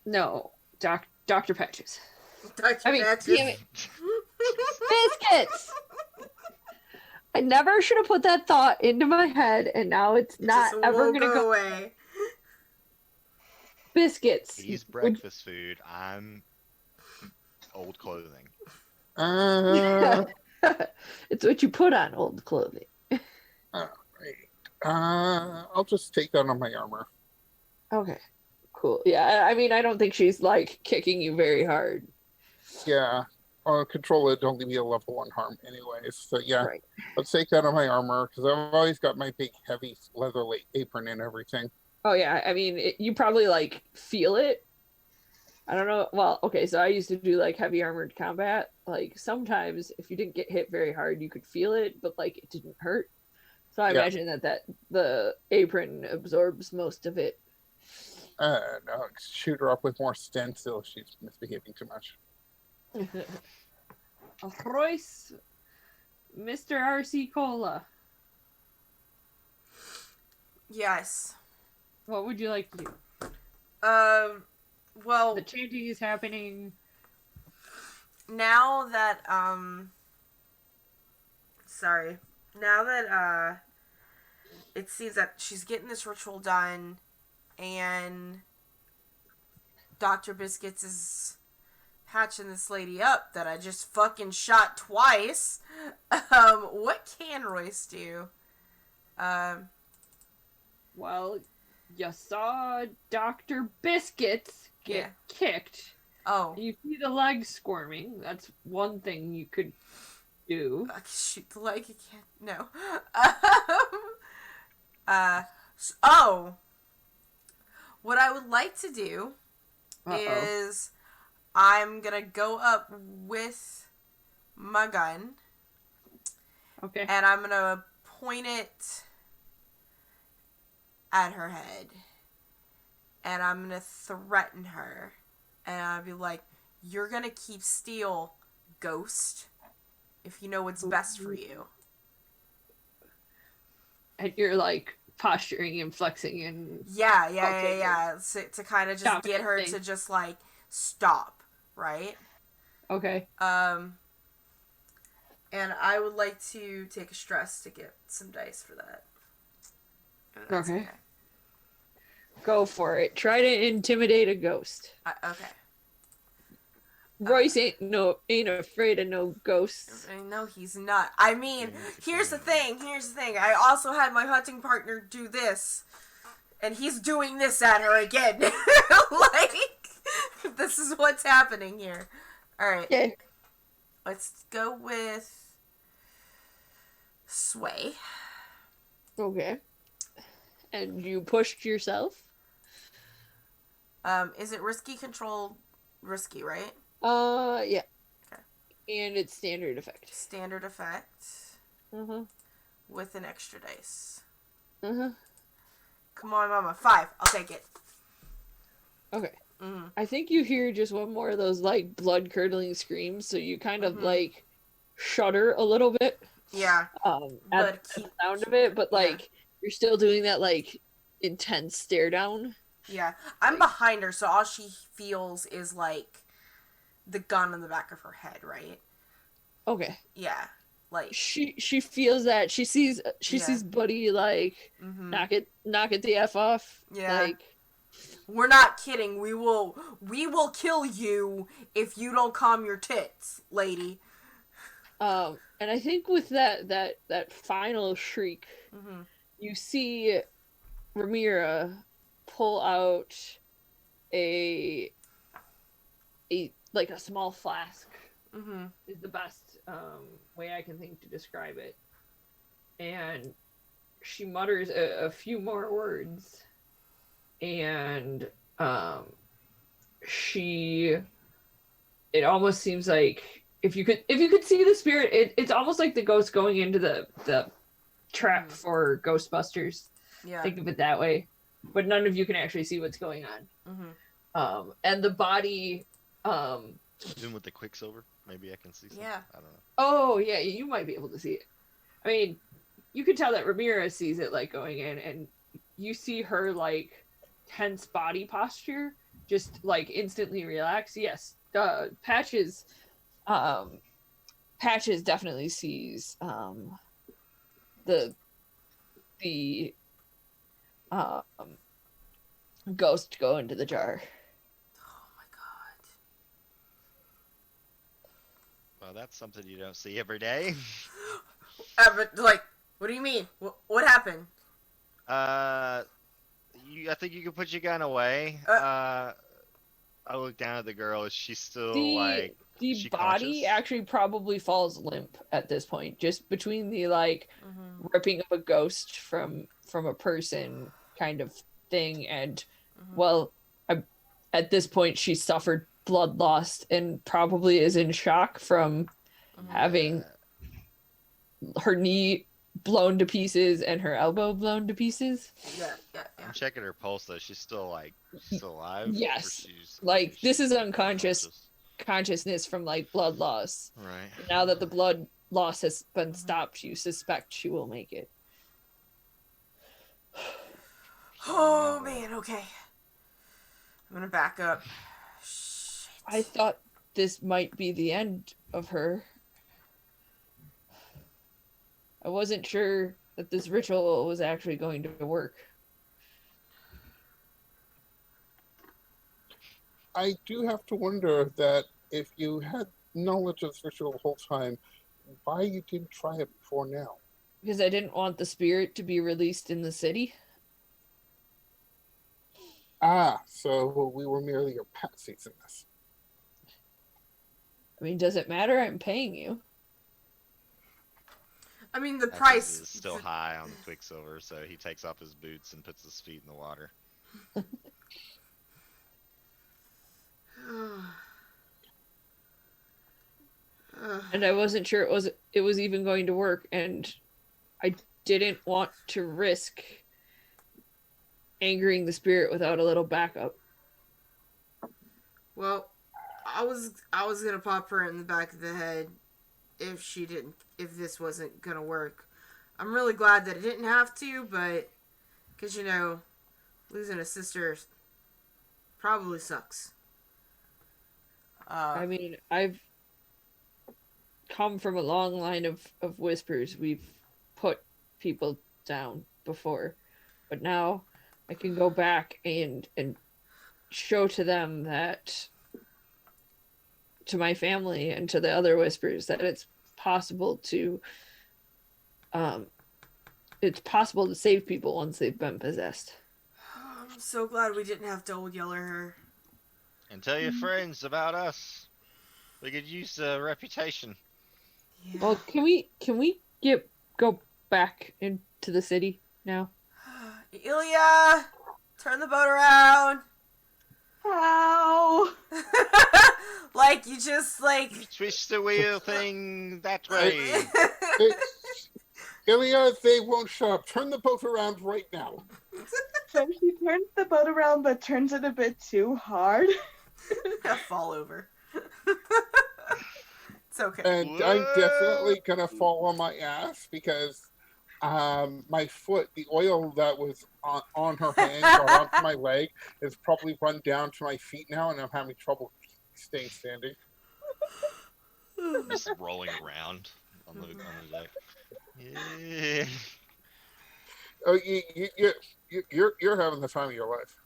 No, Dr. Patches. Dr. I mean, Patches. damn it. Biscuits! I never should have put that thought into my head, and now it's It not just ever won't gonna go. away. Biscuits. He's breakfast food. I'm old clothing. It's what you put on old clothing. I'll just take that on my armor. Okay, cool. Yeah, I mean, I don't think she's like kicking you very hard. Yeah. Control it only be a level 1 harm anyways. So yeah, Right. let's take that on my armor because I've always got my big heavy leather apron and everything. Oh yeah, I mean, you probably like feel it. I don't know. Well, okay, so I used to do like heavy armored combat. Like sometimes if you didn't get hit very hard, you could feel it, but like it didn't hurt. So I Yeah. imagine that the apron absorbs most of it. No, shoot her up with more stencil. She's misbehaving too much. Royce, Mr. RC Cola, Yes. what would you like to do? Well, The chanting is happening. now that it seems that she's getting this ritual done, and Dr. Biscuits is patching this lady up that I just fucking shot twice. What can Royce do? Well, you saw Dr. Biscuits get Yeah. kicked. Oh, You see the legs squirming. That's one thing you could do. I can shoot the leg again. No. Oh, what I would like to do is I'm gonna go up with my gun Okay. and I'm gonna point it at her head and I'm gonna threaten her and I'll be like, "You're gonna keep still, ghost, if you know what's best for you." And you're like posturing and flexing and Yeah. Okay, So, to kind of just Stop get it her thing. to just like stop, right? okay. And I would like to take a stress to get some dice for that. If that's Okay. Go for it. Try to intimidate a ghost. Okay. Royce ain't afraid of no ghosts. No, he's not. I mean, here's the thing. I also had my hunting partner do this, and he's doing this at her again. Like, this is what's happening here. All right. Yeah. Let's go with sway. Okay. And you pushed yourself? Is it risky control? Risky, right? Yeah. Okay. And it's standard effect. Standard effect Uh-huh. with an extra dice. Uh-huh. Come on, mama. 5. I'll take it. Okay. Mm-hmm. I think you hear just one more of those like blood curdling screams, so you kind of Mhm. like shudder a little bit Yeah. at But the sound of it, but yeah. like you're still doing that like intense stare down. Yeah. I'm behind her, so all she feels is like the gun in the back of her head, right? Okay. Yeah. Like, She feels that she sees Yeah. Buddy like mm-hmm. knock it the F off. Yeah. Like We're not kidding. We will kill you if you don't calm your tits, lady. and I think with that final shriek, Mm-hmm. you see Ramira pull out a like a small flask Mm-hmm. is the best way I can think to describe it. And she mutters a few more words, and it almost seems like if you could see the spirit, it's almost like the ghost going into the trap Mhm. for Ghostbusters. Yeah. Think of it that way, but none of you can actually see what's going on. Mm-hmm. And the body Zoom with the Quicksilver. Maybe I can see something. Yeah. I don't know. oh yeah, you might be able to see it. I mean, you could tell that Ramirez sees it like going in, and you see her like tense body posture just like instantly relax. Yes, Patches definitely sees the ghost go into the jar. Oh my god. Well, that's something you don't see every day. But, like, what do you mean? What happened? I think you can put your gun away. I look down at the girl. Is she still The she body conscious? actually probably falls limp at this point, just between the like Mm-hmm. ripping up a ghost from a person kind of thing, and Mhm. well, at this point she suffered blood loss and probably is in shock from Mhm. having her knee blown to pieces and her elbow blown to pieces. Yeah. I'm checking her pulse though. She's still alive. Or Yes. she's This is she's unconscious consciousness from like blood loss. Right. Now that the blood loss has been stopped, you suspect she will make it. Oh man. Okay. I'm gonna back up. Shit. I thought this might be the end of her. I wasn't sure that this ritual was actually going to work. I do have to wonder that if you had knowledge of this ritual the whole time, why you didn't try it before now? Because I didn't want the spirit to be released in the city. Ah, so we were merely your patsies in this. I mean, does it matter? I'm paying you. I mean, the Patches price is still high on Quicksilver, so he takes off his boots and puts his feet in the water. And I wasn't sure it was even going to work, and I didn't want to risk angering the spirit without a little backup. Well, I was gonna pop her in the back of the head if this wasn't gonna work. I'm really glad that it didn't have to, but because losing a sister probably sucks. I mean, I've come from a long line of whispers. We've put people down before, but now I can go back and show to them that, to my family and to the other whispers, that it's possible to save people once they've been possessed. I'm so glad we didn't have to old yeller her. And tell your friends about us. We could use a reputation. Yeah. Well, can we go back into the city now? Ilya, turn the boat around. How? Like you just like. Twist the wheel thing that way. Ilya, they won't shut up. Turn the boat around right now. So he turns the boat around, but turns it a bit too hard. I'll fall over. It's okay. And I'm definitely gonna fall on my ass because my foot, the oil that was on her hand or onto my leg, has probably run down to my feet now, and I'm having trouble staying standing. Just rolling around on the deck. Yeah. Oh, you're having the time of your life.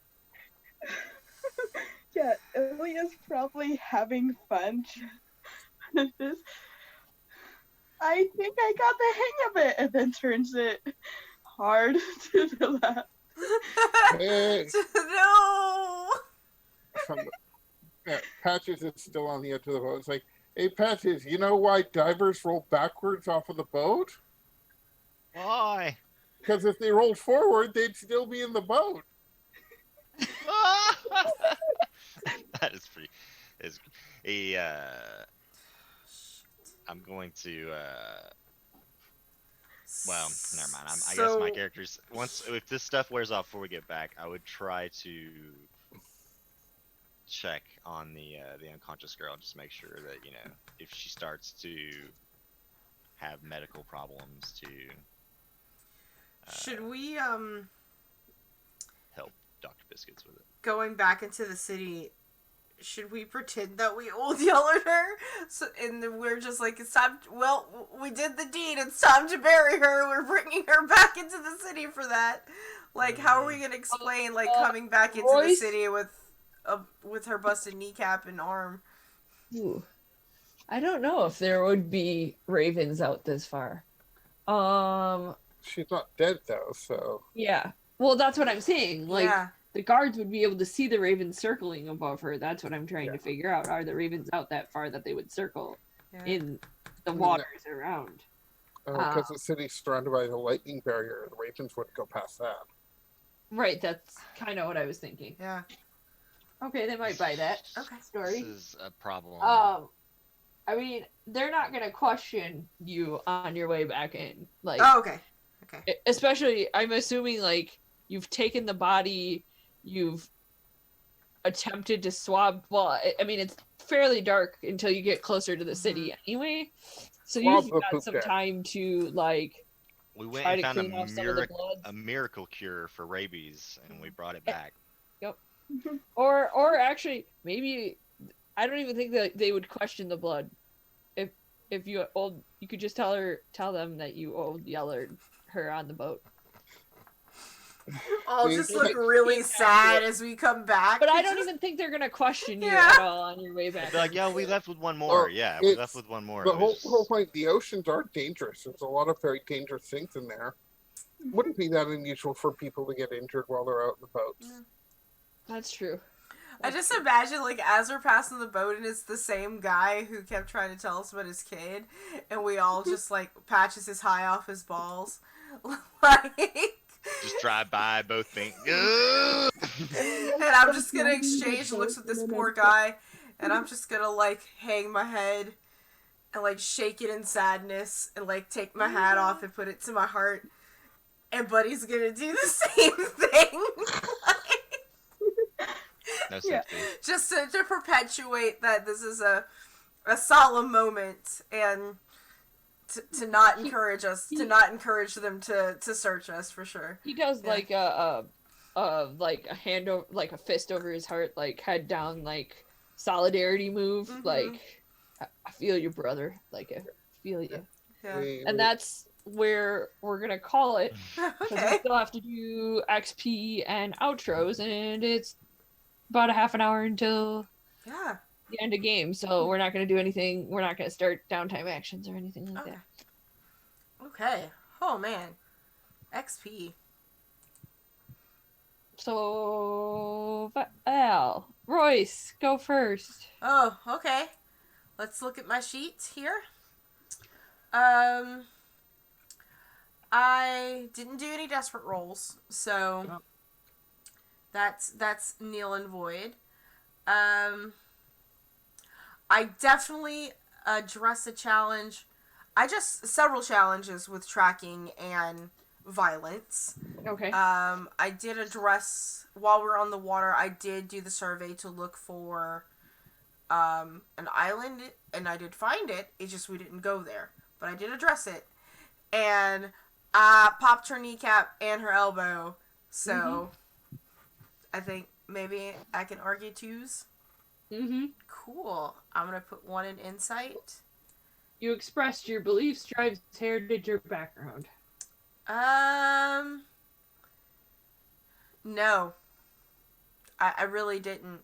Yeah, Ilya's probably having fun with this. I think I got the hang of it, and then turns it hard to the left. Hey. No. Yeah, Patches is still on the edge of the boat. It's like, hey, Patches, you know why divers roll backwards off of the boat? Why? Because if they rolled forward, they'd still be in the boat. That is pretty. I'm going to. Well, never mind. I guess my characters. If this stuff wears off before we get back, I would try to check on the unconscious girl, just make sure that if she starts to have medical problems, to Should we help Dr. Biscuits with it. going back into the city? Should we pretend that we old yellered her? And then we're just like, it's time. We did the deed. It's time to bury her. We're bringing her back into the city for that. Like, how are we gonna explain coming back into the city with her busted kneecap and arm? Ooh. I don't know if there would be ravens out this far. She's not dead though, so Yeah. Well, that's what I'm saying. Like, yeah. the guards would be able to see the ravens circling above her. That's what I'm trying to figure out. Are the ravens out that far that they would circle in the waters around? because the city's surrounded by the lightning barrier, the ravens wouldn't go past that. Right, that's kind of what I was thinking. Yeah. Okay, they might buy that Okay. story. This is a problem. I mean, they're not gonna question you on your way back in. Like, Oh, okay. Okay. especially, I'm assuming like you've taken the body, you've attempted to swab. Well, I mean, it's fairly dark until you get closer to the city anyway. So Swab you've the got poop some deck. time to like We went try and to found clean off some of the blood. a miracle cure for rabies, and we brought it back. Or actually, maybe I don't even think that they would question the blood. If you you could just tell them that you old Yeller her on the boat. I'll We just can't look really keep sad after it. as we come back. But I don't even think they're gonna question you Yeah. at all on your way back. They're like, yeah, we left with one more. Oh, Yeah, we it's- left with one more. The It was whole point, the oceans are dangerous. There's a lot of very dangerous things in there. Wouldn't be that unusual for people to get injured while they're out in the boats. That's true. I just imagine, like, as we're passing the boat and it's the same guy who kept trying to tell us about his kid, and we all just, like, patches his high off his balls. Like, just drive by, both think, "Ugh." and I'm just gonna exchange looks with this poor guy, and I'm just gonna, like, hang my head and, like, shake it in sadness and, like, take my hat off and put it to my heart. And Buddy's gonna do the same thing. No Yeah. sympathy. Just to perpetuate that this is a solemn moment, and to not encourage us, to not encourage them to search us for sure. He does Yeah. like like a hand over, like a fist over his heart, like head down, like solidarity move. Mhm. Like, I feel you, brother. Like, I feel you. Yeah. And that's where we're gonna call it. 'Cause we Okay. still have to do XP and outros, and it's about a half an hour until Yeah. the end of game. So we're not gonna do anything. We're not gonna start downtime actions or anything like Okay. that. Okay. Oh man. XP. So, Val, Royce, go first. Oh, okay. Let's look at my sheet here. I didn't do any desperate rolls, so Oh. that's nil and void. I definitely address a challenge. I just several challenges with tracking and violence. Okay. I did address while we were on the water. I did do the survey to look for an island, and I did find it. It's just we didn't go there, but I did address it, and popped her kneecap and her elbow. So I think maybe I can argue twos. Mm-hmm. Cool. I'm gonna put one in insight. You expressed your beliefs, drives, heritage, or background. No. I really didn't.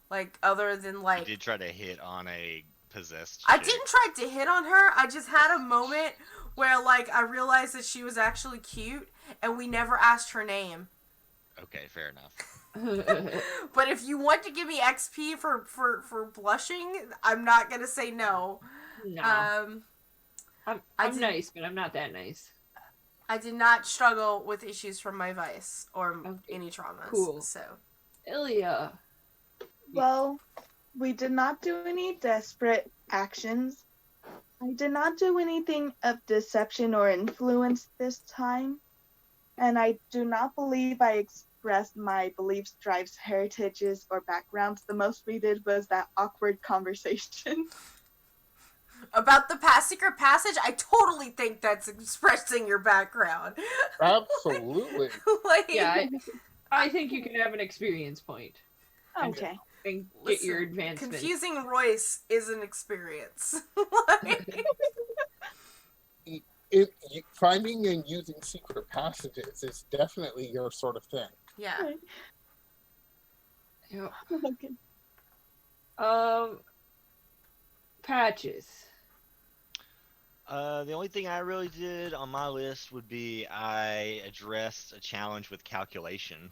Like, other than, You like... did try to hit on a possessed I chick. didn't try to hit on her. I just had a moment where, like, I realized that she was actually cute, and we never asked her name. Okay, fair enough. But if you want to give me XP for blushing, I'm not gonna say no. No. I I'm did- nice, but I'm not that nice. I did not struggle with issues from my vice or Okay, any traumas. cool. So... Ilya. Well, we did not do any desperate actions. I did not do anything of deception or influence this time. And I do not believe I expressed my beliefs, drives, heritages, or backgrounds. The most we did was that awkward conversation. About the secret passage, I totally think that's expressing your background. Absolutely. Like, Yeah, I think you can have an experience point Okay. and get your listen, advancement. confusing Royce is an experience. Like, Finding and using secret passages is definitely your sort of thing. yeah. Yeah. Okay. Patches. The only thing I really did on my list would be I addressed a challenge with calculation.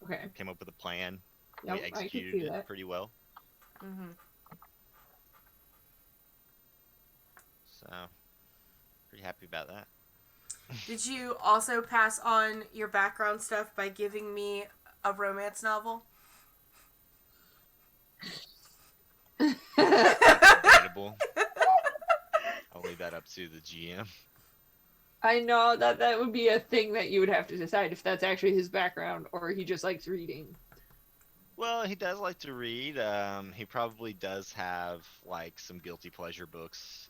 Okay. Came up with a plan. Yep, We I can executed see it that. pretty well. hmm So, pretty happy about that. Did you also pass on your background stuff by giving me a romance novel? Bringing debatable. I'll leave that up to the GM. I know that would be a thing that you would have to decide if that's actually his background or he just likes reading. Well, he does like to read. He probably does have like some guilty pleasure books.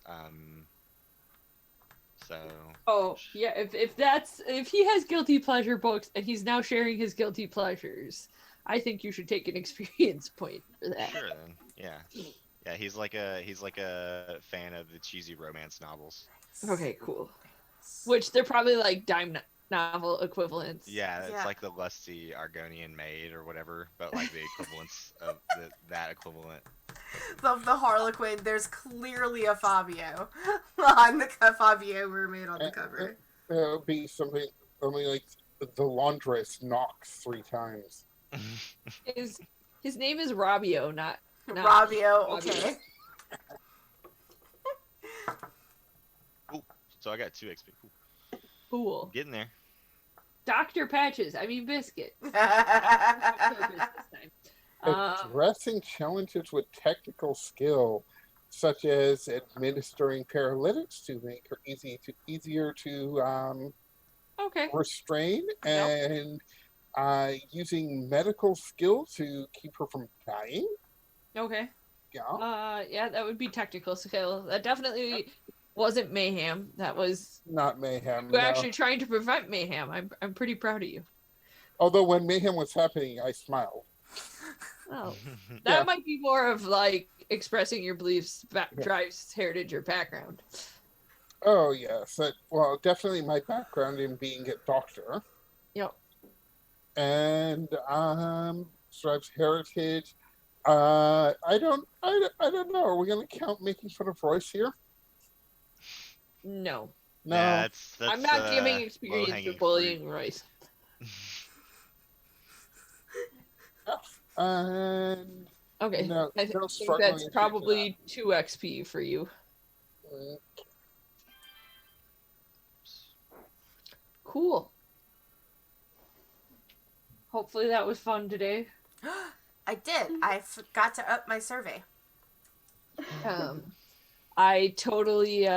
So. Oh yeah, if he has guilty pleasure books and he's now sharing his guilty pleasures, I think you should take an experience point for that. Sure then. Yeah. Yeah, he's like a fan of the cheesy romance novels. Okay, cool. Which they're probably like dime novel equivalents. Yeah, it's Yeah. like the lusty Argonian maid or whatever, but like the equivalents of that equivalent. The Harlequin, there's clearly a Fabio on the Fabio mermaid on the cover. There would be something only like the laundress knocks 3 times. His name is Robbio, not Fabio, Fabio. okay. So I got 2 XP. Cool. cool. Getting there. Dr. Patches, I mean Biscuit. Octopus this time. Addressing challenges with technical skill, such as administering paralytics to make her easier to Okay. restrain, and using medical skill to keep her from dying. Okay. Yeah, Yeah, that would be technical skill. That definitely wasn't mayhem. That was not mayhem. you No. actually trying to prevent mayhem. I'm pretty proud of you. Although when mayhem was happening, I smiled. Oh, that Yeah. might be more of like expressing your beliefs drives heritage or background. Oh yes, well, definitely my background in being a doctor. Yep. And drives heritage. I don't know. Are we gonna count making fun of Royce here? No, No. That's I'm not giving experience for low-hanging bullying Royce. And Okay, no, I no think struggling that's into probably 2 XP for you. that. Cool. Hopefully that was fun today. I did. I forgot to up my survey. I totally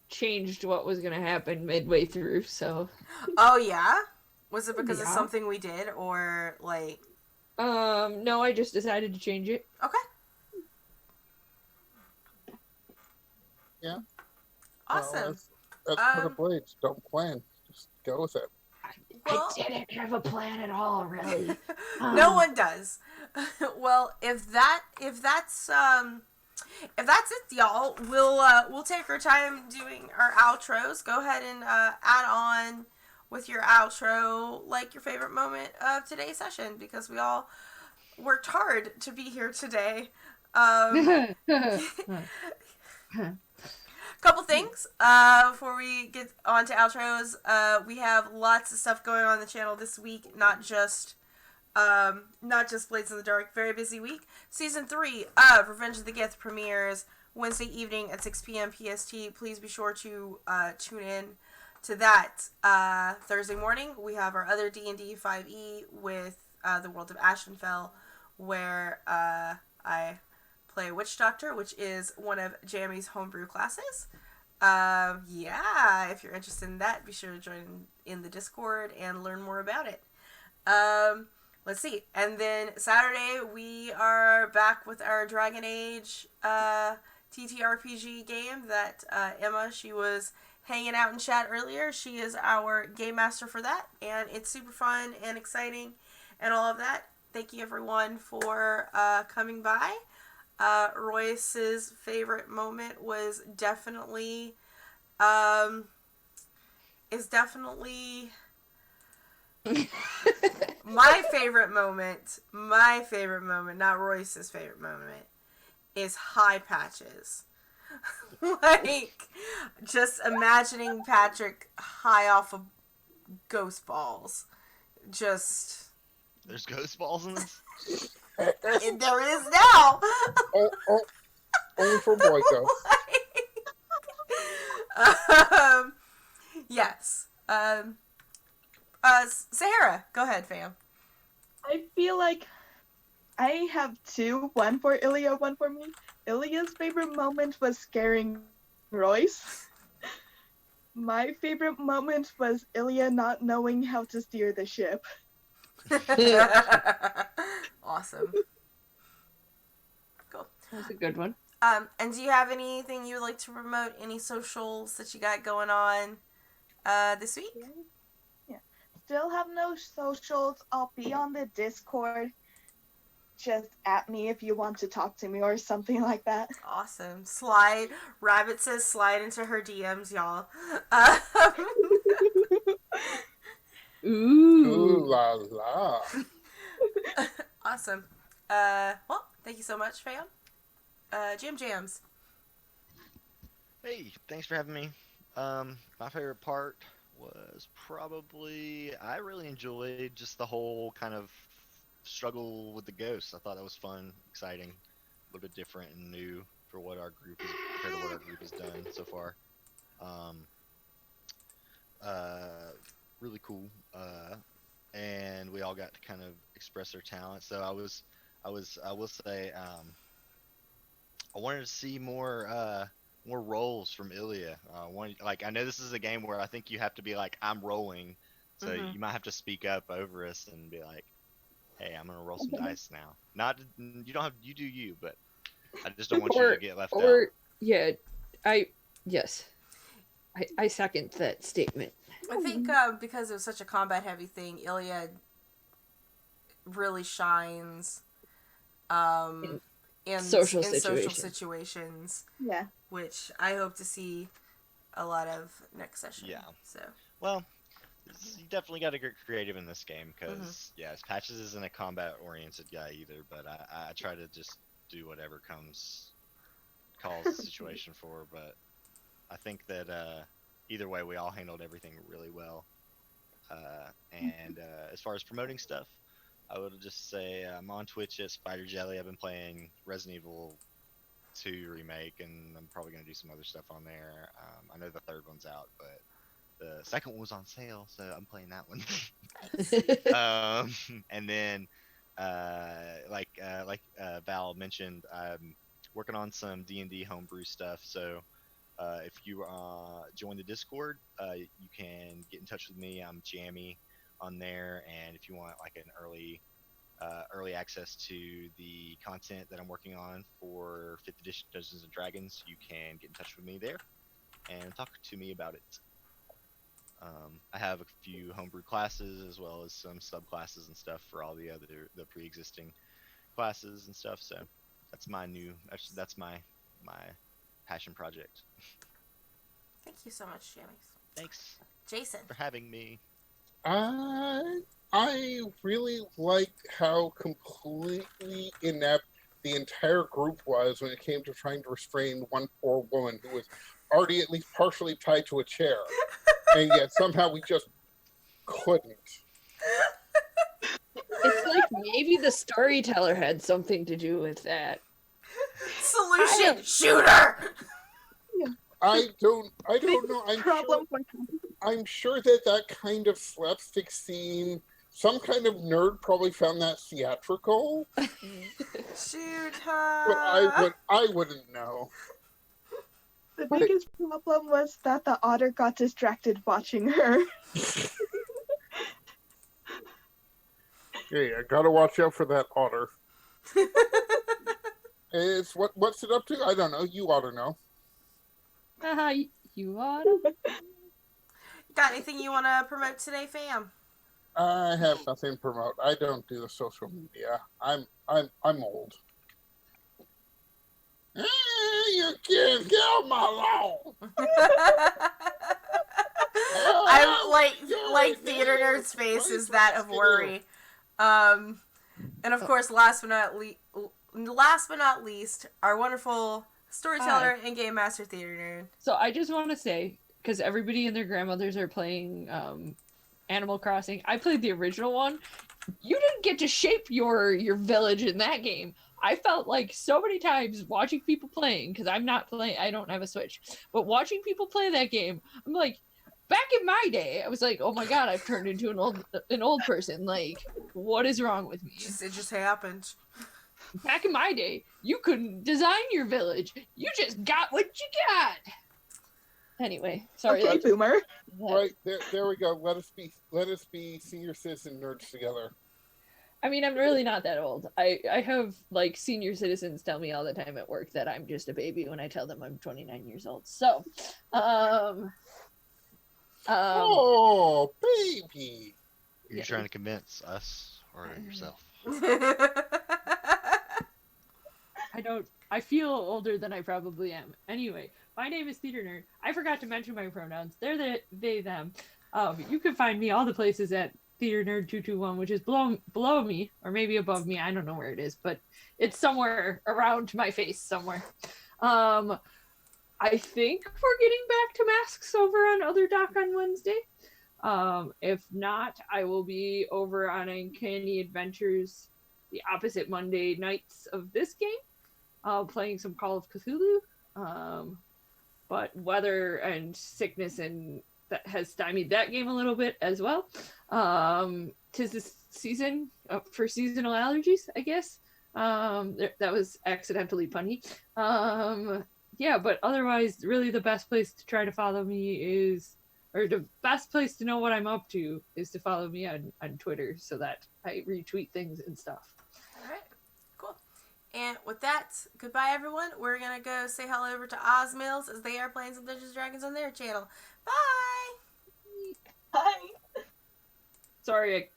changed what was gonna happen midway through, so Oh yeah? Was it because of Yeah. something we did, or like? no, I just decided to change it. Okay. Yeah. Awesome. Well, that's part Um, of Blades. Don't plan. Just go with it. Well- I didn't have a plan at all, really. No one does. Well, if that's it, y'all, we'll take our time doing our outros. Go ahead and add on with your outro, like your favorite moment of today's session, because we all worked hard to be here today. Couple things before we get on to outros. We have lots of stuff going on in the channel this week, not just Blades in the Dark. Very busy week. Season 3 of Revenge of the Gith premieres Wednesday evening at 6 p.m. PST. Please be sure to tune in to that. Thursday morning we have our other D&D 5e with the World of Ashenfell, where I play a Witch Doctor, which is one of Jammy's homebrew classes. Yeah, if you're interested in that, be sure to join in the Discord and learn more about it. Let's see. And then Saturday, we are back with our Dragon Age TTRPG game that Emma, she was hanging out in chat earlier. She is our game master for that, and it's super fun and exciting and all of that. Thank you, everyone, for coming by. Royce's favorite moment was definitely my favorite moment, not Royce's favorite moment, is High Patches. Like, just imagining Patrick high off of ghost balls. Just, There's ghost balls in this? and there is now. Only for boy ghosts. Yes. Sahara, go ahead, fam. I feel like I have two, one for Ilya, one for me. Ilya's favorite moment was scaring Royce. My favorite moment was Ilya not knowing how to steer the ship. Awesome. Cool. That's a good one. And do you have anything you would like to promote? Any socials that you got going on this week? Yeah. Still have no socials. I'll be on the Discord. Just at me if you want to talk to me or something like that. Awesome. Slide. Rabbit says slide into her DMs, y'all. Ooh Ooh. la la. Awesome. Well, thank you so much, fam. Jams. Hey, thanks for having me. My favorite part was probably I really enjoyed just the whole kind of struggle with the ghosts. I thought that was fun, exciting, a little bit different and new for what our group is compared to what our group has done so far. Really cool. And we all got to kind of express our talent. So I will say, I wanted to see more roles from Ilya. I know this is a game where I think you have to be like, I'm rolling, so Mhm. you might have to speak up over us and be like, hey, I'm gonna roll some dice now. Not you don't have you do you, but I just don't want you to get left out. Or yeah, yes, I second that statement. I think because it was such a combat heavy thing, Iliad really shines in Social social situations. situations, Yeah. which I hope to see a lot of next session. Yeah. So Well, you definitely got to get creative in this game because yes, Patches isn't a combat-oriented guy either. But I try to just do whatever calls the situation for. But I think that either way, we all handled everything really well. And as far as promoting stuff, I would just say I'm on Twitch at Spider Jelly. I've been playing Resident Evil 2 remake, and I'm probably gonna do some other stuff on there. I know the third one's out, but the second one was on sale, so I'm playing that one. And then, like Val mentioned, I'm working on some D&D homebrew stuff. So if you join the Discord, you can get in touch with me. I'm Jammy on there, and if you want like an early access to the content that I'm working on for 5th edition Dungeons and Dragons, you can get in touch with me there and talk to me about it. I have a few homebrew classes as well as some subclasses and stuff for all the pre-existing classes and stuff. So that's my passion project. thank you so much, Jammies. Thanks Jason. for having me. I really liked how completely inept the entire group was when it came to trying to restrain one poor woman who was already at least partially tied to a chair. And yet somehow we just couldn't. It's like maybe the storyteller had something to do with that. Solution, shooter. I don't know. I'm sure that kind of slapstick scene, some kind of nerd probably found that theatrical, Shoot but her. I wouldn't know. The biggest problem was that the otter got distracted watching her. Yeah, gotta watch out for that otter. What's it up to? I don't know. You ought to know. You oughta. Got anything you want to promote today, fam? I have nothing to promote. I don't do the social media. I'm old. You kids, get off my lawn! I like theater nerd's face is that of worry. And of course, last but not least, our wonderful storyteller and game master theater nerd. So I just want to say, because everybody and their grandmothers are playing Animal Crossing, I played the original one. You didn't get to shape your village in that game. I felt like so many times watching people playing, because I'm not playing, I don't have a Switch, but watching people play that game, I'm like, back in my day, I was like, oh my god, I've turned into an old person. Like, what is wrong with me? It just happened. Back in my day, you couldn't design your village. You just got what you got. Anyway, sorry. Okay, boomer. Right there we go. Let us be senior citizen nerds together. I mean, I'm really not that old. I have like senior citizens tell me all the time at work that I'm just a baby when I tell them I'm 29 years old. So, Oh, baby. You're Yeah. trying to convince us or yourself. I feel older than I probably am. Anyway, my name is Theater Nerd. I forgot to mention my pronouns. They're they, them. You can find me all the places at Theater Nerd 221, which is below me, or maybe above me. I don't know where it is, but it's somewhere around my face somewhere. I think we're getting back to masks over on Other Doc on Wednesday. If not, I will be over on Uncanny Adventures the opposite Monday nights of this game, playing some Call of Cthulhu. But weather and sickness and that has stymied that game a little bit as well. 'Tis this season for seasonal allergies, I guess. That was accidentally punny. Yeah, but otherwise, really the best place to try to follow me is, or the best place to know what I'm up to is to follow me on Twitter so that I retweet things and stuff. All right, cool. And with that, goodbye everyone. We're gonna go say hello over to Ozmills as they are playing some Dungeons & Dragons on their channel. Bye! Hi. Sorry, I